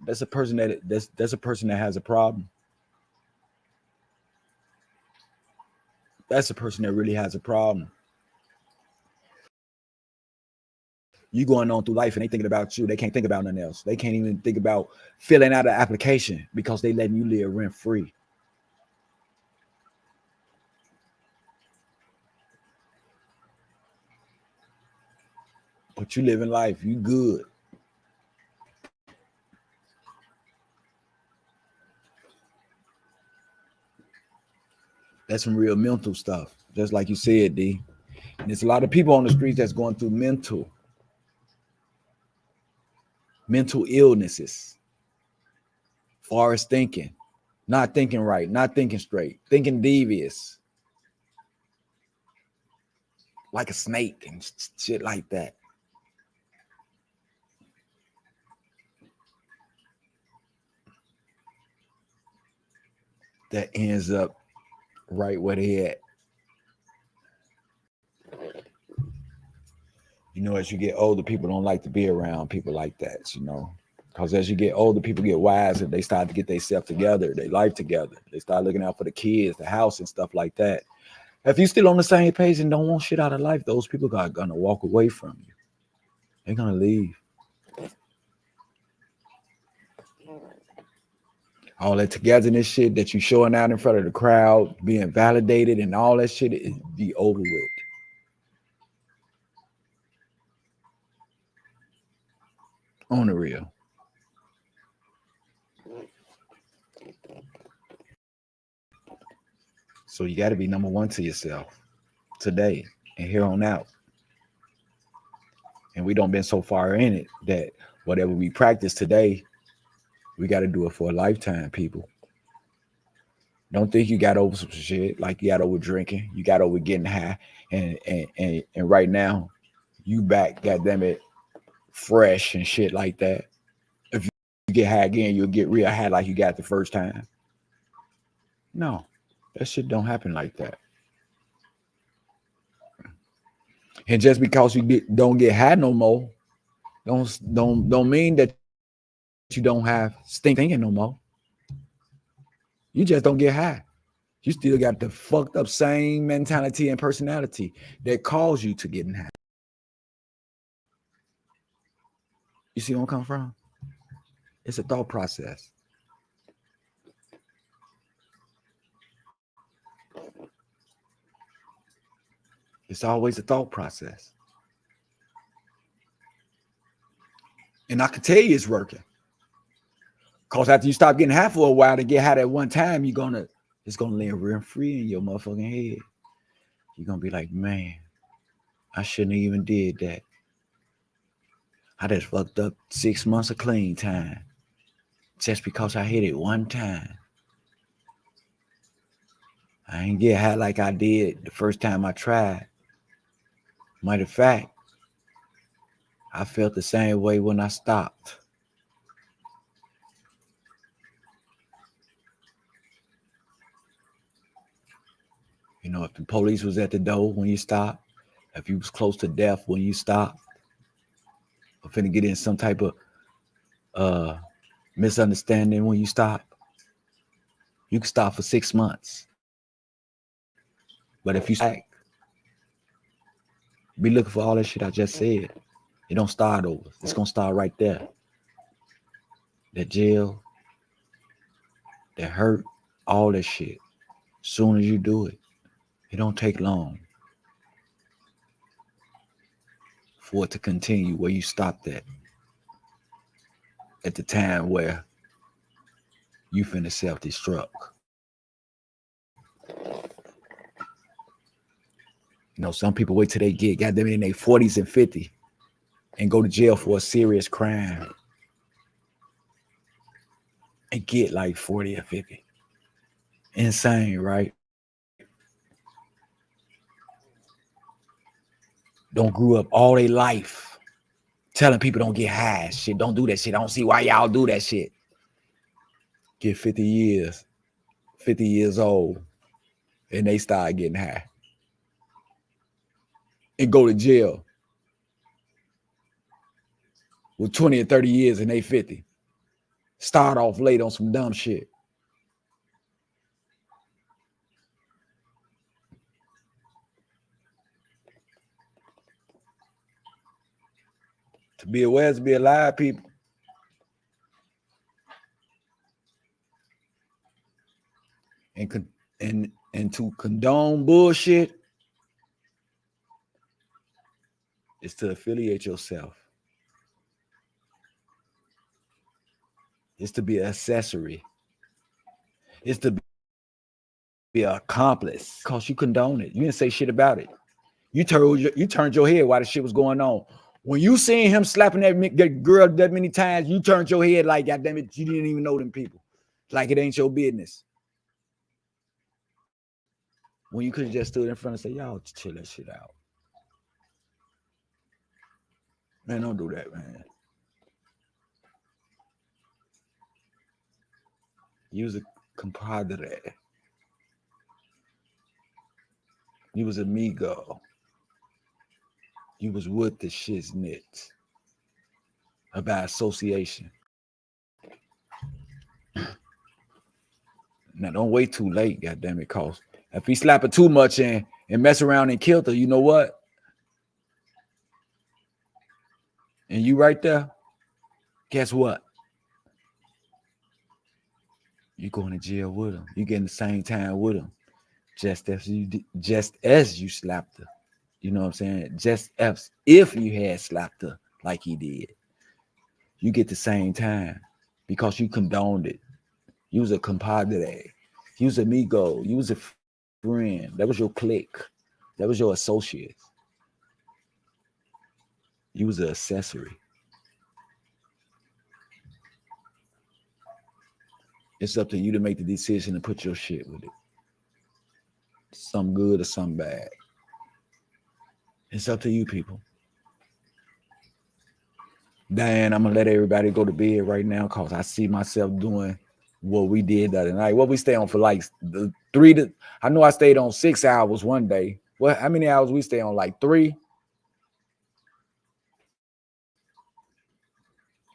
Speaker 2: That's a person that's a person that has a problem. That's a person that really has a problem. You going on through life and they thinking about you. They can't think about nothing else. They can't even think about filling out an application because they letting you live rent free. But you living life, you good. That's some real mental stuff, just like you said, D. And there's a lot of people on the streets that's going through mental illnesses. Far as thinking, not thinking right, not thinking straight, thinking devious, like a snake and shit like that. That ends up right where they at. You know, as you get older, people don't like to be around people like that, you know. Because as you get older, people get wiser. They start to get themselves together, their life together. They start looking out for the kids, the house, and stuff like that. If you're still on the same page and don't want shit out of life, those people are going to walk away from you. They're going to leave. All that togetherness shit that you showing out in front of the crowd, being validated and all that shit is be over with. On the real. So you got to be number one to yourself today and here on out. And we don't been so far in it that whatever we practice today, we got to do it for a lifetime, people. Don't think you got over some shit like you got over drinking, you got over getting high, and right now you back, goddamn it, fresh and shit like that. If you get high again, you'll get real high like you got the first time. No, that shit don't happen like that. And just because you don't get high no more, don't mean that you don't have thinking no more. You just don't get high. You still got the fucked up same mentality and personality that caused you to getting high. You see where I'm coming from? It's a thought process. It's always a thought process. And I can tell you it's working. Because after you stop getting high for a while to get high at one time, it's gonna live real free in your motherfucking head. You're gonna be like, man, I shouldn't have even did that. I just fucked up 6 months of clean time just because I hit it one time. I ain't get high like I did the first time I tried. Matter of fact, I felt the same way when I stopped. You know, if the police was at the door when you stopped, if you was close to death when you stopped, or finna get in some type of misunderstanding when you stop, you can stop for 6 months. But if you back, be looking for all that shit I just said. It don't start over. It's gonna start right there. That jail, that hurt, all that shit. As soon as you do it, it don't take long for it to continue where you stopped at the time where you finna self-destruct. You know, some people wait till they get goddamn in their 40s and 50s and go to jail for a serious crime and get like 40 or 50. Insane, right? Don't grew up all their life telling people don't get high. Shit, don't do that shit. I don't see why y'all do that shit. Get 50 years old, and they start getting high. And go to jail with 20 or 30 years and they 50. Start off late on some dumb shit. To be aware is to be alive, people. And to condone bullshit is to affiliate yourself. It's to be an accessory. It's to be an accomplice. Because you condone it. You didn't say shit about it. You turned your head while the shit was going on. When you seen him slapping that girl that many times, you turned your head like, God damn it, you didn't even know them people. Like it ain't your business. When you could have just stood in front and said, y'all chill that shit out. Man, don't do that, man. Use a compadre. You was amigo. You was with the shiznit about association. Now don't wait too late, goddamn it, cause if he slap her too much and mess around and killed her, you know what? And you right there, guess what? You going to jail with him. You getting the same time with him, just as you slapped her. You know what I'm saying? Just as if you had slapped her like he did, you get the same time because you condoned it. You was a compadre. You was amigo. You was a friend. That was your clique. That was your associates. You was an accessory. It's up to you to make the decision and put your shit with it. Some good or some bad. It's up to you, people. Dan, I'm gonna let everybody go to bed right now because I see myself doing what we did the other night. What we stay on for like the 3 to, I know I stayed on 6 hours one day. What? How many hours we stay on? Like 3?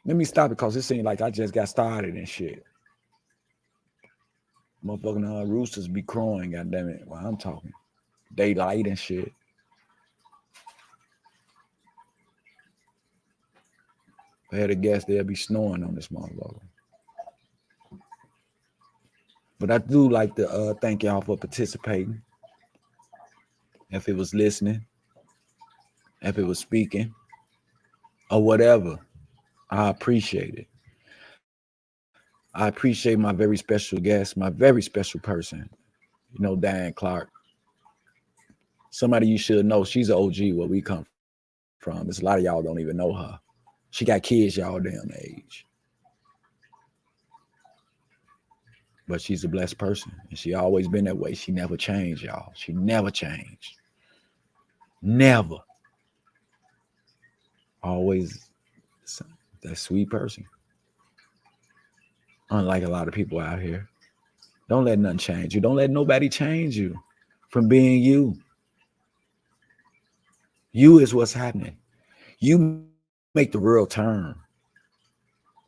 Speaker 2: Let me stop it because it seemed like I just got started and shit. Motherfucking roosters be crowing, goddammit, while I'm talking. Daylight and shit. If I had a guess, they'll be snoring on this motherfucker. But I do like to thank y'all for participating. If it was listening, if it was speaking, or whatever, I appreciate it. I appreciate my very special guest, my very special person, you know, Diane Clark. Somebody you should know. She's an OG where we come from. There's a lot of y'all don't even know her. She got kids y'all damn age. But she's a blessed person. And she always been that way. She never changed, y'all. She never changed. Never. Always that sweet person. Unlike a lot of people out here. Don't let nothing change you. Don't let nobody change you from being you. You is what's happening. You make the world turn.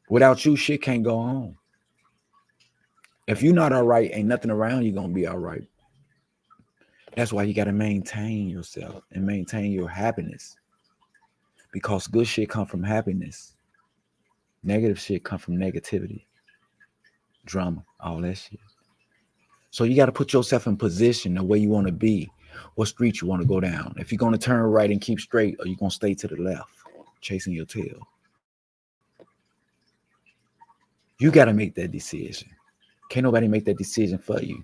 Speaker 2: Without you, shit can't go on. If you're not all right, ain't nothing around you gonna be all right. That's why you gotta maintain yourself and maintain your happiness. Because good shit come from happiness. Negative shit come from negativity. Drama, all that shit. So you got to put yourself in position the way you want to be, what street you want to go down. If you're going to turn right and keep straight, or you're going to stay to the left, chasing your tail. You got to make that decision. Can't nobody make that decision for you.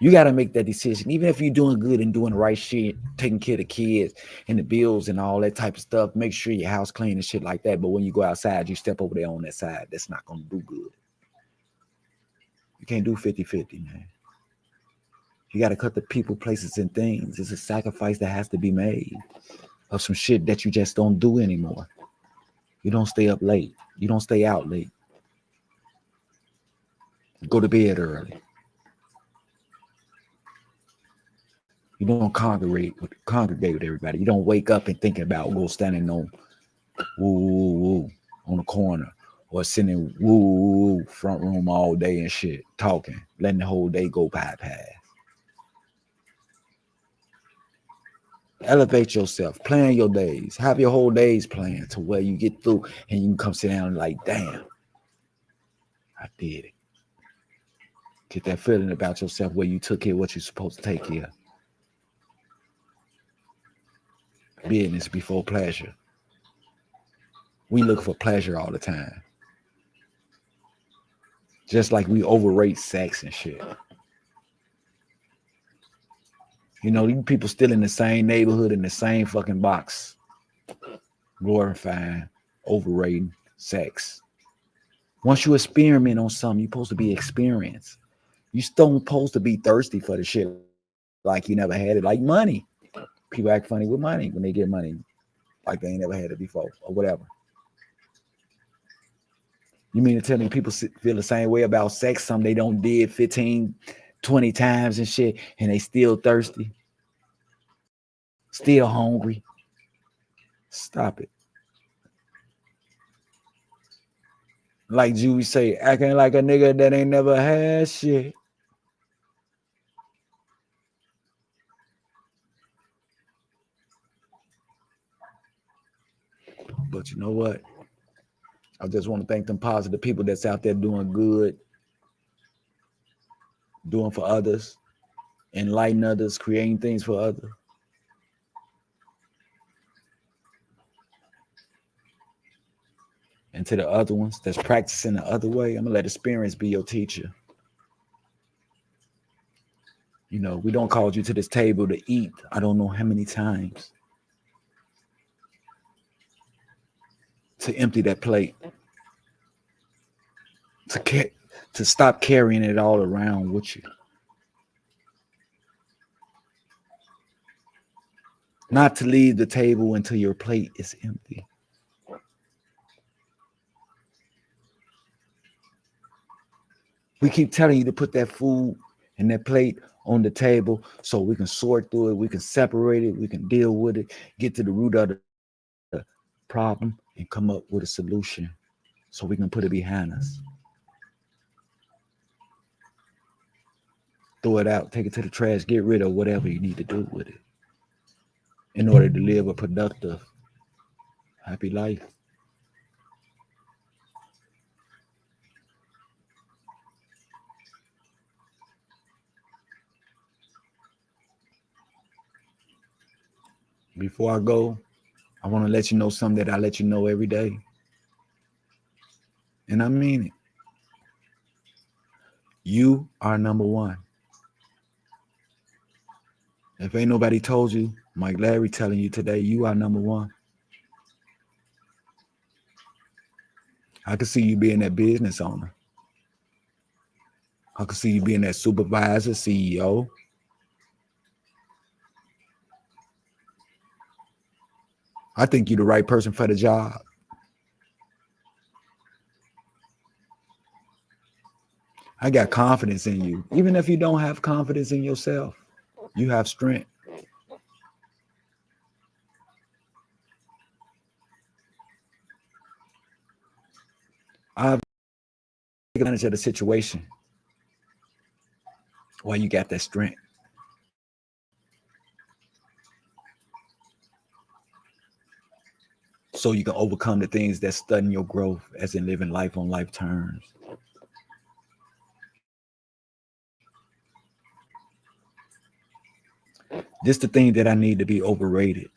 Speaker 2: You got to make that decision. Even if you're doing good and doing the right shit, taking care of the kids and the bills and all that type of stuff, make sure your house clean and shit like that. But when you go outside, you step over there on that side. That's not going to do good. You can't do 50-50, man. You got to cut the people, places, and things. It's a sacrifice that has to be made of some shit that you just don't do anymore. You don't stay up late. You don't stay out late. Go to bed early. You don't congregate with everybody. You don't wake up and thinking about go standing on woo on the corner or sitting woo front room all day and shit, talking, letting the whole day go bypass. Elevate yourself, plan your days, have your whole days planned to where you get through and you can come sit down and like, damn, I did it. Get that feeling about yourself where you took care of what you're supposed to take care of. Business before pleasure. We look for pleasure all the time. Just like we overrate sex and shit. You know, these people still in the same neighborhood in the same fucking box. Glorifying, overrating sex. Once you experiment on something, you're supposed to be experienced. You still supposed to be thirsty for the shit like you never had it. Like money. People act funny with money when they get money. Like they ain't never had it before or whatever. You mean to tell me people feel the same way about sex? Some they don't did 15, 20 times and shit, and they still thirsty, still hungry. Stop it. Like Jewy say, acting like a nigga that ain't never had shit. But you know what? I just want to thank them positive people that's out there doing good, doing for others, enlightening others, creating things for others. And to the other ones that's practicing the other way, I'm going to let experience be your teacher. You know, we don't call you to this table to eat. I don't know how many times. To empty that plate. to stop carrying it all around with you. Not to leave the table until your plate is empty. We keep telling you to put that food and that plate on the table so we can sort through it, we can separate it, we can deal with it, get to the root of the problem, and come up with a solution so we can put it behind us. Throw it out, take it to the trash, get rid of whatever you need to do with it in order to live a productive, happy life. Before I go, I want to let you know something that I let you know every day. And I mean it. You are number one. If ain't nobody told you, Mike Larry telling you today, you are number one. I can see you being that business owner. I can see you being that supervisor, CEO. I think you're the right person for the job. I got confidence in you. Even if you don't have confidence in yourself, you have strength. I've taken advantage of the situation while you got that strength. So you can overcome the things that stunting your growth, as in living life on life terms. This the thing that I need to be overrated.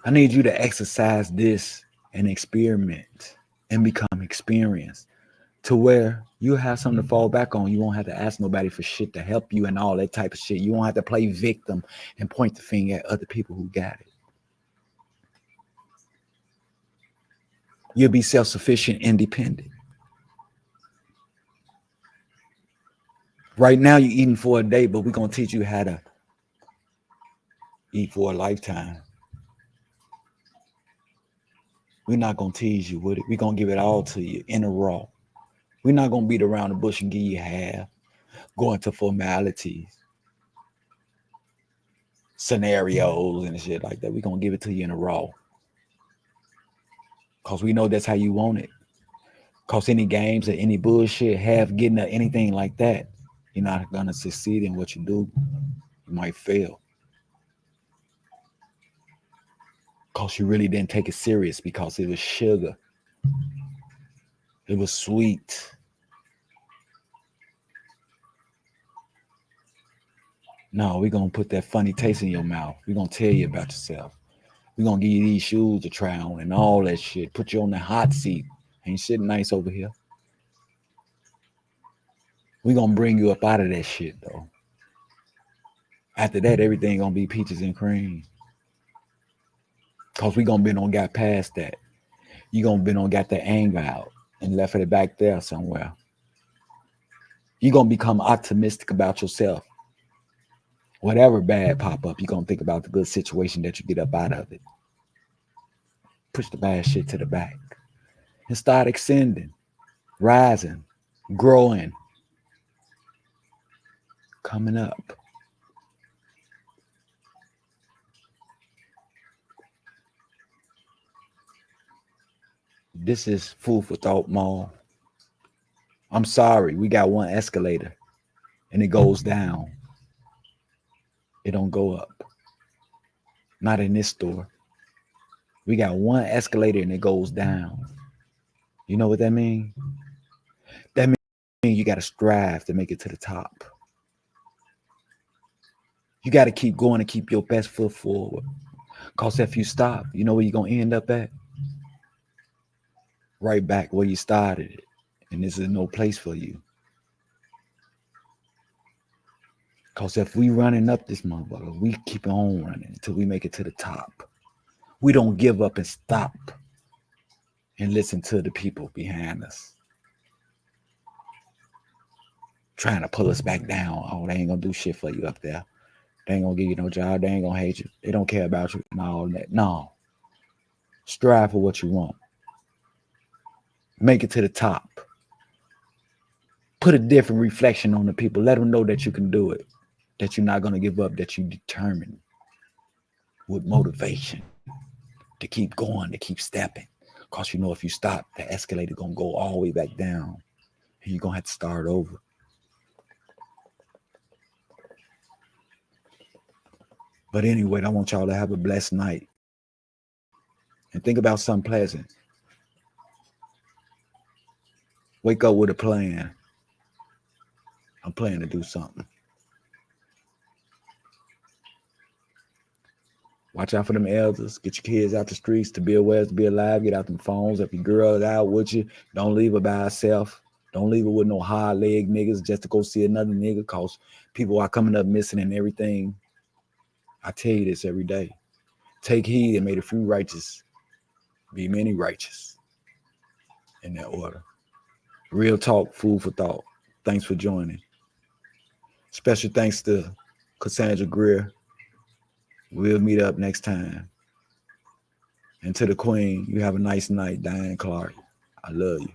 Speaker 2: I need you to exercise this and experiment and become experienced to where you have something to fall back on. You won't have to ask nobody for shit to help you and all that type of shit. You won't have to play victim and point the finger at other people who got it. You'll be self-sufficient, independent. Right now you're eating for a day, but we're going to teach you how to eat for a lifetime. We're not going to tease you with it. We're going to give it all to you in a raw. We're not going to beat around the bush and give you half, go into formalities, scenarios and shit like that. We're going to give it to you in a raw. Because we know that's how you want it. Because any games or any bullshit, half getting or anything like that, you're not going to succeed in what you do. You might fail. Because you really didn't take it serious because it was sugar. It was sweet. No, we're going to put that funny taste in your mouth. We're going to tell you about yourself. We're going to give you these shoes to try on and all that shit. Put you on the hot seat. Ain't shit nice over here. We're going to bring you up out of that shit, though. After that, everything going to be peaches and cream. Because we going to be on got past that. You going to be on got the anger out and left it back there somewhere. You're going to become optimistic about yourself. Whatever bad pop up, you're going to think about the good situation that you get up out of it. Push the bad shit to the back. And start ascending, rising, growing, coming up. This is Food for Thought Mall. I'm sorry, we got one escalator and it goes down. It don't go up. Not in this store. We got one escalator and it goes down. You know what that means? That means you got to strive to make it to the top. You got to keep going and keep your best foot forward. Because if you stop, you know where you're going to end up at? Right back where you started it. And this is no place for you. Because if we running up this motherfucker, we keep on running until we make it to the top. We don't give up and stop. and listen to the people behind us trying to pull us back down. Oh, they ain't gonna do shit for you up there. They ain't gonna give you no job. They ain't gonna hate you. They don't care about you and all that. No. Strive for what you want. Make it to the top. Put a different reflection on the people. Let them know that you can do it, that you're not gonna give up, that you're determined with motivation to keep going, to keep stepping. Because you know if you stop, the escalator gonna go all the way back down. And you're gonna have to start over. But anyway, I want y'all to have a blessed night. And think about something pleasant. Wake up with a plan. I'm planning to do something. Watch out for them elders. Get your kids out the streets to be aware, to be alive. Get out them phones. If your girl is out with you, don't leave her by herself. Don't leave her with no hard leg niggas just to go see another nigga, because people are coming up missing and everything. I tell you this every day. Take heed and may the few righteous be many righteous. In that order. Real talk, food for thought. Thanks for joining. Special thanks to Cassandra Greer. We'll meet up next time. And to the Queen, you have a nice night, Diane Clark. I love you.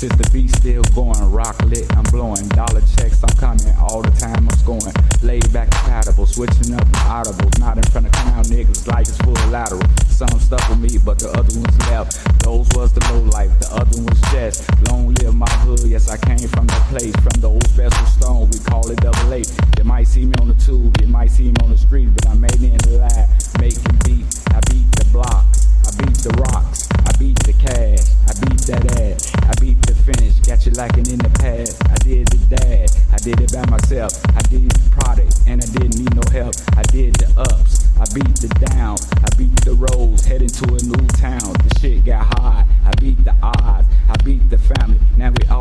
Speaker 1: Since the beat still going, rock lit, I'm blowing dollar checks, I'm coming all the time, I'm scoring. Laid back compatible, switching up my audibles, not in front of clown niggas like it's full lateral. Some stuck with me, but the other ones left. Those was the low life, the other ones just. Long live my hood, yes I came from that place, from the old special stone, we call it double A. You might see me on the tube, you might see me on the street, but I made it in the lab, making beat, I beat the blocks. I beat the rocks, I beat the cash, I beat that ass, I beat the finish, got you lacking in the past. I did the dash, I did it by myself, I did the product, and I didn't need no help. I did the ups, I beat the down, I beat the roads, heading to a new town. The shit got hard, I beat the odds, I beat the family, now we all